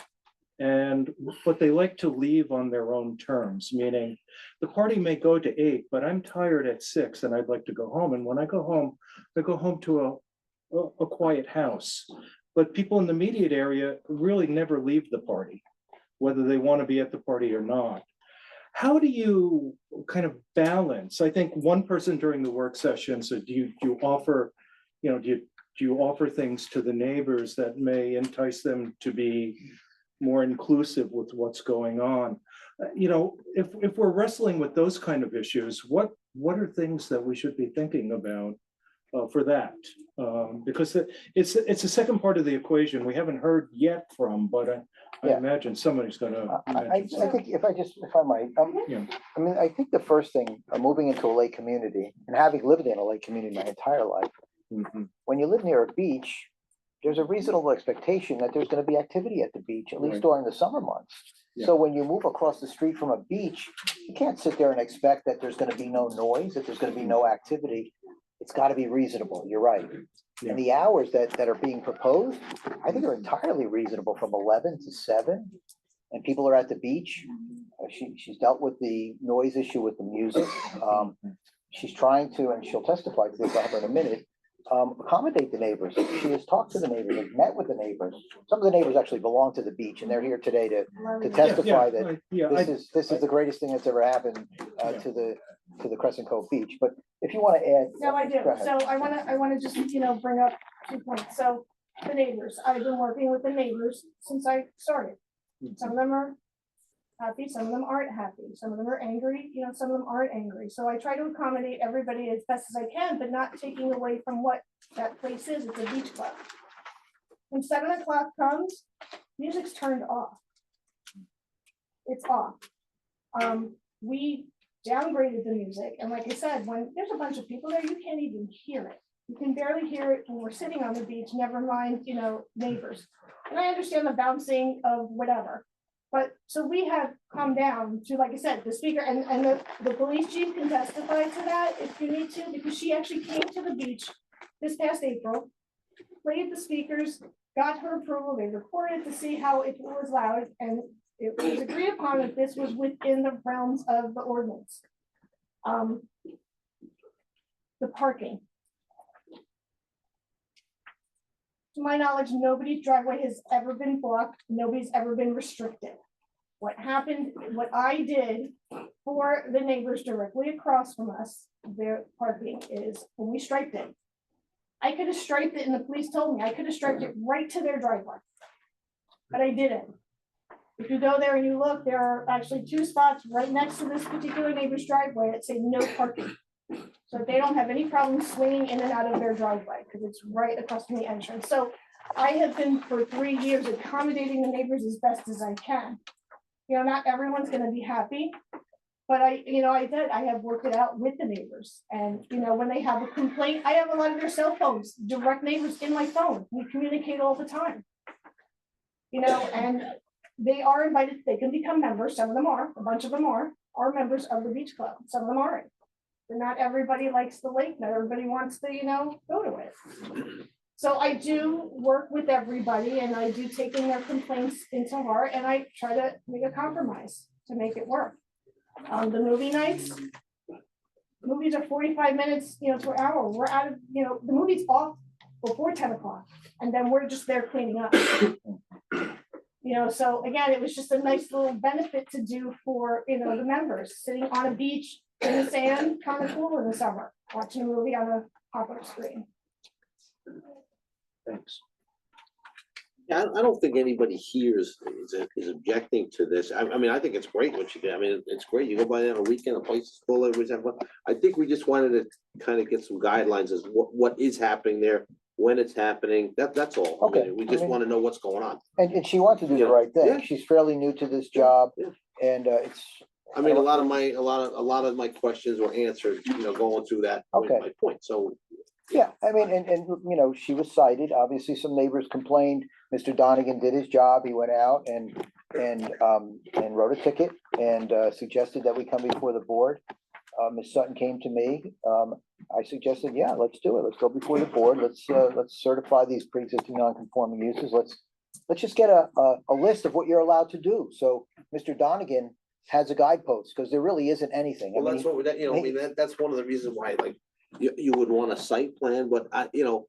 But they like to leave on their own terms, meaning the party may go to 8, but I'm tired at 6 and I'd like to go home. And when I go home to a quiet house. But people in the immediate area really never leave the party, whether they want to be at the party or not. How do you kind of balance? I think one person during the work session said, do you offer, you know, do you offer things to the neighbors that may entice them to be more inclusive with what's going on? You know, if we're wrestling with those kind of issues, what are things that we should be thinking about for that? Because it's a second part of the equation we haven't heard yet from, but I imagine somebody's gonna. I think if I might, I mean, I think the first thing, moving into a lake community and having lived in a lake community my entire life, when you live near a beach, there's a reasonable expectation that there's going to be activity at the beach, at least during the summer months. So when you move across the street from a beach, you can't sit there and expect that there's going to be no noise, that there's going to be no activity. It's got to be reasonable. You're right. And the hours that are being proposed, I think are entirely reasonable, from 11 to 7. And people are at the beach. She's dealt with the noise issue with the music. She's trying to, and she'll testify to this, I'll have her in a minute, accommodate the neighbors. She has talked to the neighbors and met with the neighbors. Some of the neighbors actually belong to the beach, and they're here today to testify that this is the greatest thing that's ever happened to the Crescent Cove Beach. But if you want to add. No, I do. Go ahead. So I want to just, you know, bring up 2 points. So the neighbors, I've been working with the neighbors since I started. Some of them are happy, some of them aren't happy, some of them are angry, you know, some of them aren't angry. So I try to accommodate everybody as best as I can, but not taking away from what that place is. It's a beach club. When 7 o'clock comes, music's turned off. It's off. We downgraded the music, and like I said, when there's a bunch of people there, you can't even hear it. You can barely hear it when we're sitting on the beach, never mind, you know, neighbors. And I understand the bouncing of whatever. But so we have come down to, like I said, the speaker, and the police chief can testify to that if you need to, because she actually came to the beach this past April, played the speakers, got her approval, they recorded to see how it was loud, and it was agreed upon that this was within the realms of the ordinance. The parking. To my knowledge, nobody's driveway has ever been blocked, nobody's ever been restricted. What happened, what I did for the neighbors directly across from us, their parking is, when we striped it. I could have striped it, and the police told me I could have striped it right to their driveway. But I didn't. If you go there and you look, there are actually 2 spots right next to this particular neighbor's driveway that say no parking. So they don't have any problem swinging in and out of their driveway, because it's right across from the entrance. So I have been for 3 years accommodating the neighbors as best as I can. You know, not everyone's gonna be happy, but I have worked it out with the neighbors. And, you know, when they have a complaint, I have a lot of their cell phones, direct neighbors in my phone. We communicate all the time. You know, and they are invited, they can become members, some of them are, a bunch of them are members of the beach club, some of them aren't. But not everybody likes the lake, not everybody wants to, you know, go to it. So I do work with everybody, and I do take in their complaints into heart, and I try to make a compromise to make it work. The movie nights, movies are 45 minutes, you know, to an hour. We're out of, you know, the movie's off before 10 o'clock, and then we're just there cleaning up. You know, so again, it was just a nice little benefit to do for, you know, the members, sitting on a beach in the sand, kind of cool in the summer, watching a movie on a pop-up screen. Thanks. Yeah, I don't think anybody here is objecting to this. I mean, I think it's great what you did. I mean, it's great. You go by there on a weekend, a place is full, everybody's having fun. I think we just wanted to kind of get some guidelines as what is happening there, when it's happening. That's all. I Okay, mean, we just want to know what's going on. And she wants to do the Yeah. right thing. Yeah. She's fairly new to this job Yeah. and it's. I mean, a lot of my questions were answered, you know, going through that, Okay. my point. So Yeah, I mean, and, you know, she was cited, obviously some neighbors complained, Mr. Donegan did his job, he went out and wrote a ticket and, suggested that we come before the board. Ms. Sutton came to me, I suggested, yeah, let's do it, let's go before the board, let's certify these pre-existing non-conforming uses, let's just get a list of what you're allowed to do, so Mr. Donegan has a guidepost, because there really isn't anything. I well, mean, that's what, you know, I mean, that's one of the reasons why, like, you would want a site plan, but you know,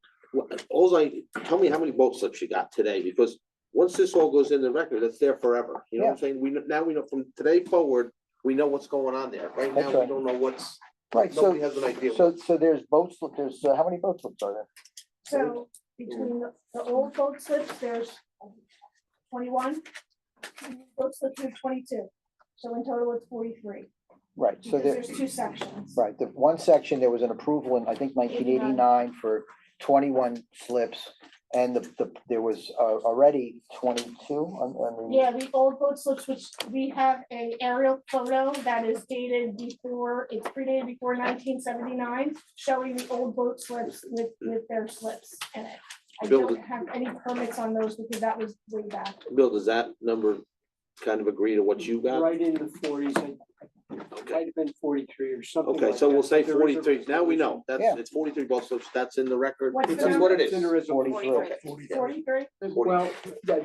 tell me how many boat slips you got today, because once this all goes in the record, it's there forever. You know what I'm saying? Now we know from today forward, we know what's going on there. Right That's now, we right. don't know what's, Right, nobody has an idea. so there's boat slip, there's, how many boat slips are there? So between the old boat slips, there's 21. Boat slips are 22. So in total, it's 43. Right, so Because there, there's two sections. right, the one section, there was an approval in, I think, 1989 for 21 slips. And there was already 22 on the. Yeah, the old boat slips, which we have a aerial photo that is dated before, it's predated before 1979, showing the old boat slips with their slips in it. I Bill, don't have any permits on those because that was way back. Bill, does that number kind of agree to what you got? Right in the forties, might have been 43 or something. Okay, like so we'll that. say There was a 43. Now we know. That's, Yeah. it's 43 boat slips. That's in the record. What's the That's number? what it It's in the is. resolution. 43. 43? Well,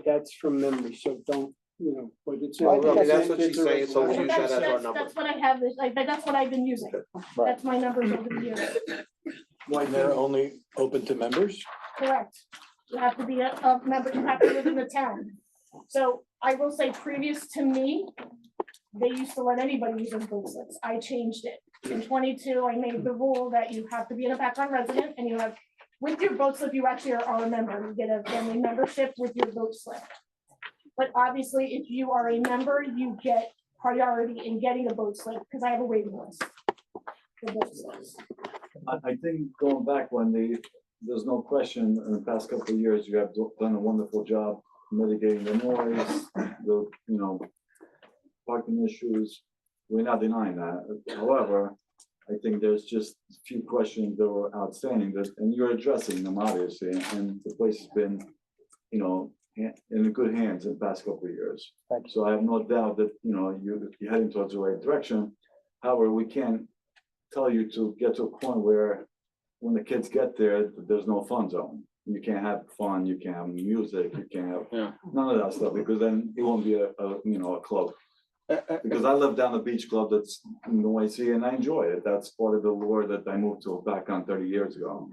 that's from memory, so don't, you know, but it's. Well, I think that's what she's saying, so we'll So use that's, that as our that's, number. that's what I have, that's what I've been using. Right. That's my numbers over the years. Why they're only open to members? Correct. You have to be a member, you have to live in the town. So I will say previous to me, they used to let anybody use those boat slips. I changed it. In 22, I made the rule that you have to be an Apache resident and you have, with your boat slip, you actually are a member. You get a family membership with your boat slip. But obviously, if you are a member, you get priority in getting a boat slip because I have a waiting list for boat slips. I think going back when there's no question, in the past couple of years, you have done a wonderful job mitigating the noise, parking issues. We're not denying that. However, I think there's just a few questions that were outstanding and you're addressing them obviously, and the place has been, in good hands in the past couple of years. So I have no doubt that, you're heading towards the right direction. However, we can't tell you to get to a point where when the kids get there, there's no fun zone. You can't have fun, you can't have music, you can't have none of that stuff, because then it won't be a club. Because I live down the beach club that's in Noisy and I enjoy it. That's part of the lure that I moved to back on 30 years ago.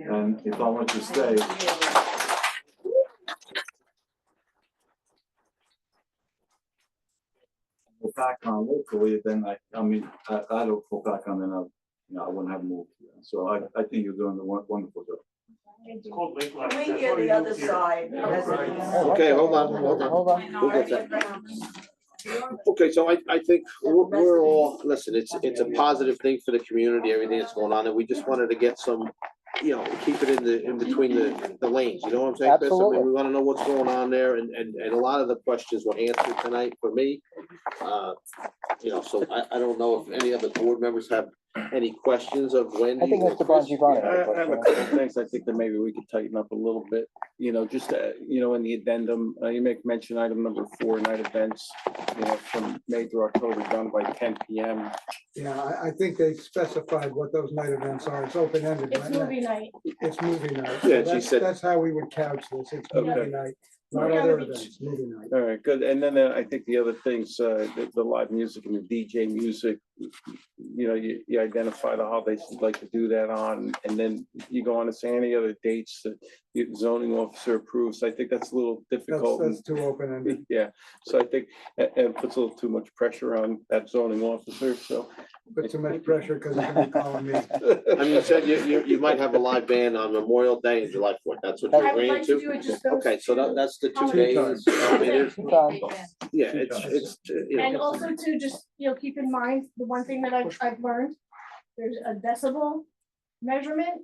And if I want to stay. Go back on locally, then I don't go back on, then I wouldn't have moved here. So I think you're doing a wonderful job. Can we hear the other side? Okay, hold on. We'll get that. Okay, so I think we're all, listen, it's a positive thing for the community, everything that's going on, and we just wanted to get some, keep it in between the lanes, you know what I'm saying, Chris? I mean, we wanna know what's going on there, and a lot of the questions were answered tonight for me. So I don't know if any of the board members have any questions of Wendy. I think Mr. Bongiovanni. I have a couple things I think that maybe we could tighten up a little bit, just, in the addendum, you make mention item number 4, night events, from May through October, done by 10 PM. Yeah, I think they specified what those night events are. It's open-ended. It's right? movie night. It's movie night. Yeah, So she said- that's how we would couch this. It's movie Okay. night, not other events, movie night. All right, good. And then I think the other things, the live music and the DJ music, you know, you identify the holidays you'd like to do that on, and then you go on to say any other dates that the zoning officer approves. I think that's a little difficult. That's too open-ended. Yeah, so I think, and puts a little too much pressure on that zoning officer, so. Put too much pressure because you're gonna be calling me. I mean, you said you might have a live band on Memorial Day and July 4th. That's what you're I would agreeing like to to? do it just those Okay, so two that's the 2 holidays. days. I mean, it's- Tom, Yeah, it's, you And know, also to just, keep in mind, the one thing that I've learned, there's a decibel measurement.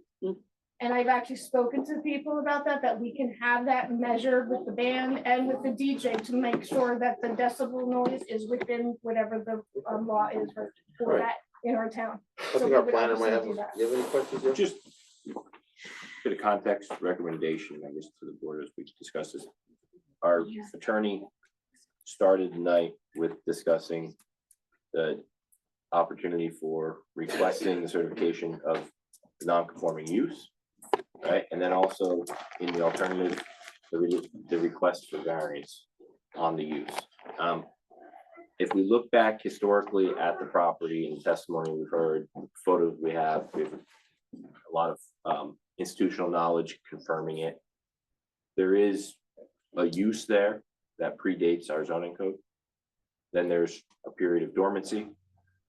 And I've actually spoken to people about that we can have that measured with the band and with the DJ to make sure that the decibel noise is within whatever the law is for Right. that in our town. I So think we our would planner might have, obviously do do that. you have any questions? Joe? Just bit of context recommendation, I guess, to the board as we discuss this. Our attorney started the night with discussing the opportunity for requesting the certification of the non-conforming use, right? And then also in the alternative, the request for variance on the use. If we look back historically at the property and testimony we've heard, photos we have a lot of institutional knowledge confirming it. There is a use there that predates our zoning code. Then there's a period of dormancy,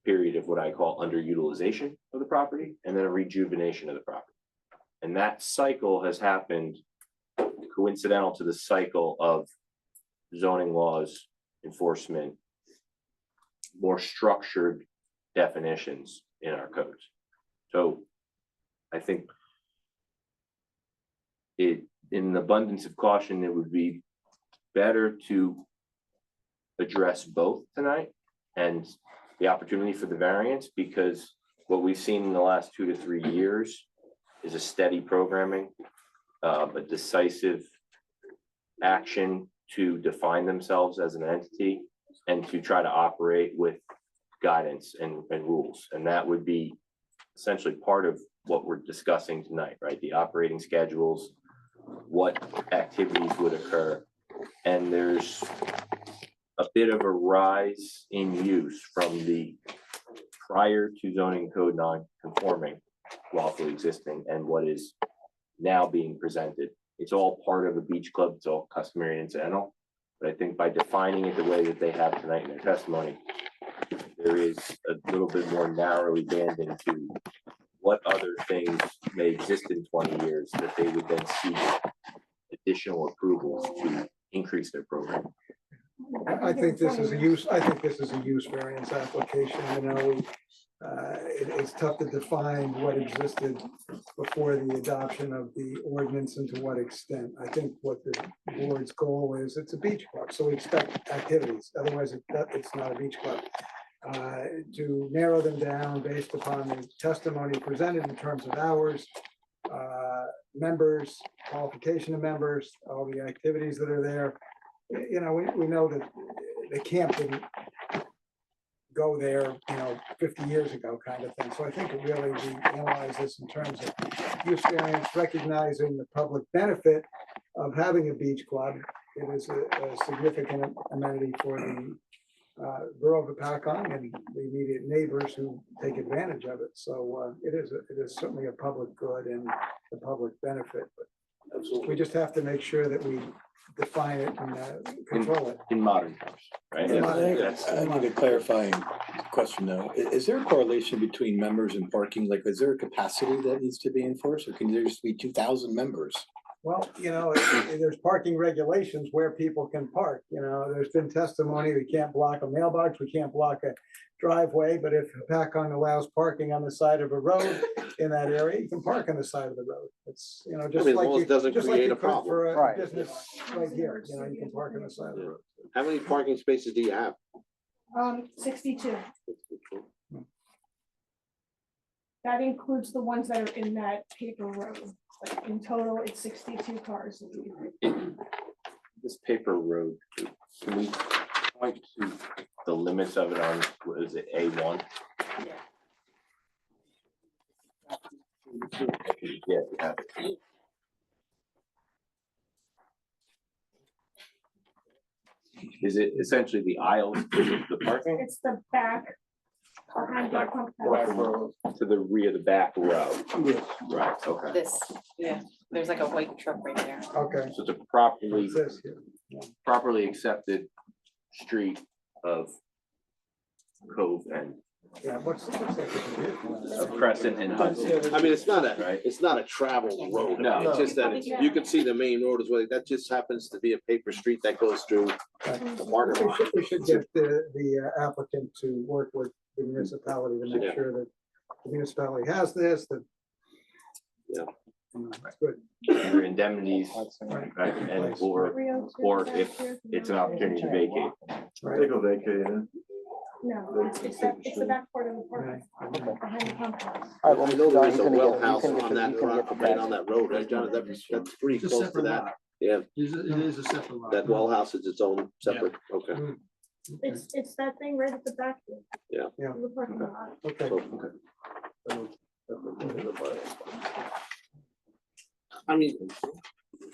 period of what I call underutilization of the property, and then a rejuvenation of the property. And that cycle has happened coincidental to the cycle of zoning laws, enforcement, more structured definitions in our codes. So I think in an abundance of caution, it would be better to address both tonight and the opportunity for the variance, because what we've seen in the last 2 to 3 years is a steady programming, a decisive action to define themselves as an entity and to try to operate with guidance and rules. And that would be essentially part of what we're discussing tonight, right? The operating schedules, what activities would occur. And there's a bit of a rise in use from the prior to zoning code non-conforming lawfully existing and what is now being presented. It's all part of a beach club, it's all customary and incidental. But I think by defining it the way that they have tonight in their testimony, there is a little bit more narrowly banded into what other things may exist in 20 years that they would then seek additional approvals to increase their program. I think this is a use variance application, it's tough to define what existed before the adoption of the ordinance and to what extent. I think what the board's goal is, it's a beach club, so we expect activities, otherwise it's not a beach club. To narrow them down based upon the testimony presented in terms of hours, members, qualification of members, all the activities that are there. We know that the camp didn't go there, 50 years ago kind of thing. So I think it really, we analyze this in terms of use variance, recognizing the public benefit of having a beach club. It is a significant amenity for the borough of Apacon and the immediate neighbors who take advantage of it. So it is certainly a public good and a public benefit. But we just have to make sure that we define it and control it. In modern terms, right? I need a clarifying question though. Is there a correlation between members and parking? Like, is there a capacity that needs to be enforced, or can there just be 2,000 members? Well, there's parking regulations where people can park. There's been testimony, we can't block a mailbox, we can't block a driveway, but if Apacon allows parking on the side of a road in that area, you can park on the side of the road. It's, just as like long as you, it doesn't just like create you a could problem. for a Right. business right here, you can park on the side of the road. How many parking spaces do you have? 62. That includes the ones that are in that paper road. But in total, it's 62 cars. This paper road, can we point to the limits of it on, what is it, A1? Yeah. Is it essentially the aisles, the parking? It's the back behind our pump house. To the rear, the back row. Right, okay. This, yeah, there's like a white truck right there. Okay. So it's a properly, What's this here? properly accepted street of Cove and Yeah, what's that? Crescent and Hudson. I mean, it's not Right. it's not a travel road. No. It's just that you can see the main road as well. That just happens to be a paper street that goes through the parking lot. We should get the applicant to work with the municipality to Yeah. make sure that the municipality has this, that. Yeah. That's good. Your indemnities, right, and or if it's an opportunity to vacate. They go vacated. No, it's the back part of the park, behind the pump house. All right, well, I know Mr. there Don, is you a can get- well you house can get on the- that, you can get the right on back. that road, right, John? That's pretty It's a close to separate that. lot. Yeah, It is a separate lot. that well house is its own separate, okay. It's that thing right at the back. Yeah. Yeah. of the parking lot. Okay. I mean,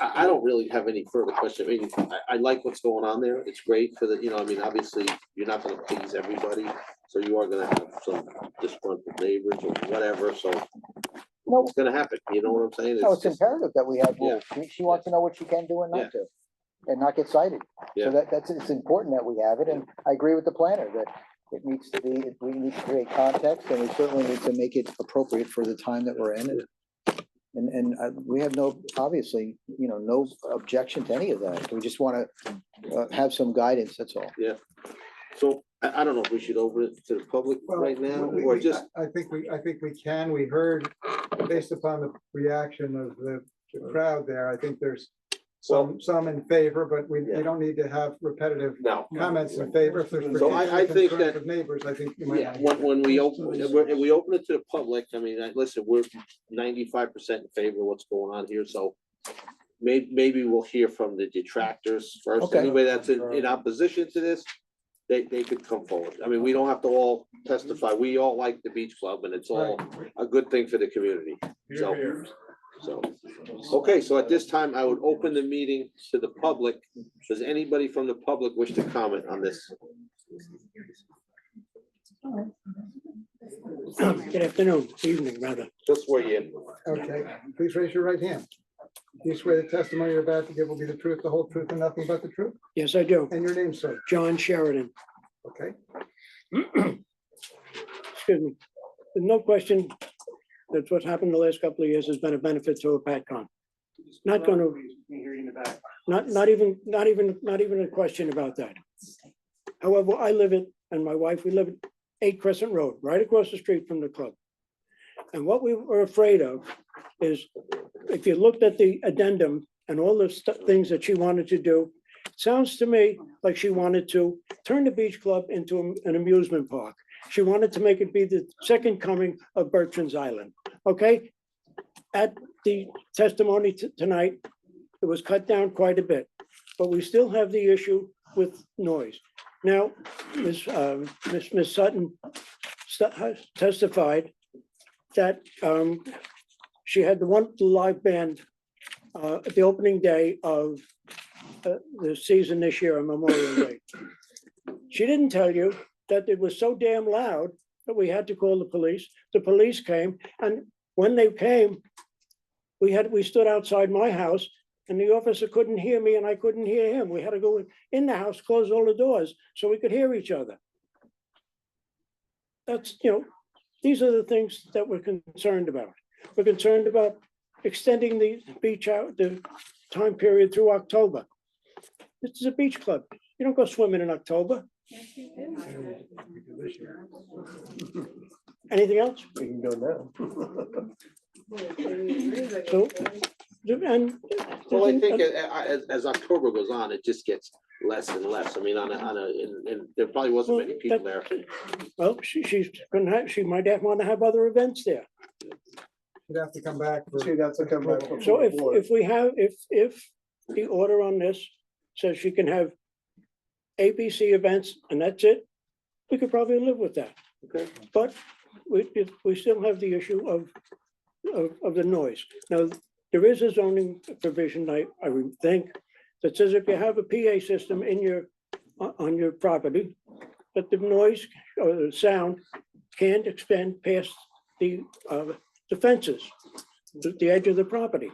I don't really have any further question. I mean, I like what's going on there. It's great for the, you know, I mean, obviously, you're not gonna please everybody. So you are gonna have some disgruntled neighbors or whatever, so No, it's gonna happen, you know what I'm saying? no, it's just- imperative that we have Yeah. rules. She wants to know what she can do and Yeah. not do, and not get cited. Yeah. So it's important that we have it, and I agree with the planner that it needs to be, we need to create context, and we certainly need to make it appropriate for the time that we're in. And we have no, obviously, you know, no objection to any of that. We just want to have some guidance, that's all. Yeah. So I don't know if we should open it to the public Well, right now, we- or we- just, I think we can. We heard, based upon the reaction of the crowd there, I think there's some in favor, but we don't need to have repetitive no. comments in favor. If there's So I think concerns that- of neighbors, I think you might. Yeah, when we open it to the public, I mean, listen, we're 95% in favor of what's going on here, so maybe we'll hear from the detractors first. Okay. Anybody that's in opposition to this, they could come forward. I mean, we don't have to all testify. We all like the beach club and it's all a good thing for the community. So, okay, so at this time, I would open the meeting to the public. Does anybody from the public wish to comment on this? Good afternoon, evening, rather. Just swear you in. Okay, please raise your right hand. Do you swear the testimony you're about to give will be the truth, the whole truth, and nothing but the truth? Yes, I do. And your name, sir? John Sheridan. Okay. Excuse me. There's no question that what's happened the last couple of years has been a benefit to a PatCon. Not gonna, not even a question about that. However, I live at, and my wife, we live at 8 Crescent Road, right across the street from the club. And what we were afraid of is, if you looked at the addendum and all the things that she wanted to do, it sounds to me like she wanted to turn the beach club into an amusement park. She wanted to make it be the second coming of Bertrand's Island, okay? At the testimony tonight, it was cut down quite a bit, but we still have the issue with noise. Now, Ms. Sutton testified that she had the live band at the opening day of the season this year on Memorial Day. She didn't tell you that it was so damn loud that we had to call the police. The police came, and when they came, we stood outside my house, and the officer couldn't hear me and I couldn't hear him. We had to go in the house, close all the doors so we could hear each other. That's, you know, these are the things that we're concerned about. We're concerned about extending the beach out, the time period through October. This is a beach club. You don't go swimming in October. Anything else? We can go now. So, and. Well, I think as October goes on, it just gets less and less. I mean, and there probably wasn't many people there. Well, she's gonna have, she might want to have other events there. You'd have to come back. She'd have to come back. So if we have, if the order on this says she can have ABC events and that's it, we could probably live with that. Okay. But we still have the issue of the noise. Now, there is a zoning provision, I would think, that says if you have a PA system in on your property, that the noise or the sound can't extend past the fences, the edge of the property.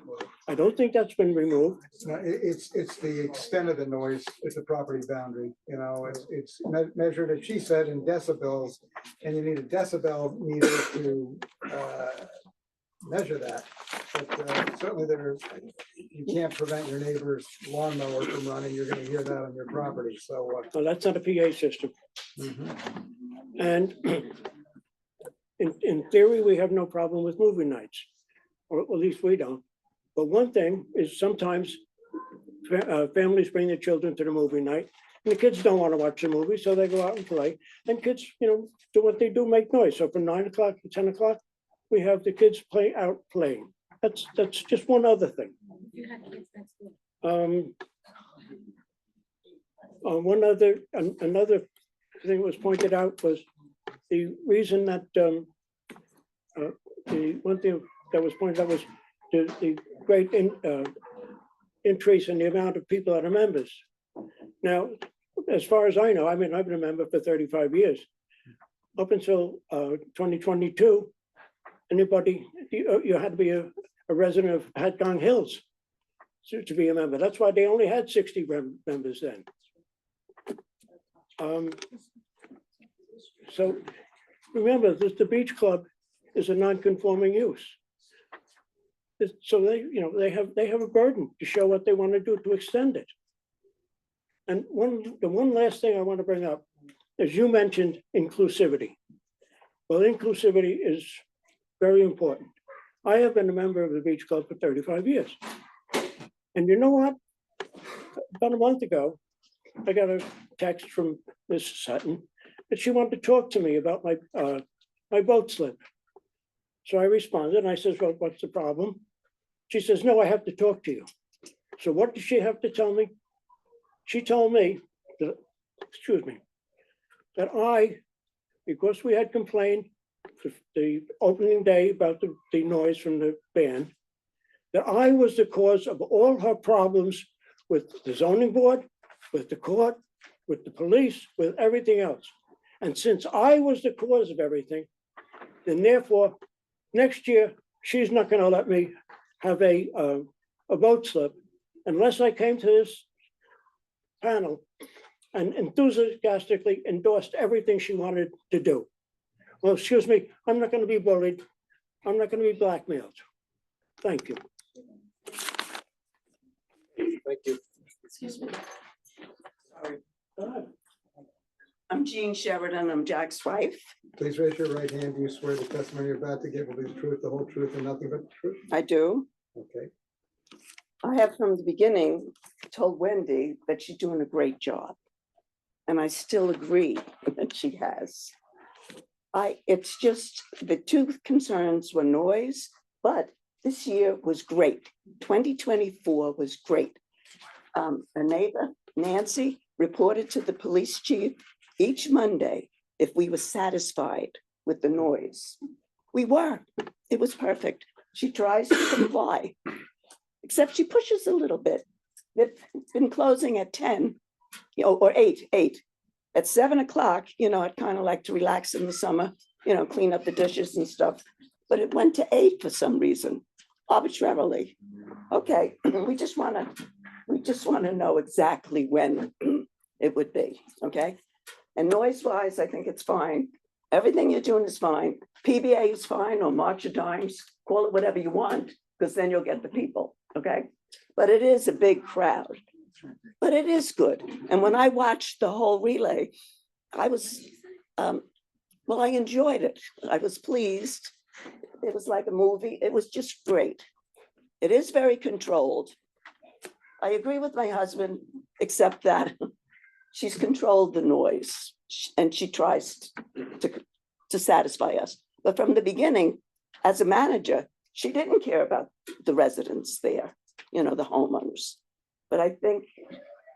I don't think that's been removed. No, it's the extent of the noise at the property boundary, you know, it's measured, as she said, in decibels. And you need a decibel meter to measure that. But certainly you can't prevent your neighbor's lawnmower from running, you're gonna hear that on your property, so. Well, that's not a PA system. And in theory, we have no problem with movie nights, or at least we don't. But one thing is sometimes families bring their children to the movie night, and the kids don't want to watch the movie, so they go out and play. And kids, you know, do what they do, make noise. So from 9 o'clock to 10 o'clock, we have the kids play out playing. That's just one other thing. Another thing was pointed out was the reason that the one thing that was pointed out was the great increase in the amount of people that are members. Now, as far as I know, I mean, I've been a member for 35 years. Up until 2022, anybody, you had to be a resident of Hatgong Hills to be a member. That's why they only had 60 members then. So remember, the beach club is a non-conforming use. So they have a burden to show what they want to do to extend it. And the one last thing I want to bring up is you mentioned inclusivity. Well, inclusivity is very important. I have been a member of the beach club for 35 years. And you know what? About a month ago, I got a text from Miss Sutton that she wanted to talk to me about my boat slip. So I responded and I said, well, what's the problem? She says, no, I have to talk to you. So what does she have to tell me? She told me that, that because we had complained the opening day about the noise from the band, that I was the cause of all her problems with the zoning board, with the court, with the police, with everything else. And since I was the cause of everything, then therefore, next year, she's not going to let me have a boat slip unless I came to this panel and enthusiastically endorsed everything she wanted to do. Well, excuse me, I'm not going to be bullied. I'm not going to be blackmailed. Thank you. Thank you. Excuse me. Sorry. I'm Jean Sheridan, I'm Jack's wife. Please raise your right hand. Do you swear the testimony you're about to give will be the truth, the whole truth, and nothing but the truth? I do. Okay. I have from the beginning told Wendy that she's doing a great job. And I still agree that she has. It's just the two concerns were noise, but this year was great. 2024 was great. A neighbor, Nancy, reported to the police chief each Monday if we were satisfied with the noise. We were. It was perfect. She tries to comply, except she pushes a little bit. They've been closing at 10, or 8. At 7 o'clock, I'd kind of like to relax in the summer, clean up the dishes and stuff. But it went to 8 for some reason, arbitrarily. Okay, we just want to know exactly when it would be, okay? And noise-wise, I think it's fine. Everything you're doing is fine. PBA is fine, or March of Dimes, call it whatever you want, because then you'll get the people, okay? But it is a big crowd, but it is good. And when I watched the whole relay, I was, I enjoyed it. I was pleased. It was like a movie. It was just great. It is very controlled. I agree with my husband, except that she's controlled the noise and she tries to satisfy us. But from the beginning, as a manager, she didn't care about the residents there, the homeowners. But I think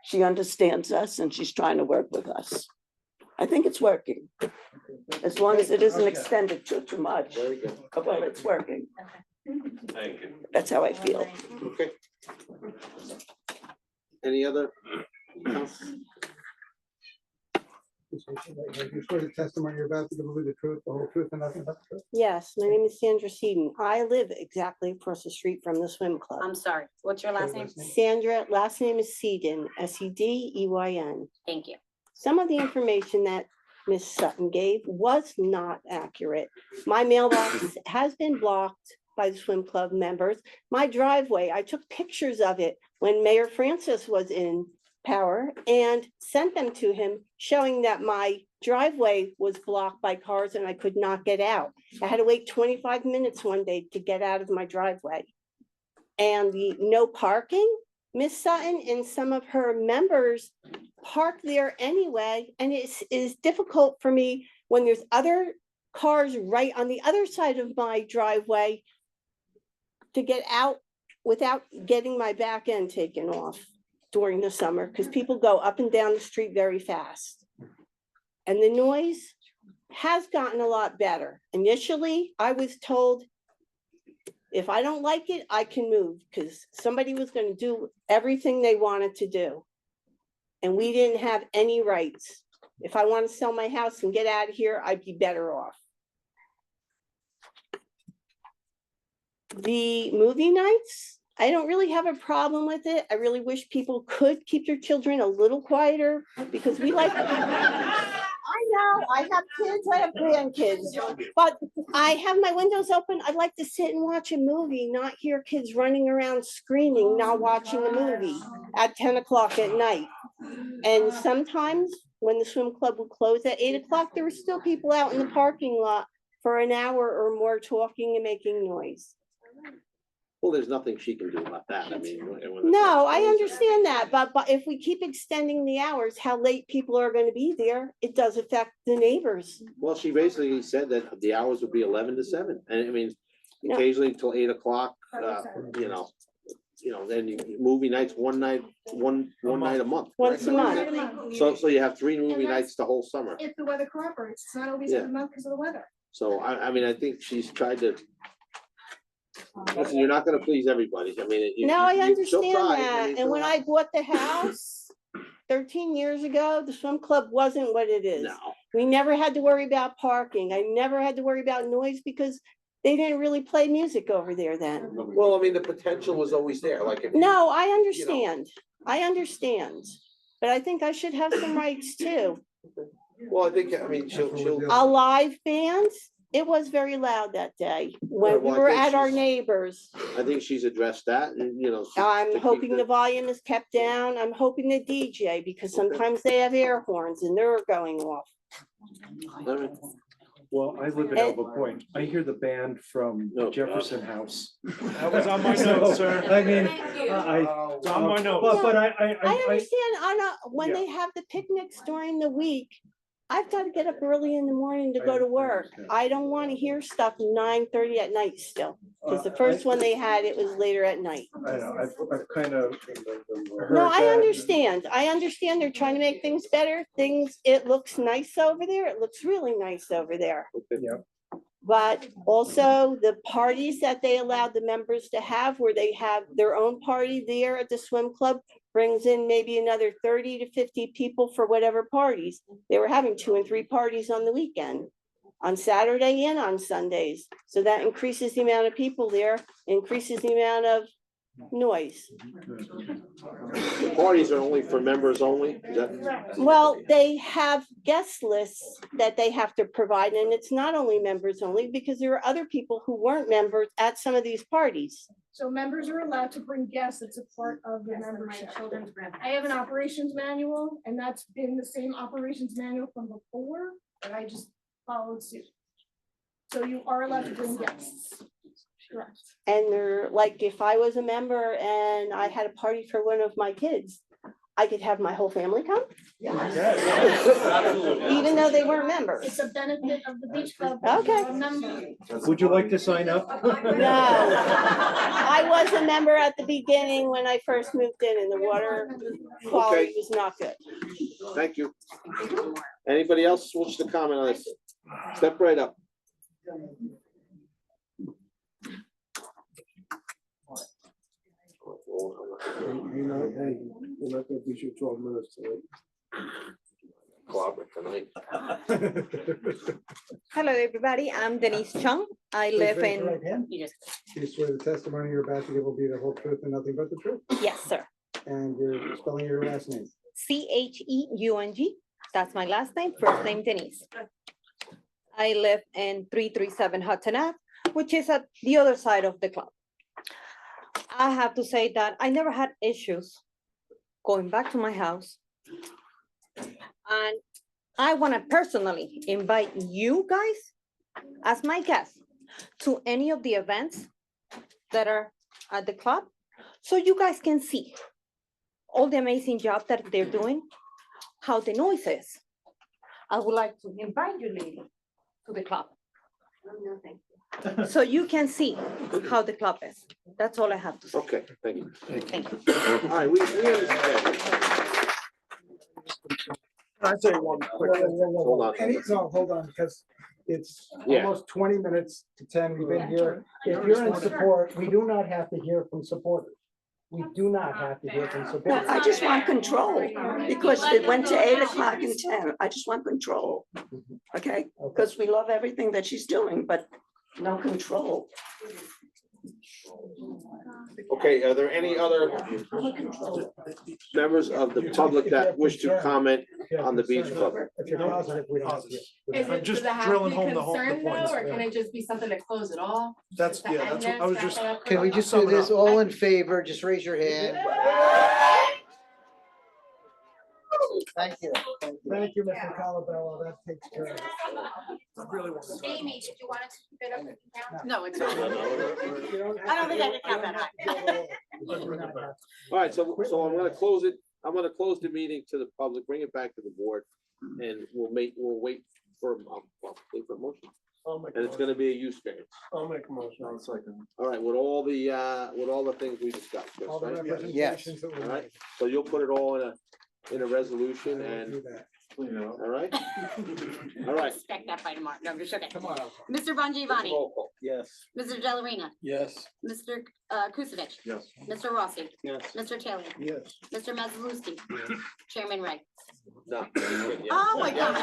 she understands us and she's trying to work with us. I think it's working. As long as it isn't extended too much. Very good. Well, it's working. Thank you. That's how I feel. Okay. Any other? You swear the testimony you're about to give will be the truth, the whole truth, and nothing but the truth? Yes, my name is Sandra Seaton. I live exactly across the street from the swim club. I'm sorry, what's your last name? Sandra, last name is Seaton, Sedeyn. Thank you. Some of the information that Ms. Sutton gave was not accurate. My mailbox has been blocked by the swim club members. My driveway, I took pictures of it when Mayor Francis was in power and sent them to him, showing that my driveway was blocked by cars and I could not get out. I had to wait 25 minutes one day to get out of my driveway. And the no parking, Miss Sutton and some of her members park there anyway, and it is difficult for me when there's other cars right on the other side of my driveway to get out without getting my back end taken off during the summer, because people go up and down the street very fast. And the noise has gotten a lot better. Initially, I was told if I don't like it, I can move, because somebody was going to do everything they wanted to do. And we didn't have any rights. If I want to sell my house and get out of here, I'd be better off. The movie nights, I don't really have a problem with it. I really wish people could keep their children a little quieter, because we like. I know, I have kids, I have grandkids, but I have my windows open. I'd like to sit and watch a movie, not hear kids running around screaming, not watching a movie at 10 o'clock at night. And sometimes when the swim club would close at 8 o'clock, there were still people out in the parking lot for an hour or more talking and making noise. Well, there's nothing she can do about that. I mean. No, I understand that, but if we keep extending the hours, how late people are going to be there, it does affect the neighbors. Well, she basically said that the hours would be 11 to 7, and I mean, No. occasionally until 8 o'clock, then movie nights, one night a month. Once a correct? month. So you have 3 movie And that's- nights the whole summer. If the weather cooperates, it's not always Yeah. every month because of the weather. So I mean, I think she's tried to. Listen, you're not gonna please everybody. I mean. No, I she'll understand try. that. mean, And when I bought the house 13 years ago, the swim club wasn't what it is. No. We never had to worry about parking. I never had to worry about noise because they didn't really play music over there then. Well, I mean, the potential was always there, like. if you- No, I understand. I understand. But I think I should have some rights too. Well, I think, I mean, she'll. A live band, it was very loud that day when we well, I were think at our she's- neighbors. I think she's addressed that, and, to I'm keep hoping the volume is kept down. I'm hoping the DJ, because sometimes they have air horns and they're going off. Well, I live in And- Elba Point. I hear the band from No, Jefferson House. That was on my notes, sir. I mean, It's on my notes. but I I understand, when Yeah. they have the picnics during the week, I've got to get up early in the morning to I go to understand. work. I don't want to hear stuff 9:30 at night still, because the first one they had, it was later at night. I know, I've kind of. No, I understand. I understand they're trying to make things better. It looks nice over there. It looks really nice over there. Yeah. But also the parties that they allowed the members to have, where they have their own party there at the swim club, brings in maybe another 30 to 50 people for whatever parties. They were having 2 and 3 parties on the weekend, on Saturday and on Sundays. So that increases the amount of people there, increases the amount of noise. The parties are only for members only? Is that? Well, they have guest lists that they have to provide, and it's not only members only, because there are other people who weren't members at some of these parties. So members are allowed to bring guests. It's a part of their membership. I have an operations manual, and that's been the same operations manual from before, but I just followed suit. So you are allowed to bring guests. Correct. And they're like, if I was a member and I had a party for one of my kids, I could have my whole family come, even though they weren't members. It's a benefit of the beach club. Okay. You're a member. Would you like to sign up? No, I was a member at the beginning when I first moved in, and the water quality Okay. was not good. Thank you. Anybody else wish to comment on this? Step right up. You're not gonna be your 12 minutes tonight. Clobber tonight. Hello, everybody. I'm Denise Chung. I live Raise your in, right hand. You just, Do you swear the testimony you're about to give will be the whole truth and nothing but the truth? yes, sir. And you're spelling your last name. Cheung. That's my last name, first name Denise. I live in 337 Hudson Ave, which is at the other side of the club. I have to say that I never had issues going back to my house. And I want to personally invite you guys as my guests to any of the events that are at the club, so you guys can see all the amazing job that they're doing, how the noise is. I would like to invite you, lady, to the club. No, thank you. So you can see how the club is. That's all I have to say. Okay, thank you. Thank you. All right, we understand. I'll say one quick. Hold on. No, hold on, because it's Yeah. almost 20 minutes to 10. We've been here. If you're in support, we do not have to hear from supporters. We do not have to hear from No, supporters. I just want control, because it went to 8 o'clock and 10. I just want control. Okay, because we love everything that she's doing, but no control. Okay, are there any other members of the public that wish to comment on the beach club? If you're positive, we don't have to. Is it, does it have to be concerned though, or can it just be something to close it all? That's, Just to yeah, end that's this, what I was wrap just. it up? Can we just do this all in favor? Just raise your hand. Thank you. Thank you, Mr. Colabello. That takes care of it. Amy, did you want to keep it up with the count? no, it's. I don't think I can count that high. All right, so I'm gonna close it. I'm gonna close the meeting to the public, bring it back to the board, and we'll wait for, wait for a motion. And it's gonna be a use variance. I'll make a motion. I'll second. All right, with all the things we discussed. Chris, All the right? representations that we All right, made. so you'll put it all in a resolution I will and, do that. all right? All right. Expect that by tomorrow. No, I'm just joking. Come on. Mr. Bongiovanni, Roll call. Yes. Mr. Delarina, Yes. Mr. Kusevich, Yes. Mr. Rossi, Yes. Mr. Taylor, Yes. Mr. Mazaluski, Chairman Ray. No. Oh, my God.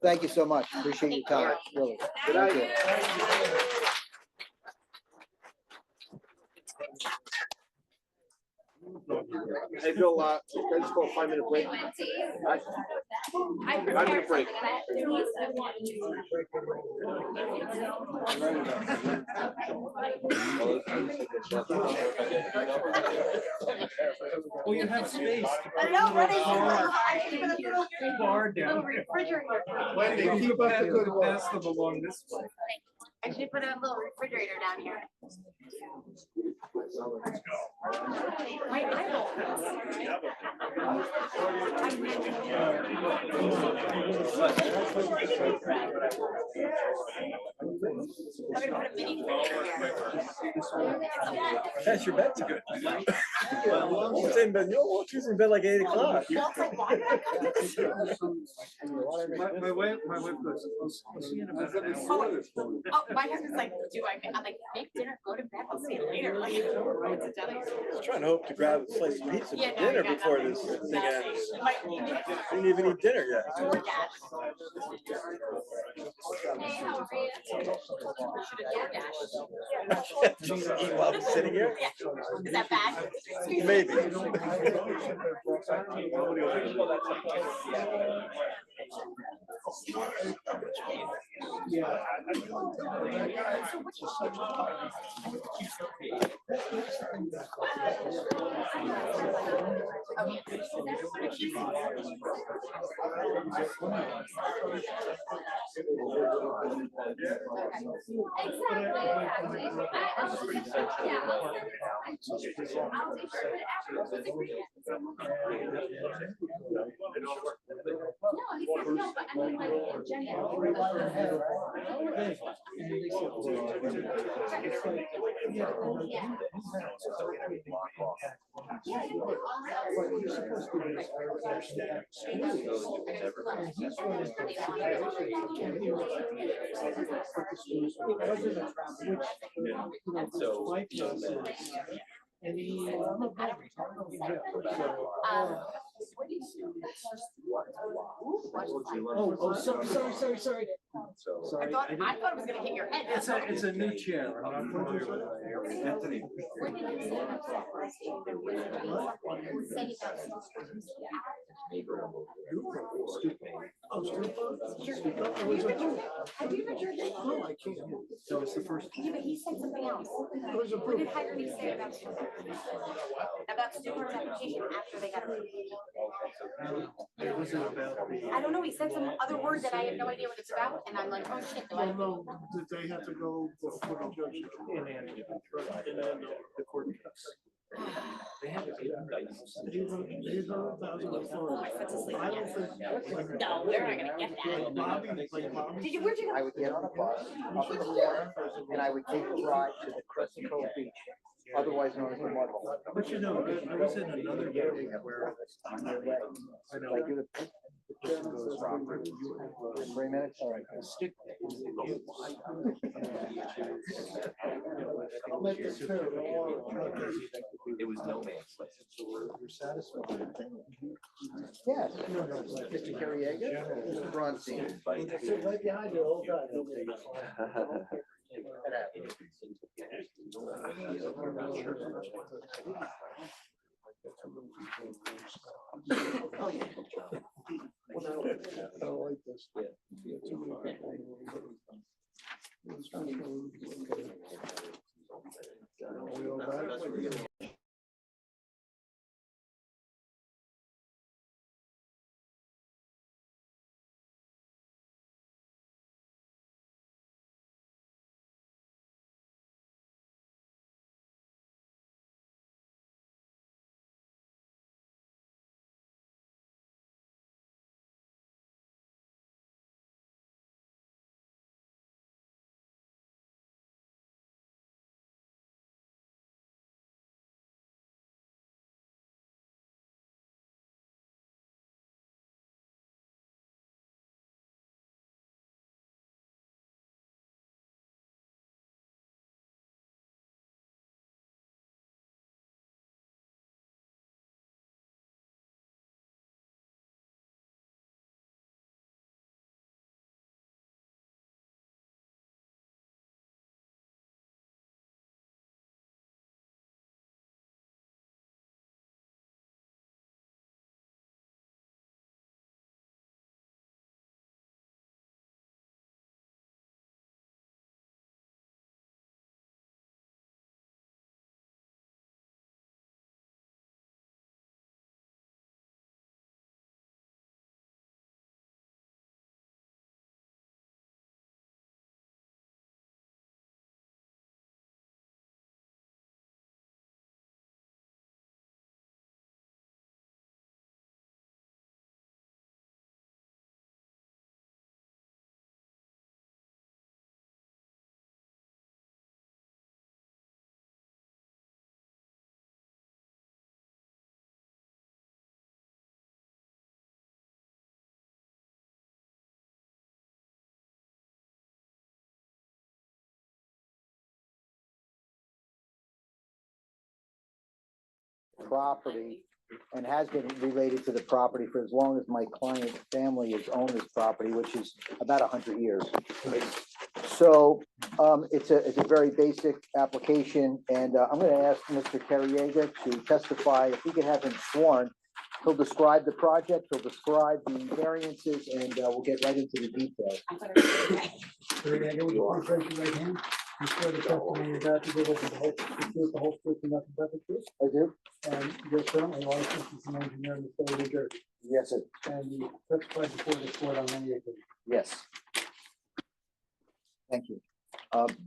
Thank you so much. Appreciate your time, really. Thank you. Hey, Bill, can I just go a 5-minute break? 5-minute break. Well, you have space. I know, what is Bar down. refrigerator. Wendy, keep up the good pass them along this way. I should put a little refrigerator down here. My eyeball. That's your bedtime. It's in bed, she's in bed like 8 o'clock. My wife goes, I'll see you in about an hour. Oh, my husband's like, I'm like, make dinner, go to bed, I'll see you later, like, what's it telling you? I was trying to hope to grab a slice of pizza Yeah, for no, dinner you got before nothing. this thing Nothing. ends. Like, Didn't even eat dinner yet. DoorDash. Hey, how are you? Should have DoorDash. Just eat while I'm sitting here? Is that bad? Maybe. Sorry. Sorry. I thought it was gonna hit your head. It's a new chair. I'm not familiar with it. Anthony. No, I can't. So it's the first. Yeah, but he said something else. was What did Haggerty say about Stupart's application after they got approved? It wasn't about the. I don't know, he said some other word that I have no idea what it's about, and I'm like, oh shit, do I? No, did they have to go before the judge in and the court case? They have to be. These are thousands of photos. I don't think. No, they're not gonna get that. Did you, where'd you I go? would get on a bus up in the corner, and I would take a ride to the Crescent Cove Beach, otherwise known as the Mud Hole. But you know, I was in another meeting where. I know. 3 minutes, all right. It was no man's land. You're satisfied. Yes, Mr. Carriega, Mr. Bronstein. Right behind you, all done. I don't like this. Property and has been related to the property for as long as my client's family has owned this property, which is about 100 years. So it's a very basic application, and I'm going to ask Mr. Carriega to testify. If we could have him sworn, he'll describe the project, he'll describe the variances, and we'll get right into the details. Carriega, would you please raise your right hand? You swear the testimony you're about to give us is the whole truth and nothing but the truth? I do. And you're currently licensed as an engineer in the state of New Jersey. Yes, sir. And you testified before the court on any occasion. Yes. Thank you.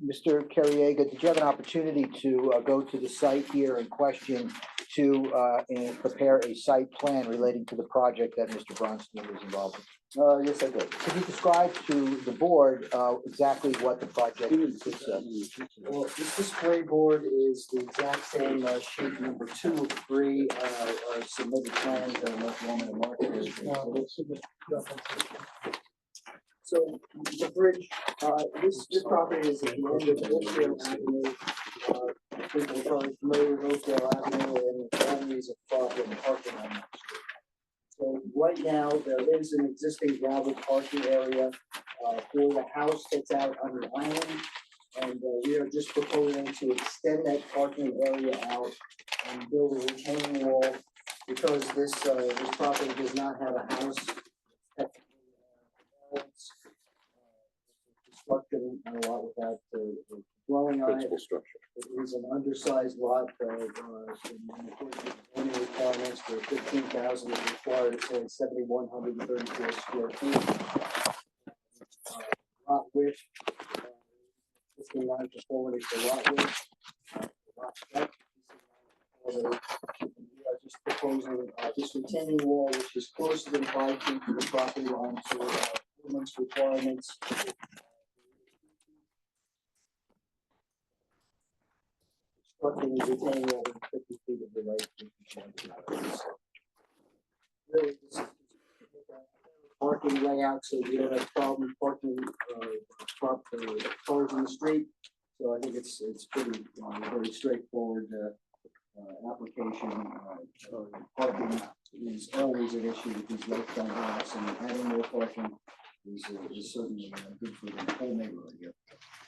Mr. Carriega, did you have an opportunity to go to the site here in question to and prepare a site plan relating to the project that Mr. Bronstein was involved in? Yes, I did. Could you describe to the board exactly what the project consists of? Well, this display board is the exact same sheet number 2 of 3 submitted plans that are on the market. So the bridge, this property is at the end of Oakdale Avenue. People are probably familiar with Oakdale Avenue and it's always a problem parking on that street. So right now, there is an existing gravel parking area for the house that's out on the island. And we are just proposing to extend that parking area out and build a retaining wall because this property does not have a house. Construction and a lot without dwelling on it. Principal structure. It is an undersized lot, zoning requirements for 15,000 is required, it's only 7,134 square feet. Lot width. It's the non-conformity for lot width. Lot depth. We are just proposing this retaining wall, which is closer than 5 feet to the property line to ordinance requirements. Constructing the retaining wall within 50 feet of the right. Really, this is parking layout, so we don't have problem parking cars in the street. So I think it's pretty very straightforward application. Parking is always an issue with these lifetime lots, and adding more parking is certainly good for the whole neighborhood here.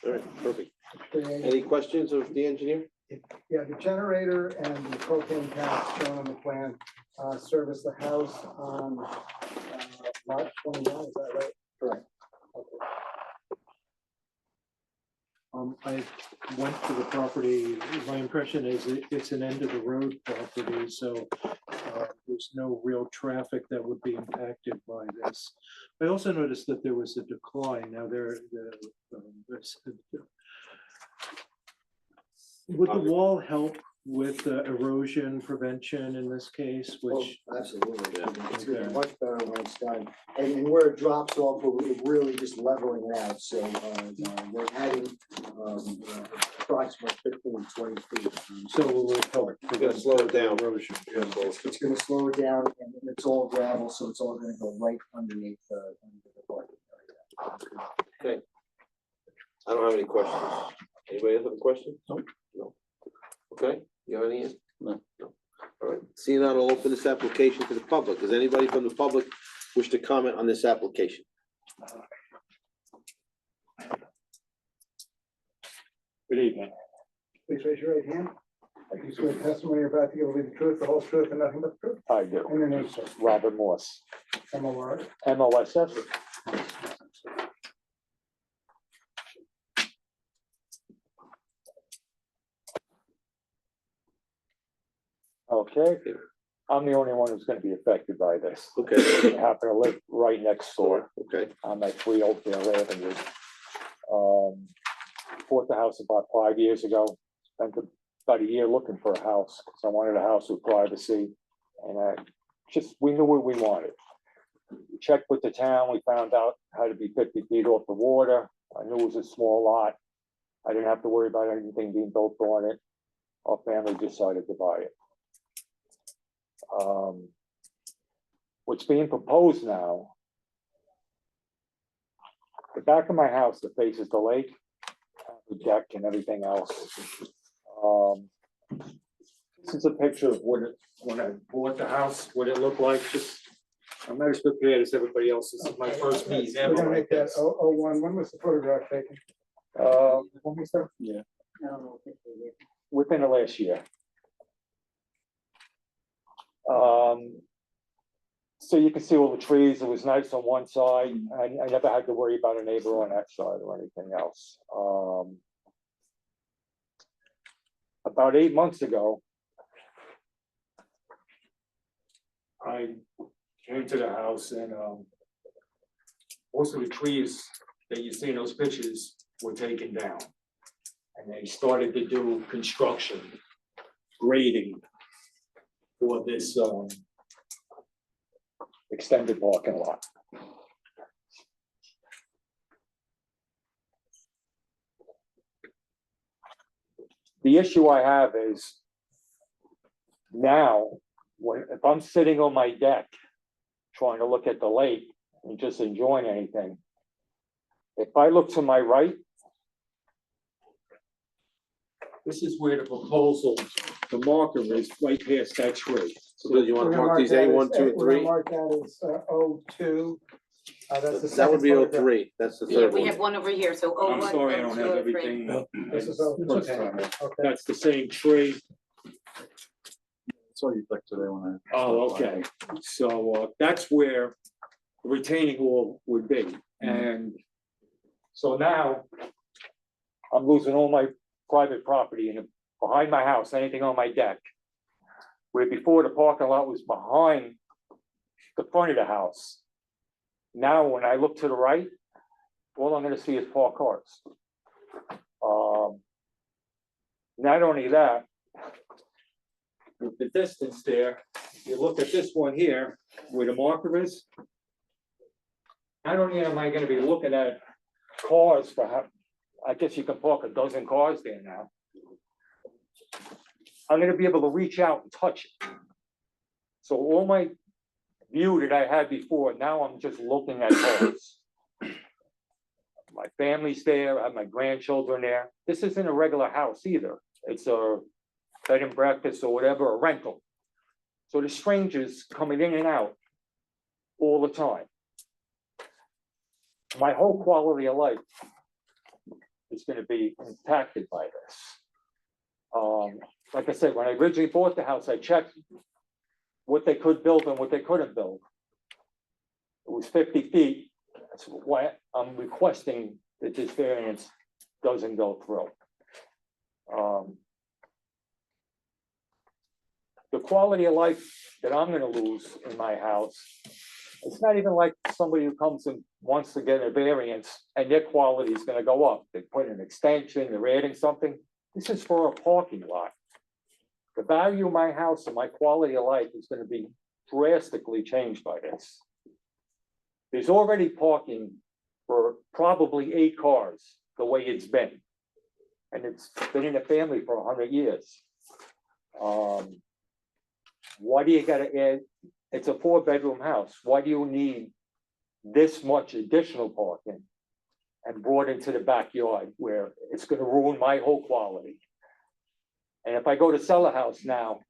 All right, perfect. Any questions of the engineer? Yeah, the generator and the propane tank shown on the plan service the house on lot 29, is that right? Correct. I went to the property, my impression is it's an end of the road property, so there's no real traffic that would be impacted by this. I also noticed that there was a decline. Now would the wall help with erosion prevention in this case, which? Oh, absolutely. It's gonna be much better when it's done. And where it drops off, we're really just leveling it out. So we're adding approximately 15, 20 feet. So it will help. We're gonna slow it down. Erosion. It's gonna slow it down, and it's all gravel, so it's all gonna go right underneath the parking area. Okay. I don't have any questions. Anybody have a question? No. Okay, you have any? No. All right, seeing that, I'll open this application to the public. Does anybody from the public wish to comment on this application? Good evening. Please raise your right hand. I do swear the testimony you're about to give will be the truth, the whole truth, and nothing but the truth. I do. And your name, sir? Robert Morse, MOR. MOSS. Okay, I'm the only one who's gonna be affected by this. Okay. I happen to live right next door. Okay. I'm at 3 Oakdale Avenue. Bought the house about 5 years ago. Spent about a year looking for a house, because I wanted a house with privacy. And we knew what we wanted. We checked with the town, we found out how to be 50 feet off the water. I knew it was a small lot. I didn't have to worry about anything being built on it. Our family decided to buy it. What's being proposed now, the back of my house that faces the lake, the deck and everything else. This is a picture of what it, when I bought the house, what it looked like. Just, I'm not as prepared as everybody else. This is my first meeting We're ever gonna like make that this. 001. When was the photograph taken? When we start? Yeah. Within the last year. So you can see all the trees. It was nice on one side. I never had to worry about a neighbor on that side or anything else. About 8 months ago, I came to the house and most of the trees that you see in those pictures were taken down. And they started to do construction, grading for this extended parking lot. The issue I have is now, if I'm sitting on my deck trying to look at the lake and just enjoying anything, if I look to my right, this is where the proposal, the marker is right past that tree. So do you want to We're gonna mark these that A1, as- 2, and we're gonna 3? Mark that as O2. That's the That would be second photograph. O3, that's the Yeah, third we one. have one over here, so O I'm one, sorry, I O don't two, have O three. everything. This is First okay. time. Okay. That's the same tree. Saw you click today when I. Oh, okay. So that's where the retaining wall would be. And so now I'm losing all my private property and behind my house, anything on my deck. Where before the parking lot was behind the front of the house. Now, when I look to the right, all I'm gonna see is parked cars. Not only that, with the distance there, you look at this one here, where the marker is. Not only am I gonna be looking at cars for I guess you can park a dozen cars there now. I'm gonna be able to reach out and touch it. So all my view that I had before, now I'm just looking at cars. My family's there, I have my grandchildren there. This isn't a regular house either. It's a bed and breakfast or whatever, a rental. So the strangers coming in and out all the time. My whole quality of life is gonna be impacted by this. Like I said, when I originally bought the house, I checked what they could build and what they couldn't build. It was 50 feet. That's why I'm requesting that this variance doesn't go through. The quality of life that I'm gonna lose in my house, it's not even like somebody who comes and wants to get a variance and their quality is gonna go up. They put an extension, they're adding something. This is for a parking lot. The value of my house and my quality of life is gonna be drastically changed by this. There's already parking for probably 8 cars, the way it's been. And it's been in the family for 100 years. Why do you gotta add, it's a 4-bedroom house, why do you need this much additional parking? And brought into the backyard where it's gonna ruin my whole quality. And if I go to sell a house now,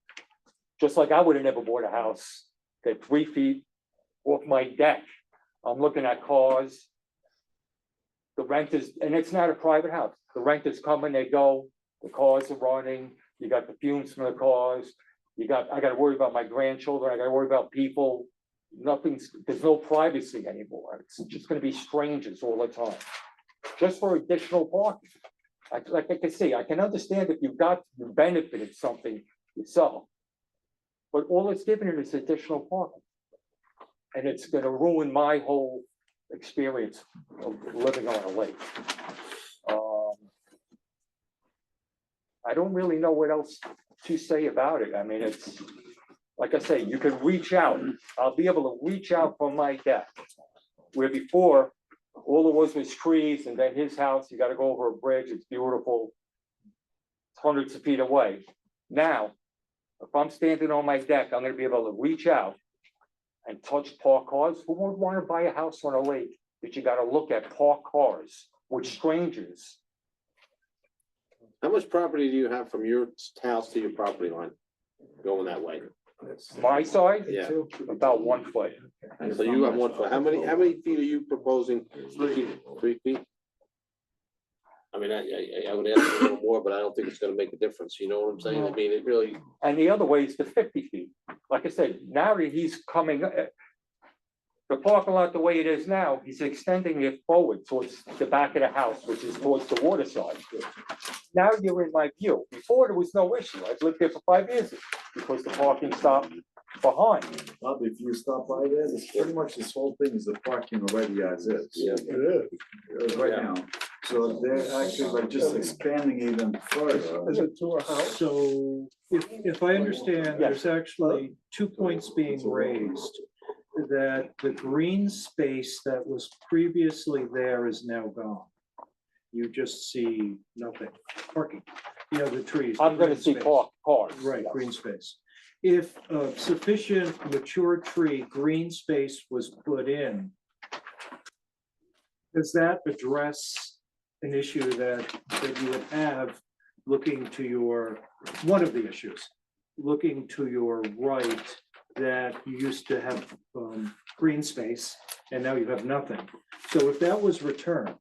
just like I would have never bought a house that 3 feet off my deck, I'm looking at cars. The renters, and it's not a private house, the renters come and they go, the cars are running, you got the fumes from the cars. I gotta worry about my grandchildren, I gotta worry about people. There's no privacy anymore, it's just gonna be strangers all the time. Just for additional parking. Like I can see, I can understand if you benefited something yourself. But all it's giving it is additional parking. And it's gonna ruin my whole experience of living on a lake. I don't really know what else to say about it. I mean, it's, like I say, you can reach out. I'll be able to reach out from my deck. Where before, all there was trees, and then his house, you gotta go over a bridge, it's beautiful. It's hundreds of feet away. Now, if I'm standing on my deck, I'm gonna be able to reach out and touch parked cars. Who would wanna buy a house on a lake that you gotta look at parked cars with strangers? How much property do you have from your house to your property line, going that way? My side? Yeah. About 1 foot. So you have 1 foot, how many feet are you proposing? 3 feet? I mean, I would ask a little more, but I don't think it's gonna make a difference, you know what I'm saying? I mean, it really. And the other way is the 50 feet. Like I said, now that he's coming, the parking lot the way it is now, he's extending it forward towards the back of the house, which is towards the water side. Now you're in my view. Before there was no issue. I've lived there for 5 years because the parking stopped behind. Bob, if you stop by there, it's pretty much this whole thing is the parking already as is. Yeah. It is. Right now. So they're actually like just expanding even further. Is it to a house? So if I understand, there's actually 2 points being raised. That the green space that was previously there is now gone. You just see nothing, parking, the trees. I'm gonna green see space. cars. Right, green space. If a sufficient mature tree, green space was put in, does that address an issue that you would have looking to your, one of the issues, looking to your right, that you used to have green space and now you have nothing. So if that was returned,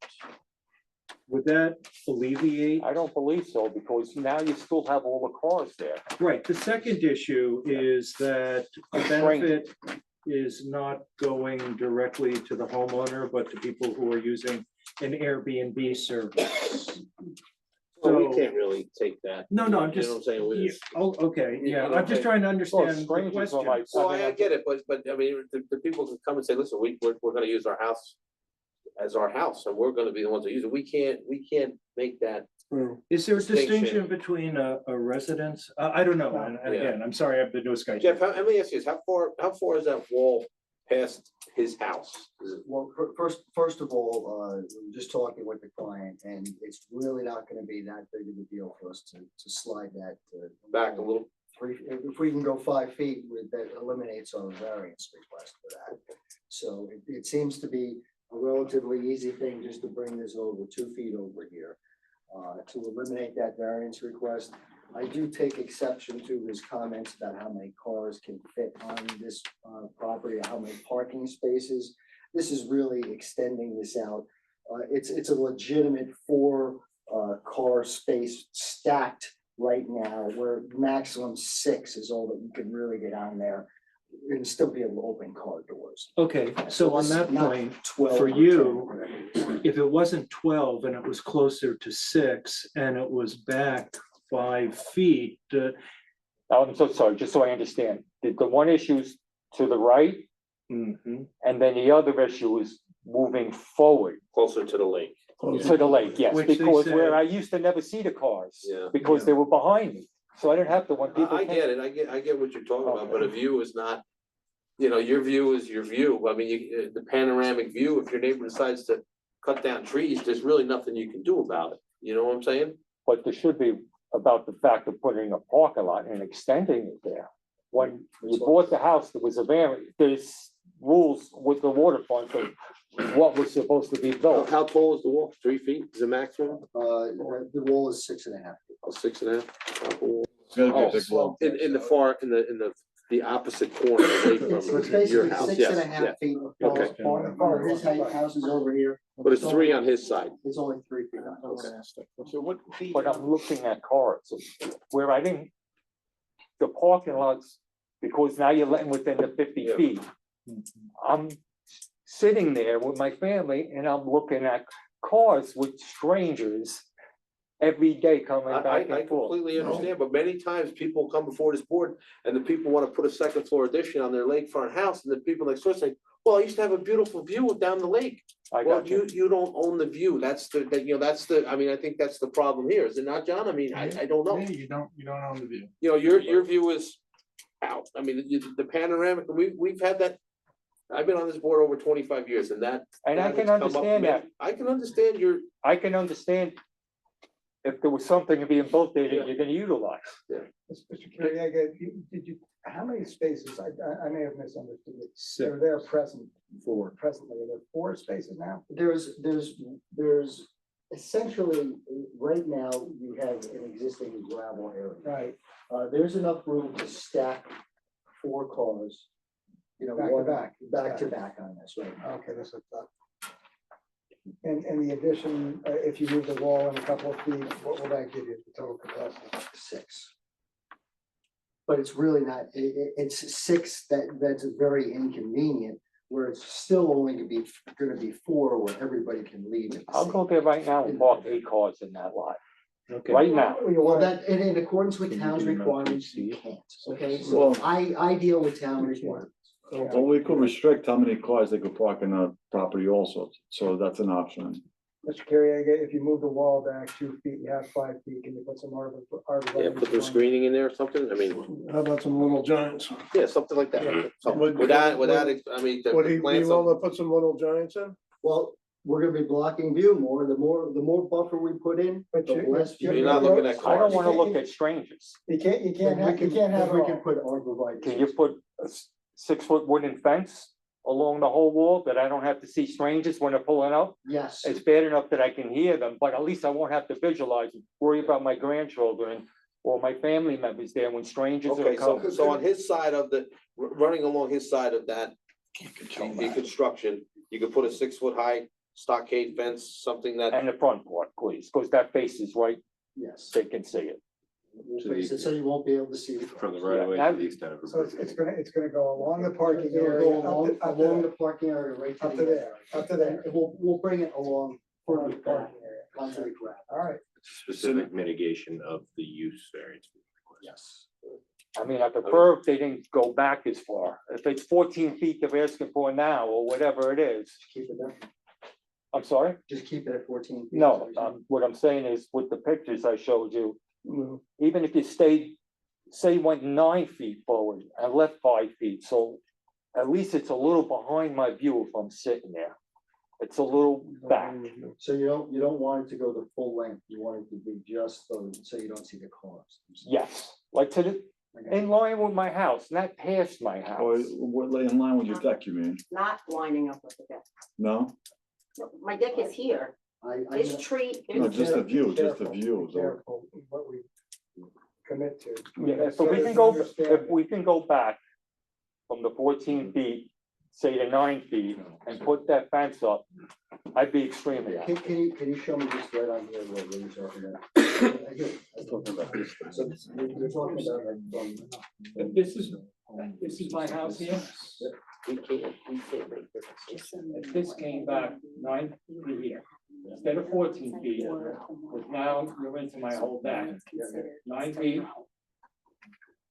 would that alleviate? I don't believe so, because now you still have all the cars there. Right, the second issue is that the benefit is not going directly to the homeowner, but to people who are using an Airbnb service. So we So- can't really take that. No, I'm You just. know what I'm saying? We yeah, just- Oh, okay, yeah, know, I'm just okay. trying to understand the strangers are question. like- Well, I get it, but I mean, the people can come and say, listen, we're gonna use our house as our house, and we're gonna be the ones that use it. We can't make that. Is there a distinction Distinction. between a residence? I don't know, and Yeah. again, I'm sorry, I'm the newest guy. Jeff, let me ask you this, how far is that wall past his house? Is it- Well, first of all, we're just talking with the client, and it's really not gonna be that big of a deal for us to slide that. Back a little? If we can go 5 feet, that eliminates our variance request for that. So it seems to be a relatively easy thing just to bring this over 2 feet over here. To eliminate that variance request. I do take exception to his comments about how many cars can fit on this property, how many parking spaces. This is really extending this out. It's a legitimate 4 car space stacked right now, where maximum 6 is all that you can really get on there. And still be able to open car doors. Okay, so on it's that not point, 12 for or you, 10. if it wasn't 12 and it was closer to 6 and it was back 5 feet, I'm so sorry, just so I understand, the one issue's to the right, mhm. and then the other issue is moving forward Closer to the lake. to the lake, yes, Which they because said- where I used to never see the cars, Yeah. because they were behind me, so I didn't have to, when people I came. get it, I get what you're talking about, but a view is not, your view is your view. I mean, the panoramic view, if your neighbor decides to cut down trees, there's really nothing you can do about it. You know what I'm saying? But there should be about the fact of putting a parking lot and extending it there. When you bought the house, there was a there's rules with the waterfront of what was supposed to be built. How tall is the wall? 3 feet is the maximum? The wall is 6.5 feet. Oh, 6.5? It's gonna be a Oh, big wall. in the opposite corner away So it's from your basically house, 6.5 yes, feet. Okay. His house is over here. But it's 3 on his side. It's only 3 feet. So what, but I'm looking at cars, where I didn't, the parking lots, because now you're letting within the 50 Yeah. feet. I'm sitting there with my family and I'm looking at cars with strangers every day coming I back and forth. completely understand, but many times people come before this board and the people want to put a second floor addition on their lakefront house, and the people next door say, well, I used to have a beautiful view down the lake. I Well, got you. you don't own the view. That's I mean, I think that's the problem here, is it not, John? I mean, I don't know. You don't own the view. Your view is out. I mean, the panoramic, we've had that. I've been on this board over 25 years, and that. And I that can has come up understand many- that. I can understand your. I can understand if there was something being built there that you're gonna utilize. Mr. Kiriaga, how many spaces, I may have misunderstood it. They're there presently, are there 4 spaces now? There's essentially, right now, you have an existing gravel area. Right. There's enough room to stack 4 cars. Back to one back. back to back on this, right? Okay, that's what I thought. And the addition, if you move the wall in a couple of feet, what will that give you, the total capacity? 6. But it's really not, it's 6 that's very inconvenient, where it's still only gonna be 4 where everybody can leave. at the I'll same go there right now and park 8 cars in that lot, Okay. right now. Well, that, in accordance with Can you town's do that? requirements, you can't, okay? So Well- I deal with town requirements. Well, we could restrict how many cars they could park in a property also, so that's an option. Mr. Kiriaga, if you move the wall back 2 feet, you have 5 feet, can you put some arbor? Yeah, put some screening in there or something. I mean, How about some little giants? yeah, something like that. Something Would- without, would- I mean, Would he the be plants. willing to put some little giants in? Well, we're gonna be blocking view more, the more buffer we put in, But the less. You're not looking at I don't cars. wanna look at strangers. You can't We have it can all. put arborvitae. Can you put a 6-foot wooden fence along the whole wall that I don't have to see strangers when they're pulling up. Yes. It's bad enough that I can hear them, but at least I won't have to visualize, and worry about my grandchildren or my family members there when strangers are Okay, coming. so on his side of the, running along his side of that, the construction, you could put a 6 foot high stockade fence, something that. And the front part, please, because that faces right, Yes. they can see it. So you won't be able to see. From the right of way Yeah, to the extent of. So it's gonna go along the parking It'll area, go up along, to along there, the parking area, right to up the to there, up to there. We'll bring it along Along further the back parking area. onto the ground. All right. Specific mitigation of the use variance. Yes. I mean, I prefer if they didn't go back as far. If it's 14 feet they're asking for now, or whatever it is. Keep it there. I'm sorry? Just keep it at 14 feet. No, what I'm saying is with the pictures I showed you, even if you stayed, say went 9 feet forward, I left 5 feet, so at least it's a little behind my view if I'm sitting there. It's a little back. So you don't want it to go the full length, you want it to be just so you don't see the cars. Yes, like to the, in line with my house, not past my Or house. what, in line with your deck, you mean? Not lining up with the deck. No? No, my deck is here. This tree. No, just a view, just a view. So Careful what we commit to. Yeah, so we can go, if we can go back from the 14 feet, say to 9 feet, and put that fence up, I'd be extremely happy. Can you show me this right on here, what you're talking about? I'm talking about this. So you're talking about like This is my house here. We can't make this. If this came back 9 feet here, instead of 14 feet, but now you're into my whole back, 9 feet.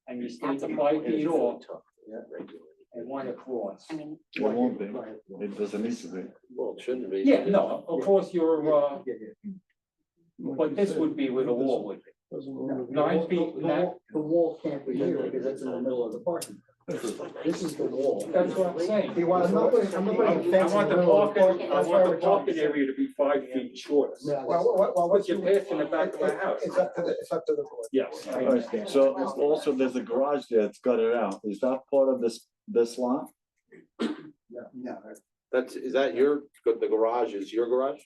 And you stay to 5 feet off and one across. it won't be. It doesn't need to be. Well, it shouldn't be. Yeah, no, of course you're, but this would be where the wall would be. 9 feet, The wall can't be here because that's in the middle of the parking. This is the wall. That's what I'm saying. He wants. I'm not putting a fence I want in the the middle of the parking, I That's why want we're the talking. parking area to be 5 feet shorter. Well, But you're passing the back of my house. It's up to the board. Yes, I Alright, understand. so also there's a garage there, it's gutted out. Is that part of this lot? No, Is that your, the garage is your garage?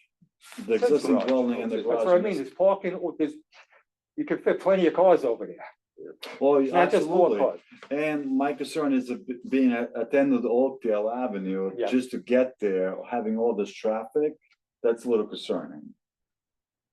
The existing building and the That's what I mean, garage. there's parking, or there's, you can fit plenty of cars over there. Well, It's not just four absolutely. cars. And my concern is being at the end of the Oakdale Avenue, Yeah. just to get there, having all this traffic, that's a little concerning.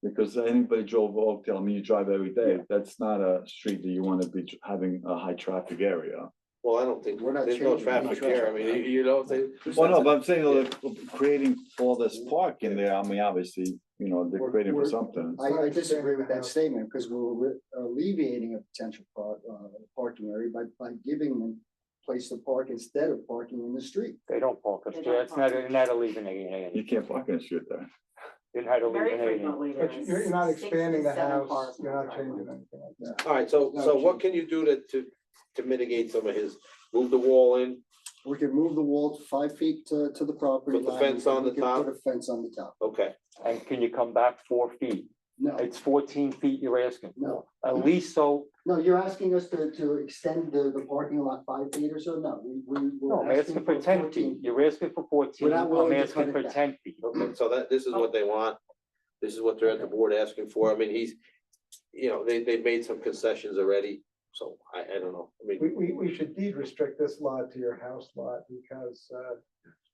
Because anybody drove Oakdale, I mean, you drive every day, that's not a street that you wanna be having a high traffic area. Well, I don't think, We're not there's no changing traffic any there. I mean, you know, they. Well, no, but I'm saying, like, creating all this park in there, I mean, obviously, you know, they're creating for something. I disagree with that statement because we're alleviating a potential parking area by giving them place to park instead of parking in the street. They don't park up there, it's not alleviating anything. You can't park in the street there. You're not Very alleviating. frequently. But there's you're not 6 to expanding the 7 house, cars in you're the not driveway. changing anything like that. All right, so what can you do to mitigate some of his, move the wall in? We can move the wall 5 feet to the property Put the line. fence on We the can top? Put a fence on the top. Okay, And can you come back 4 feet? No, It's 14 feet you're asking. no, At least so, no, you're asking us to extend the parking lot 5 feet or so? No, we're no, I'm asking for 10 feet. You're asking for 14, We're not willing I'm to cut asking it for back. 10 feet. okay, so this is what they want. This is what they're at the board asking for. I mean, they've made some concessions already, so I don't know. I mean, We should deed restrict this lot to your house lot because,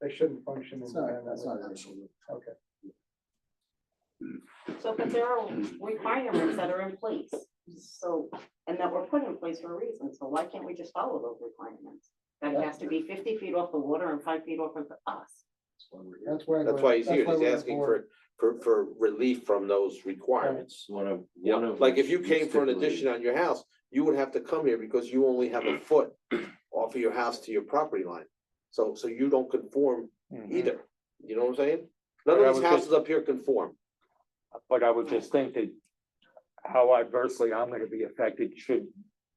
they shouldn't function That's independently. not an issue. Okay. So, but there are requirements that are in place, so, and that were put in place for a reason, so why can't we just follow those requirements? That it has to be 50 feet off the water and 5 feet off of us. That's why. that's why he's here. that's why He's we're asking bored. for relief from those requirements. One of. Like if you came for an stipulated- addition on your house, you would have to come here because you only have a foot off of your house to your property line. So you don't conform either. You know what I'm saying? None But I of these was just- houses up here conform. But I would just think that how adversely I'm gonna be affected should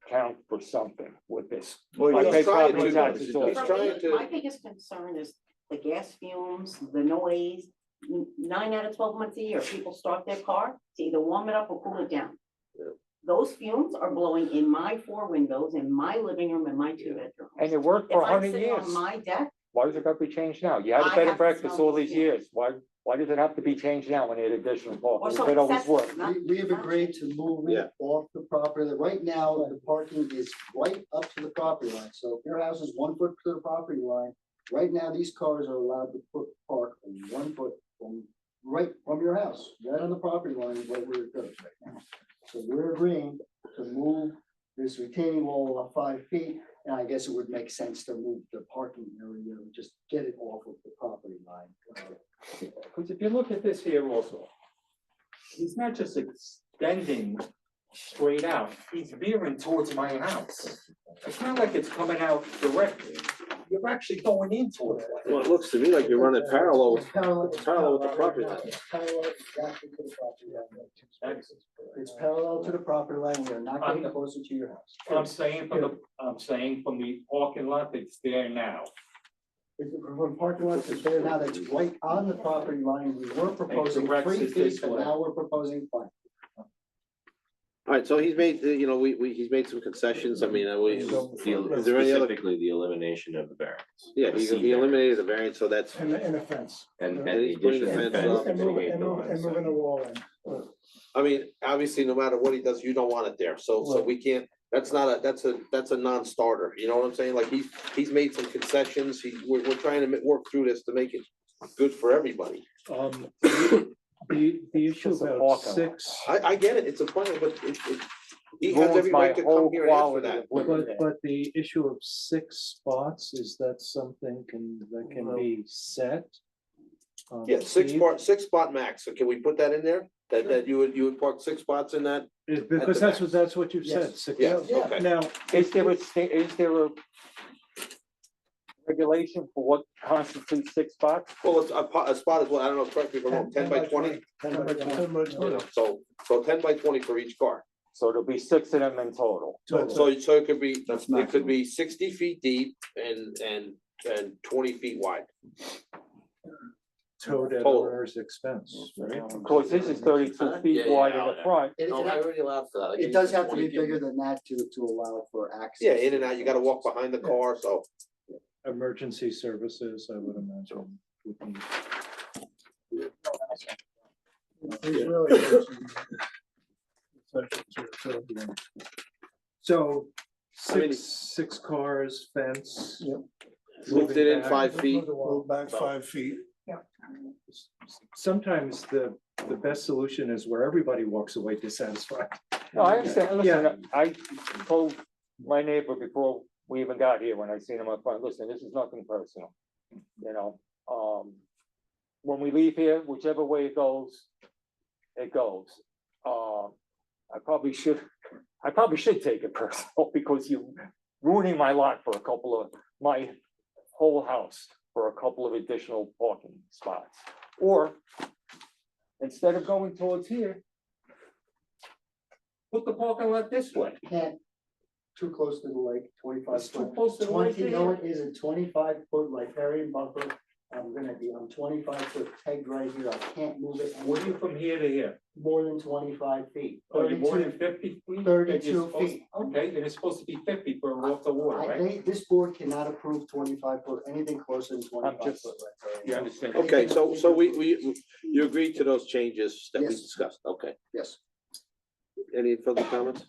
count for something with this. Well, I he's pay trying property to. taxes He's also. trying to- My biggest concern is the gas fumes, the noise. 9 out of 12 months a year, people start their car to either warm it up or cool it down. Yeah. Those fumes are blowing in my 4 windows, in my living room, and my 2 bedrooms. And it worked If for I'm 100 sitting on years. my deck, Why does it got to be changed now? You had a I bed and have breakfast no all these idea. years. Why does it have to be changed now when they had additional parking? so It always excessive, worked. not- We have agreed to move Yeah. it off the property. Right now, the parking is right up to the property line. So if your house is 1 foot to the property line, right now, these cars are allowed to park on 1 foot from your house, right on the property line, right where it goes right now. So we're agreeing to move this retaining wall up 5 feet, and I guess it would make sense to move the parking area, just get it off of the property line. Because if you look at this here also, he's not just extending straight out, he's veering towards my house. It's not like it's coming out directly. You're actually going into it. Well, it looks to me like you're running parallel with the property line. It's parallel exactly to the property line. It's parallel to the property line. We are not getting closer to your house. I'm saying from the parking lot that's there now. From parking lot to there now, that's right on the property line. We were proposing correct 3 is this feet, but way. now we're proposing 5. All right, so he's made, he's made some concessions. I mean, is there any other? Specifically, the elimination of the variance. Yeah, he eliminated the variance, so that's. And a fence. And And the he's putting addition the of fence fence up. to And mitigate the moving line, the wall in. I mean, obviously, no matter what he does, you don't want it there, so we can't, that's a non-starter, you know what I'm saying? Like, he's made some concessions, we're trying to work through this to make it good for everybody. The issue Just a about parking lot. 6, I get it, it's a plan, but he has Ruins every my right to whole come here and ask for quality that. of living there. but the issue of 6 spots, is that something that can be set? Yeah, Steve? six spot max, so can we put that in there? That you would park 6 spots in that? Because that's what you've said. Yes. 6. Yeah, okay. Now, Is there a regulation for what constitutes 6 spots? Well, it's a spot is what, I don't know, correct me if I'm wrong, 10 by 20? 10 by 20. You know, so 10 by 20 for each car. So there'll be 6 of them in total. So it could be, That's it could maximum. be 60 feet deep and 20 feet wide. towed at Total. owner's expense, right? Of course, this is 32 feet wide in the front. already allowed for that. It does have to be bigger than that to allow for access. Yeah, in and out, you gotta walk behind the car, so. Emergency services, I would imagine. would need. It's really- So, I mean- six cars, fence. Moved it in 5 feet. Move back 5 feet. Sometimes the best solution is where everybody walks away dissatisfied. No, I understand. Yeah. Listen, I told my neighbor before we even got here, when I seen him up front, listen, this is nothing personal. You know, when we leave here, whichever way it goes, it goes. I probably should take it personal because you're ruining my lot for my whole house for a couple of additional parking spots. Or instead of going towards here, put the parking lot this way. Can't, too close to the lake, 25 It's too foot. close to the lake 20, no, here. it isn't, 25 foot like area buffer. I'm gonna be on 25 foot pegged right here. I can't move it. What are you from here to here? More than 25 feet. Oh, you're more 32 than 50 feet? Then 32 you're supposed- feet. Okay, then it's supposed to be 50 for off the water, right? This board cannot approve 25 foot, anything closer than 25 just- foot. right there. You understand? Okay, so you agreed to those changes that we Yes. discussed, okay. Yes. Any further comments?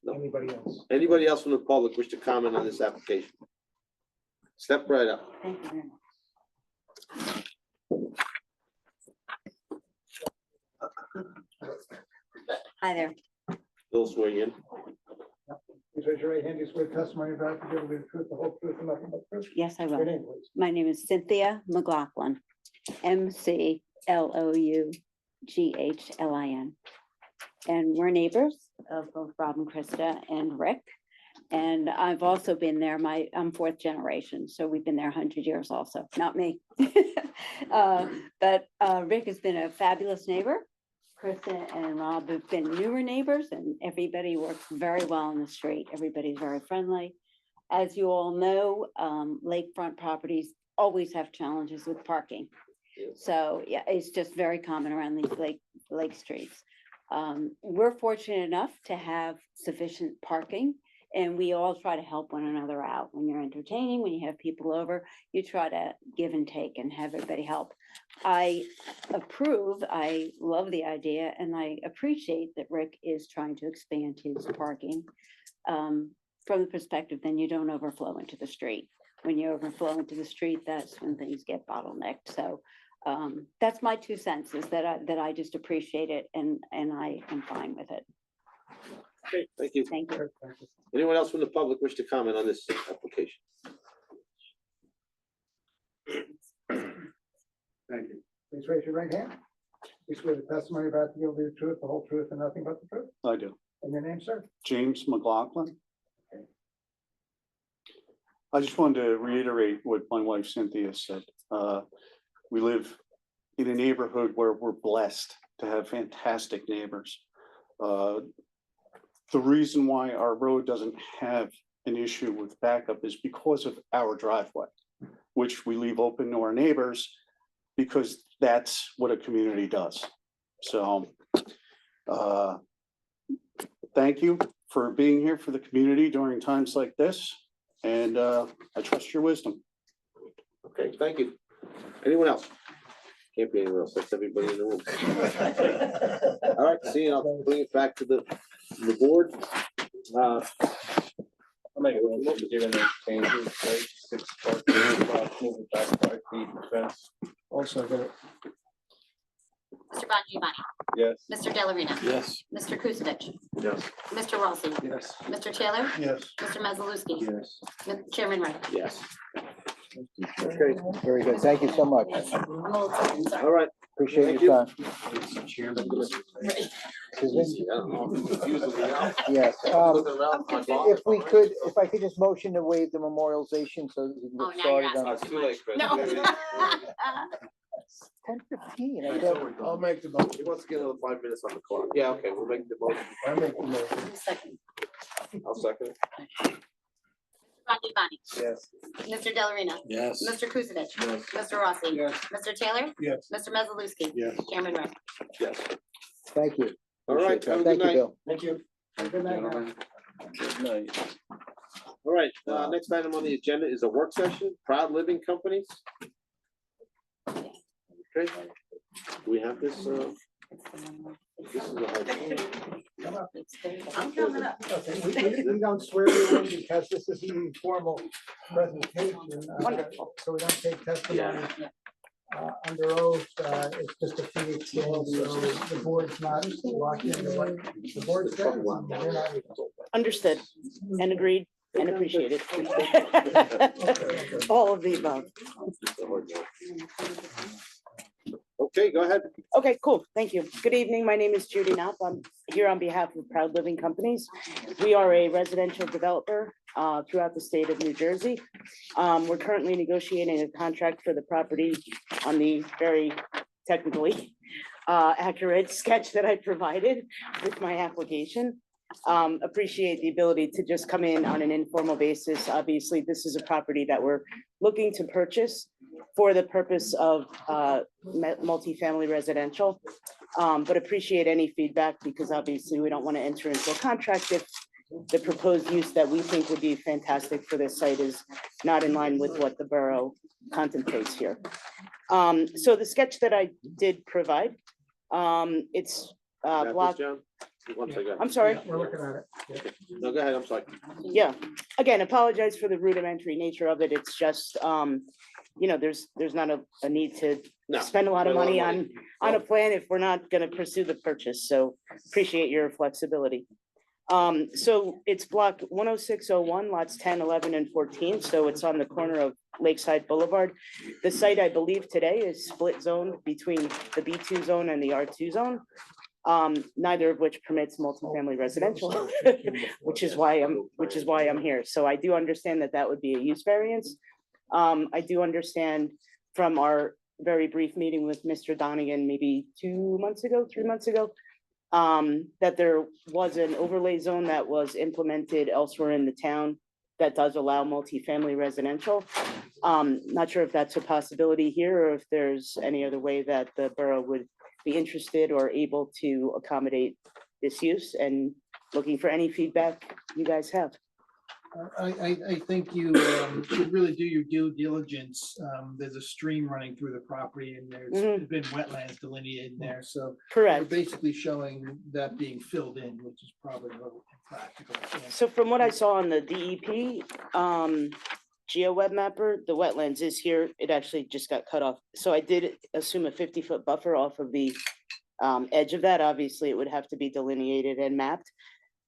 No. Anybody else? Anybody else from the public wish to comment on this application? Step right up. Thank you very much. Hi there. Bill swear you in. Please raise your right hand, you swear testimony about to give the truth, the whole truth, and nothing but the truth. Yes, I Your will. name, please. My name is Cynthia McLaughlin, McLoughlin. And we're neighbors of both Rob and Krista and Rick. And I've also been there, I'm 4th generation, so we've been there 100 years also, not me. But Rick has been a fabulous neighbor. Krista and Rob have been newer neighbors, and everybody works very well on the street. Everybody's very friendly. As you all know, lakefront properties always have challenges with parking. So, yeah, it's just very common around these lake streets. We're fortunate enough to have sufficient parking And we all try to help one another out. When you're entertaining, when you have people over, you try to give and take and have everybody help. I approve, I love the idea, and I appreciate that Rick is trying to expand his parking. From the perspective, then you don't overflow into the street. When you overflow into the street, that's when things get bottlenecked. So that's my 2 cents, is that I just appreciate it, and I am fine with it. Okay, thank you. Thank you. Anyone else from the public wish to comment on this application? Thank you. Please raise your right hand. You swear the testimony about to give the truth, the whole truth, and nothing but the truth? I do. And your name, sir? James McLaughlin. I just wanted to reiterate what my wife Cynthia said. We live in a neighborhood where we're blessed to have fantastic neighbors. The reason why our road doesn't have an issue with backup is because of our driveway, which we leave open to our neighbors because that's what a community does. So thank you for being here for the community during times like this. And I trust your wisdom. Okay, thank you. Anyone else? Can't be anyone else. That's everybody in the room. All right, see, I'll bring it back to the board. I'll make a motion given the changes, right? 6 parking, moving back 5 feet fence. Also, the Mr. Bongiovanni. Yes. Mr. Dellarina. Yes. Mr. Kusevich. Yes. Mr. Rossi. Yes. Mr. Taylor. Yes. Mr. Mazelewski. Yes. Chairman Wright. Yes. Okay. Very good. Thank you so much. All right. Appreciate Thank your time. Yes, if I could just motion to waive the memorialization so that we can Oh, get now you're started on. asking too much. No. 10:15. I'll make the motion. He wants to get another 5 minutes on the clock. Yeah, okay, we'll make the motion. I make the motion. Second. I'll second. Bongiovanni. Yes. Mr. Dellarina. Yes. Mr. Kusevich. Yes. Mr. Rossi. Yes. Mr. Taylor. Yes. Mr. Mazelewski. Yes. Chairman Wright. Yes. Thank you. All right, Appreciate have a that. good Thank you, night. Bill. Thank you. Good night. Gentlemen. Good night. All right, next item on the agenda is a work session, Proud Living Companies. Okay. Do we have this? This is a hard one. I'm coming up. Okay, we don't swear you in because this is an informal presentation, so we don't take testimony under oath. It's just a free exchange, so the board's not locked into what the board says. We're not- Understood and agreed and appreciated. All of the above. Okay, go ahead. Okay, cool. Thank you. Good evening. My name is Judy Knapp. I'm here on behalf of Proud Living Companies. We are a residential developer throughout the state of New Jersey. We're currently negotiating a contract for the property on the very technically accurate sketch that I provided with my application. Appreciate the ability to just come in on an informal basis. Obviously, this is a property that we're looking to purchase for the purpose of multifamily residential. But appreciate any feedback because obviously we don't want to enter into a contract if the proposed use that we think would be fantastic for this site is not in line with what the borough contemplates here. So the sketch that I did provide, it's Got this, block. John? One second. I'm sorry. Yeah, we're looking at it. No, go ahead, I'm sorry. Yeah, again, apologize for the rudimentary nature of it. It's just, you know, there's not a need to No, spend a lot of spend a money lot of on a plan if we're not gonna pursue the purchase, so appreciate your flexibility. So it's block 10601, lots 10, 11, and 14, so it's on the corner of Lakeside Boulevard. The site, I believe, today is split zone between the B2 zone and the R2 zone. Neither of which permits multifamily residential, which is why I'm here. So I do understand that that would be a use variance. I do understand from our very brief meeting with Mr. Donegan, maybe 3 months ago, that there was an overlay zone that was implemented elsewhere in the town that does allow multifamily residential. Not sure if that's a possibility here or if there's any other way that the borough would be interested or able to accommodate this use, and looking for any feedback you guys have. I think you should really do your due diligence. There's a stream running through the property and there's been wetlands delineated in there, so. Correct. You're basically showing that being filled in, which is probably a little impractical. So from what I saw on the DEP, GeoWeb mapper, the wetlands is here. It actually just got cut off. So I did assume a 50-foot buffer off of the edge of that. Obviously, it would have to be delineated and mapped.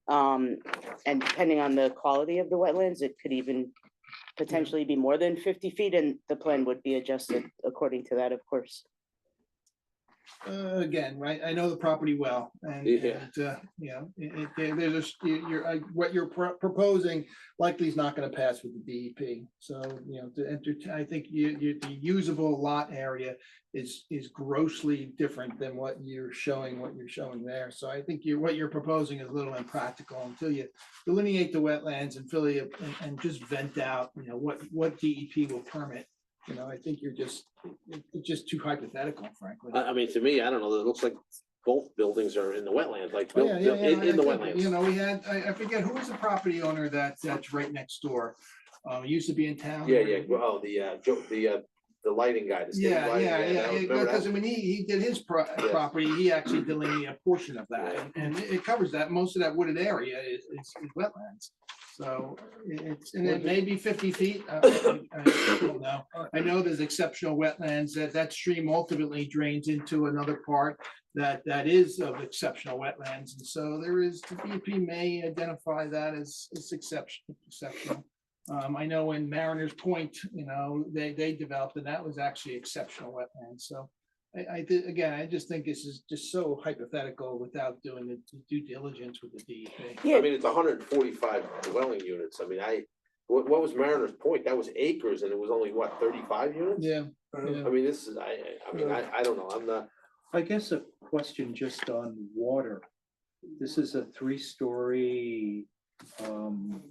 And depending on the quality of the wetlands, it could even potentially be more than 50 feet, and the plan would be adjusted according to that, of course. Again, right, I know the property well, and, there's what you're proposing likely is not gonna pass with the DEP. So, I think the usable lot area is grossly different than what you're showing there. So I think what you're proposing is a little impractical until you delineate the wetlands and fill it and just vent out, what DEP will permit. I think it's just too hypothetical, frankly. I mean, to me, I don't know, it looks like both buildings are in the wetlands, like Oh, built yeah, in the I think, wetlands. We had, I forget, who was the property owner that's right next door? It used to be in town. Yeah, well, the lighting guy. the state lighting guy, remember Because that? when he did his property, he actually delineated a portion of that, and it covers that. Most of that wooded area is wetlands. So and it may be 50 feet. I don't know. I know there's exceptional wetlands that stream ultimately drains into another part that is of exceptional wetlands. And so the DEP may identify that as exceptional. I know in Mariners Point, they developed, and that was actually exceptional wetlands. So I just think this is just so hypothetical without doing the due diligence with the DEP. I mean, it's 145 dwelling units. I mean, what was Mariners Point? That was acres and it was only what, 35 units? Yeah. I mean, this is, I don't know, I'm not. I guess a question just on water. This is a 3-story, I don't,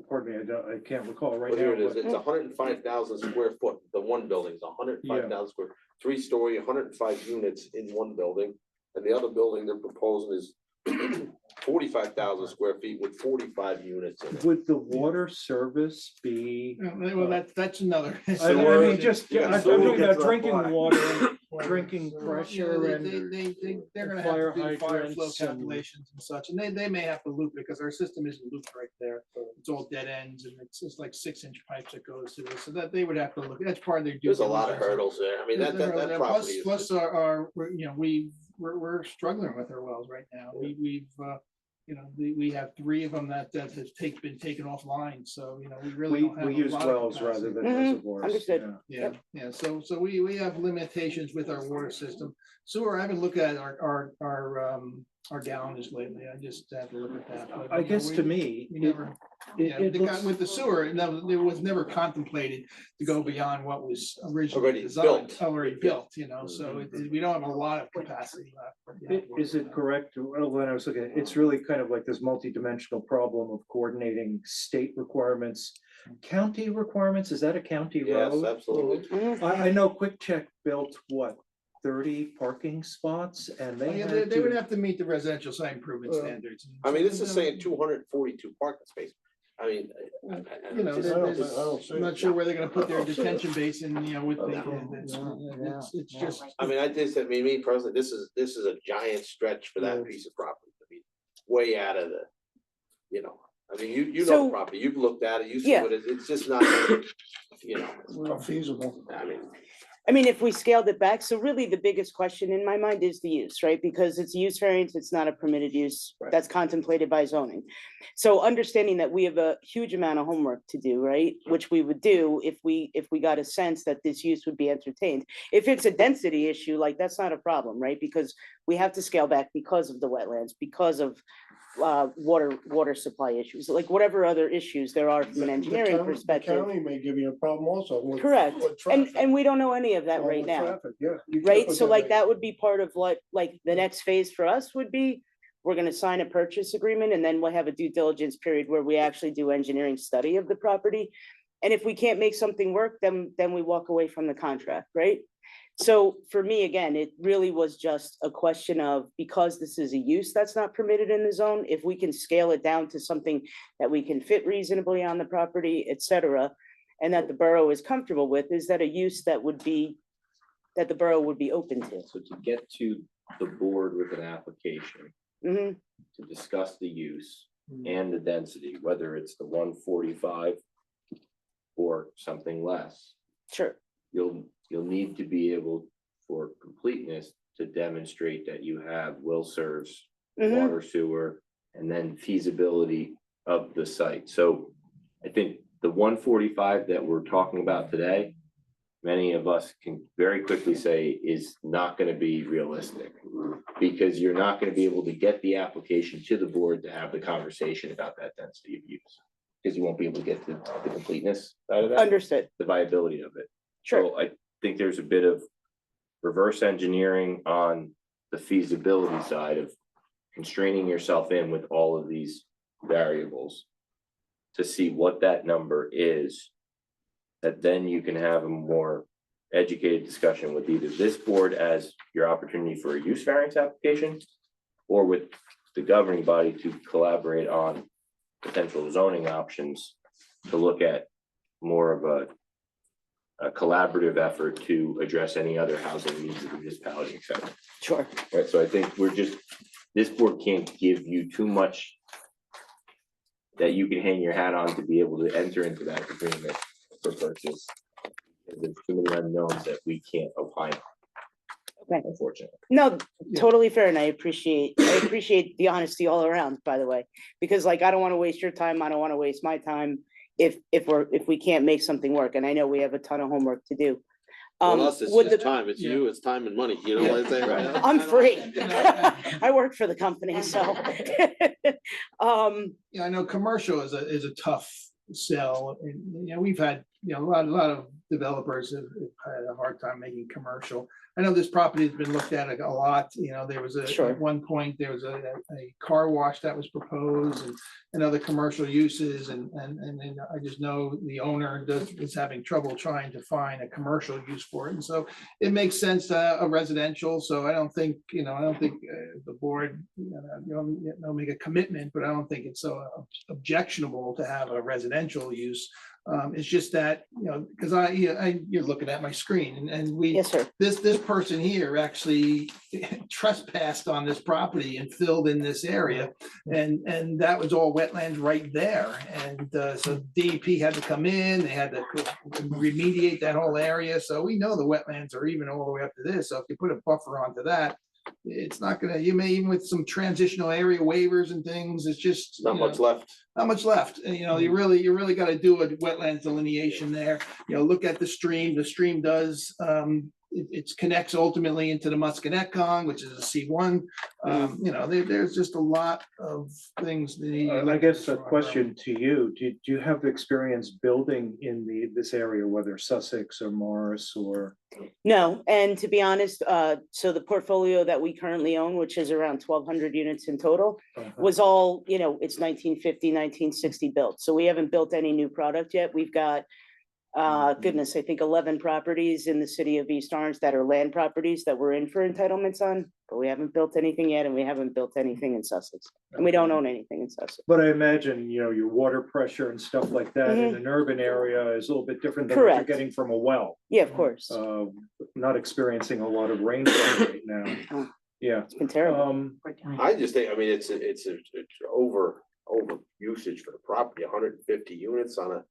pardon me, I can't recall right Well, now. here it is. but- It's 105,000 square foot. The one building is 105,000 square, 3-story, 105 units in one building. And the other building they're proposing is 45,000 square feet with 45 units in it. Would the water service be? Well, that's another. I mean, just, Yeah, I'm so we'll talking get about to drinking apply. water, drinking pressure and. They're gonna fire have to do fire flow hydrants and- calculations and such, and they may have to loop it, because our system isn't looped right there. It's all dead ends, and it's just like 6-inch pipes that goes to this, so that they would have to look, that's part of their. due There's a lot of diligence. hurdles there. I mean, that Plus- property is. Plus we're struggling with our wells right now. We have 3 of them that have been taken offline, so, we really don't have. We a use lot of wells rather capacity. than reservoirs. Understood. yeah. Yeah, so we have limitations with our water system. Sewer, I haven't looked at our gallonage lately. I just have to look at that. But, I guess to me, with the sewer, it was never contemplated to go beyond what was originally Already designed, built. already built, so we don't have a lot of capacity left. Is it correct, well, when I was looking, it's really kind of like this multidimensional problem of coordinating state requirements, county requirements, is that a county road? Yes, absolutely. I know Quick Check built what, 30 parking spots, and they had They would to. have to meet the residential site improvement standards. I mean, this is saying 242 parking spaces. I mean. I'm not sure where they're gonna put their detention basin, with it's just. I mean, me personally, this is a giant stretch for that piece of property to be way out of the, I mean, you know So- the property, you've looked at it, you see Yeah. what it's just not, Not feasible. I mean, if we scaled it back, so really the biggest question in my mind is the use, right? Because it's a use variance, it's not a permitted use that's contemplated by zoning. So understanding that we have a huge amount of homework to do, right? Which we would do if we got a sense that this use would be entertained. If it's a density issue, like that's not a problem, right? Because we have to scale back because of the wetlands, because of water supply issues, like whatever other issues there are from an engineering perspective. County may give you a problem also. Correct, and we don't know any of that right now. Right, so like that would be part of what, like the next phase for us would be, we're gonna sign a purchase agreement and then we'll have a due diligence period where we actually do engineering study of the property. And if we can't make something work, then we walk away from the contract, right? So for me, again, it really was just a question of, because this is a use that's not permitted in the zone, if we can scale it down to something that we can fit reasonably on the property, et cetera, and that the borough is comfortable with, is that a use that the borough would be open to? So to get to the board with an application Mhm. to discuss the use and the density, whether it's the 145 or something less. Sure. You'll need to be able, for completeness, to demonstrate that you have will serves, Mhm. water, sewer, and then feasibility of the site. So I think the 145 that we're talking about today, many of us can very quickly say is not gonna be realistic. Because you're not gonna be able to get the application to the board to have the conversation about that density of use. Because you won't be able to get to the completeness side of that. Understood. The viability of it. Sure. So I think there's a bit of reverse engineering on the feasibility side of constraining yourself in with all of these variables to see what that number is, that then you can have a more educated discussion with either this board as your opportunity for a use variance application, or with the governing body to collaborate on potential zoning options to look at more of a collaborative effort to address any other housing needs of the municipality, et cetera. Sure. Right, so I think this board can't give you too much that you can hang your hat on to be able to enter into that agreement for purchase. There's too many unknowns that we can't opine on. Okay. Unfortunately. No, totally fair, and I appreciate the honesty all around, by the way, because like, I don't want to waste your time, I don't want to waste my time if we can't make something work, and I know we have a ton of homework to do. Well, us, it's would just the- time, it's you, it's time and money, you know what I'm saying? Right? I'm free. I work for the company, so. Yeah, I know commercial is a tough sell, and, you know, we've had, you know, a lot of developers have had a hard time making commercial. I know this property has been looked at a lot, you know, there was Sure. at one point, there was a car wash that was proposed and other commercial uses, and then I just know the owner is having trouble trying to find a commercial use for it, and so it makes sense, a residential, so I don't think the board, make a commitment, but I don't think it's so objectionable to have a residential use. It's just that, you know, because you're looking at my screen, and we, Yes, sir. this person here actually trespassed on this property and filled in this area, and that was all wetlands right there, and so DEP had to come in, they had to remediate that whole area, so we know the wetlands are even all the way up to this, so if you put a buffer onto that, it's not gonna, you may, even with some transitional area waivers and things, it's just. Not much left. Not much left, and, you know, you really gotta do a wetlands delineation there, you know, look at the stream does, it connects ultimately into the Musconetcong, which is a C1. You know, there's just a lot of things. I guess a question to you, do you have experience building in this area, whether Sussex or Morris or? No, and to be honest, so the portfolio that we currently own, which is around 1,200 units in total, was all, you know, it's 1950, 1960 built. So we haven't built any new product yet. We've got, goodness, I think 11 properties in the city of East Orange that are land properties that we're in for entitlements on, but we haven't built anything yet, and we haven't built anything in Sussex, and we don't own anything in Sussex. But I imagine, you know, your water pressure and stuff like that in an urban area is a little bit different than what you're Correct. getting from a well. Yeah, of course. Not experiencing a lot of rainfall right now. Yeah. It's been terrible. I just think, I mean, it's over usage for the property, 150 units on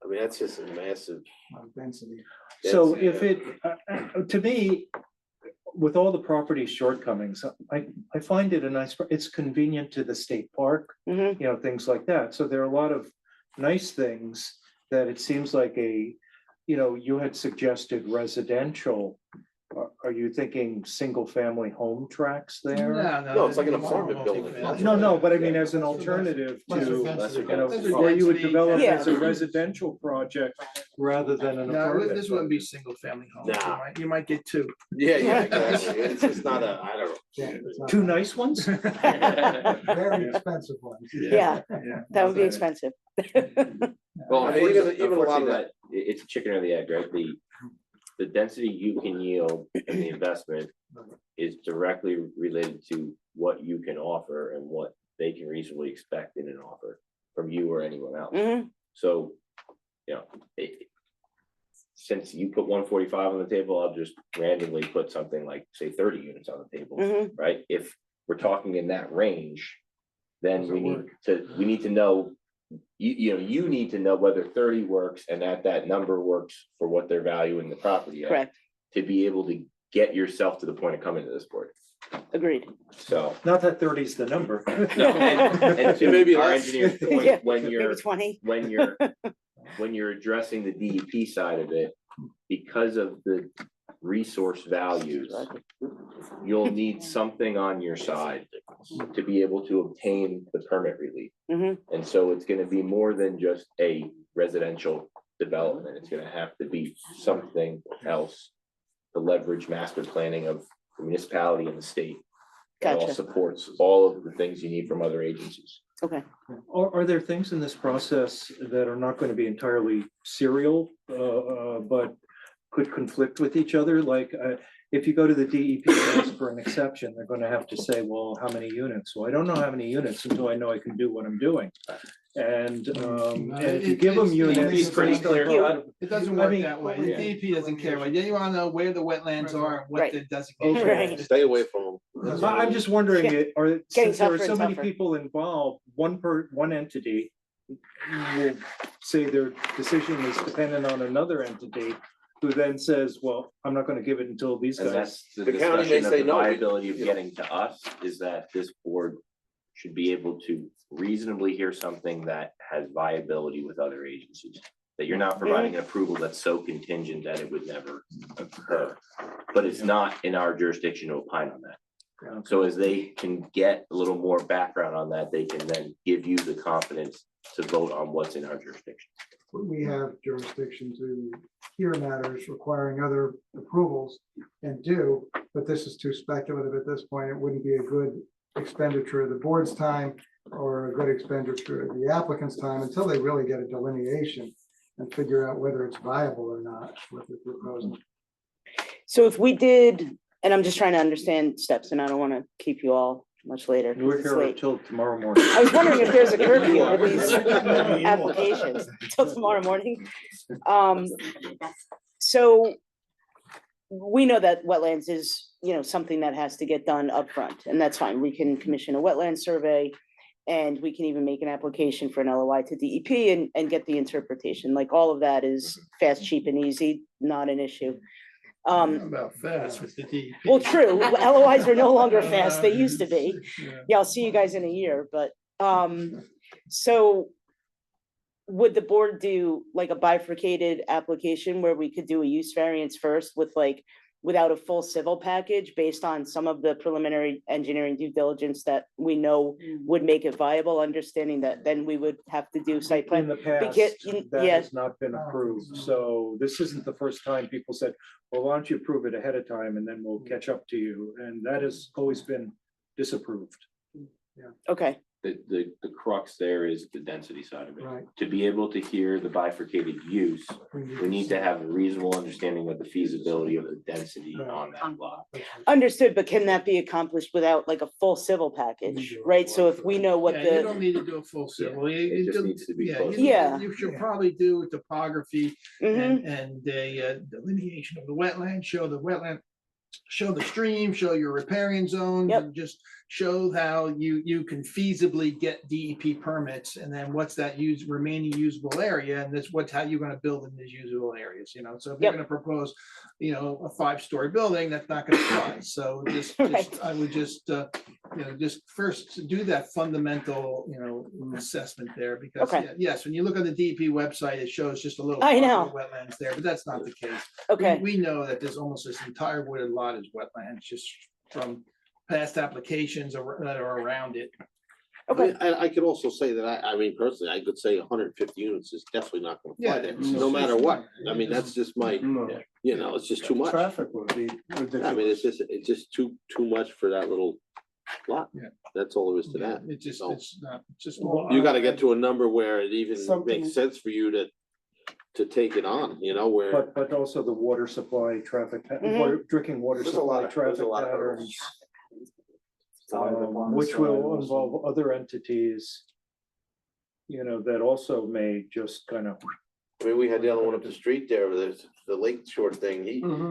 I mean, that's just a massive. Density. So if it, to me, with all the property shortcomings, I find it it's convenient to the state park, you know, things like that. So there are a lot of nice things that it seems like you know, you had suggested residential. Are are you thinking single-family home tracks there? No, it's like an apartment building. No, but I mean, as an alternative to, you know, where you would develop as a residential project rather than an No, apartment. this wouldn't be single family home. Nah. You might get two. Yeah, exactly. It's just not a, I don't know. Two nice ones? Very expensive ones. Yeah, that would be expensive. Well, I mean, even a lot unfortunately, of that, it's a chicken or the egg, right? The density you can yield in the investment is directly related to what you can offer and what they can reasonably expect in an offer from you or anyone else. Mhm. So, you know, since you put 145 on the table, I'll just randomly put something like, say, 30 units on the table, Mhm. right? If we're talking in that range, then we need to know, you need to know whether 30 works and that number works for what they're valuing the property at. Correct. To be able to get yourself to the point of coming to this board. Agreed. So. Not that 30 is the number. No, and to Maybe our less. engineer's point, Yeah, when maybe you're 20. when you're addressing the DEP side of it, because of the resource values, you'll need something on your side to be able to obtain the permit relief. Mhm. And so it's gonna be more than just a residential development. It's gonna have to be something else to leverage master planning of the municipality and the state. That all Gotcha. supports all of the things you need from other agencies. Okay. Are there things in this process that are not going to be entirely serial, but could conflict with each other? Like, if you go to the DEP and ask for an exception, they're going to have to say, well, how many units? Well, I don't know how many units until I know I can do what I'm doing. And if you give them units. It's pretty clear cut. It doesn't I work mean, that way. The yeah. DEP doesn't care. Well, you wanna know where the wetlands are, and what Right. the designation Right. is. Stay away from them. I'm just wondering, Yeah. since there tougher are and so many tougher. people involved, one entity will say their decision is dependent on another entity, who then says, well, I'm not gonna give it until these And guys. that's the The county may discussion of say the no, we- viability of you know. getting to us, is that this board should be able to reasonably hear something that has viability with other agencies. That you're not providing an approval that's so contingent that it would never occur. But it's not in our jurisdiction to opine on that. So as they can get a little more background on that, they can then give you the confidence to vote on what's in our jurisdiction. We have jurisdiction to hear matters requiring other approvals and do, but this is too speculative at this point. It wouldn't be a good expenditure of the board's time or a good expenditure of the applicant's time until they really get a delineation and figure out whether it's viable or not, what they're proposing. So if we did, and I'm just trying to understand steps, and I don't want to keep you all much later. 'cause We're it's here late. until tomorrow morning. I was wondering if there's a curfew for these applications till tomorrow morning. So we know that wetlands is, something that has to get done upfront, and that's fine. We can commission a wetland survey. And we can even make an application for an LOI to DEP and get the interpretation. Like all of that is fast, cheap and easy, not an issue. About fast with the DEP. Well, true, LOIs are no longer fast, they used to be. Yeah, I'll see you guys in a year, but, so would the board do like a bifurcated application where we could do a use variance first with like, without a full civil package based on some of the preliminary engineering due diligence that we know would make it viable, understanding that then we would have to do site plan? In the past, that Yeah, has not been approved, so this isn't the first time people said, well, why don't you approve it ahead of time and then we'll catch up to you, and that has always been disapproved. okay, The crux there is the density side of it. Right. To be able to hear the bifurcated use, we need to have a reasonable understanding of the feasibility of the density on that lot. understood, but can that be accomplished without like a full civil package, right? So if we know what Yeah, you don't the, need to do a full civil. It just needs to be Yeah, close. Yeah. You should probably do topography Mhm. and a delineation of the wetland, show the wetland, show the stream, show your riparian zones, Yep. and just show how you can feasibly get DEP permits, and then what's that remaining usable area, and that's how you're gonna build in these usable areas, so if you're Yep. gonna propose, a 5-story building, that's not gonna fly, so I would just first do that fundamental, assessment there, because, Okay. yes, when you look on the DEP website, it shows just a little. I pocket know. of wetlands there, but that's not the case. okay, We know that there's almost this entire wooded lot lot is wetlands, just from past applications that are around it. I could also say that I mean, personally, I could say 150 units is definitely not gonna Yeah, fly there, it's no just- matter what. I mean, that's just my, you know, it's just too much. Traffic would be I mean, ridiculous. it's just too much for that little lot. Yeah. That's all there is to Yeah, that. It just, So- it's not, just. You gotta get to a number where it even Something- makes sense for you to take it on, you know, where. But also the water supply, traffic, Mhm. drinking water There's a lot supply, of- there's a traffic lot of hurdles. patterns. On the Which side will also. involve other entities. You know, that also may just kind of. I mean, we had the other one up the street there, where there's the Lake Shore thing,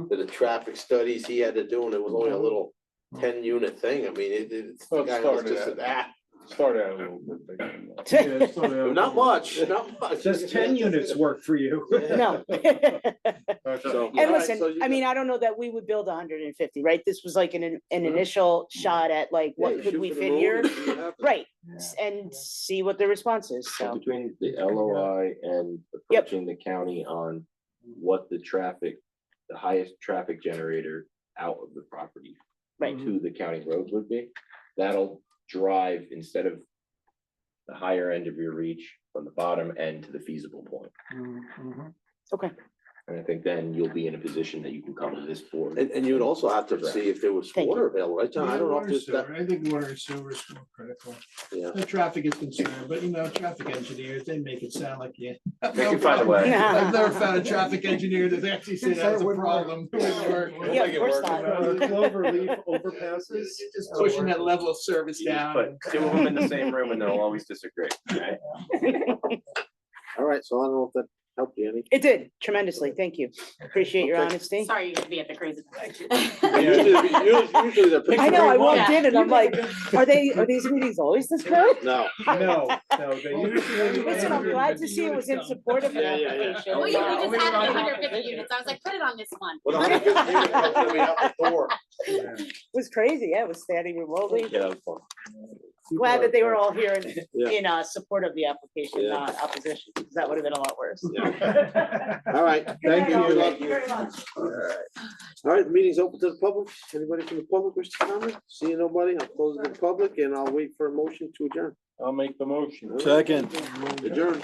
the traffic studies he had to do, and it was only a little 10-unit thing, I mean, it's. the Well, it guy was started just at- that. Started out a little bit bigger. Not much, not much. Does 10 units work for you? No. So, And alright, listen, so you I mean, got- I don't know that we would build 150, right? This was like an initial shot at like, Yeah, what you could shoot we for the fit moon here? and see what happens. Right, and see what the response is, so. Between the LOI and approaching the county on what the traffic, the highest traffic generator out of the property. Right. To the county roads would be, that'll drive instead of the higher end of your reach from the bottom end to the feasible point. Okay. And I think then you'll be in a position that you can come to this board. And you would also have to see if there was Thank you. water available, right, John? I don't know if Water there's that, sewer, I think water and sewer is more critical. yeah. The traffic is concerned, but you know, traffic engineers, they make it sound like you. They can find a way. I've never found a traffic engineer that actually said that's a problem. Yeah, of course not. Cloverleaf overpasses. Just pushing that level of service down. Put two of them in the same room and they'll always disagree, right? All right, so I don't know if that helped you any. It did tremendously, thank you. Appreciate your Okay. honesty. Sorry, you should be at the crazy. Usually they're. I know, I walked Yeah. in and I'm like, are these meetings always this crowded? No. No, they usually. Listen, I'm glad to see it was in support of an Yeah, yeah, yeah. application. Well, yeah, we we just were added on- 150 units. I was like, put it on this one. With 150 units, hopefully we have the door. It was crazy, yeah, it was standing remotely. Yeah, that was fun. Glad that they were all here Yeah. in support of the application, Yeah. not opposition, because that would have been a lot worse. All right, thank you. Thank you very much. All right, the meeting's open to the public. Anybody from the public wish to comment? Seeing nobody, I'll close the public and I'll wait for a motion to adjourn. I'll make the motion. Second. Adjourn.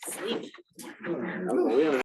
Sleep. I don't know, we haven't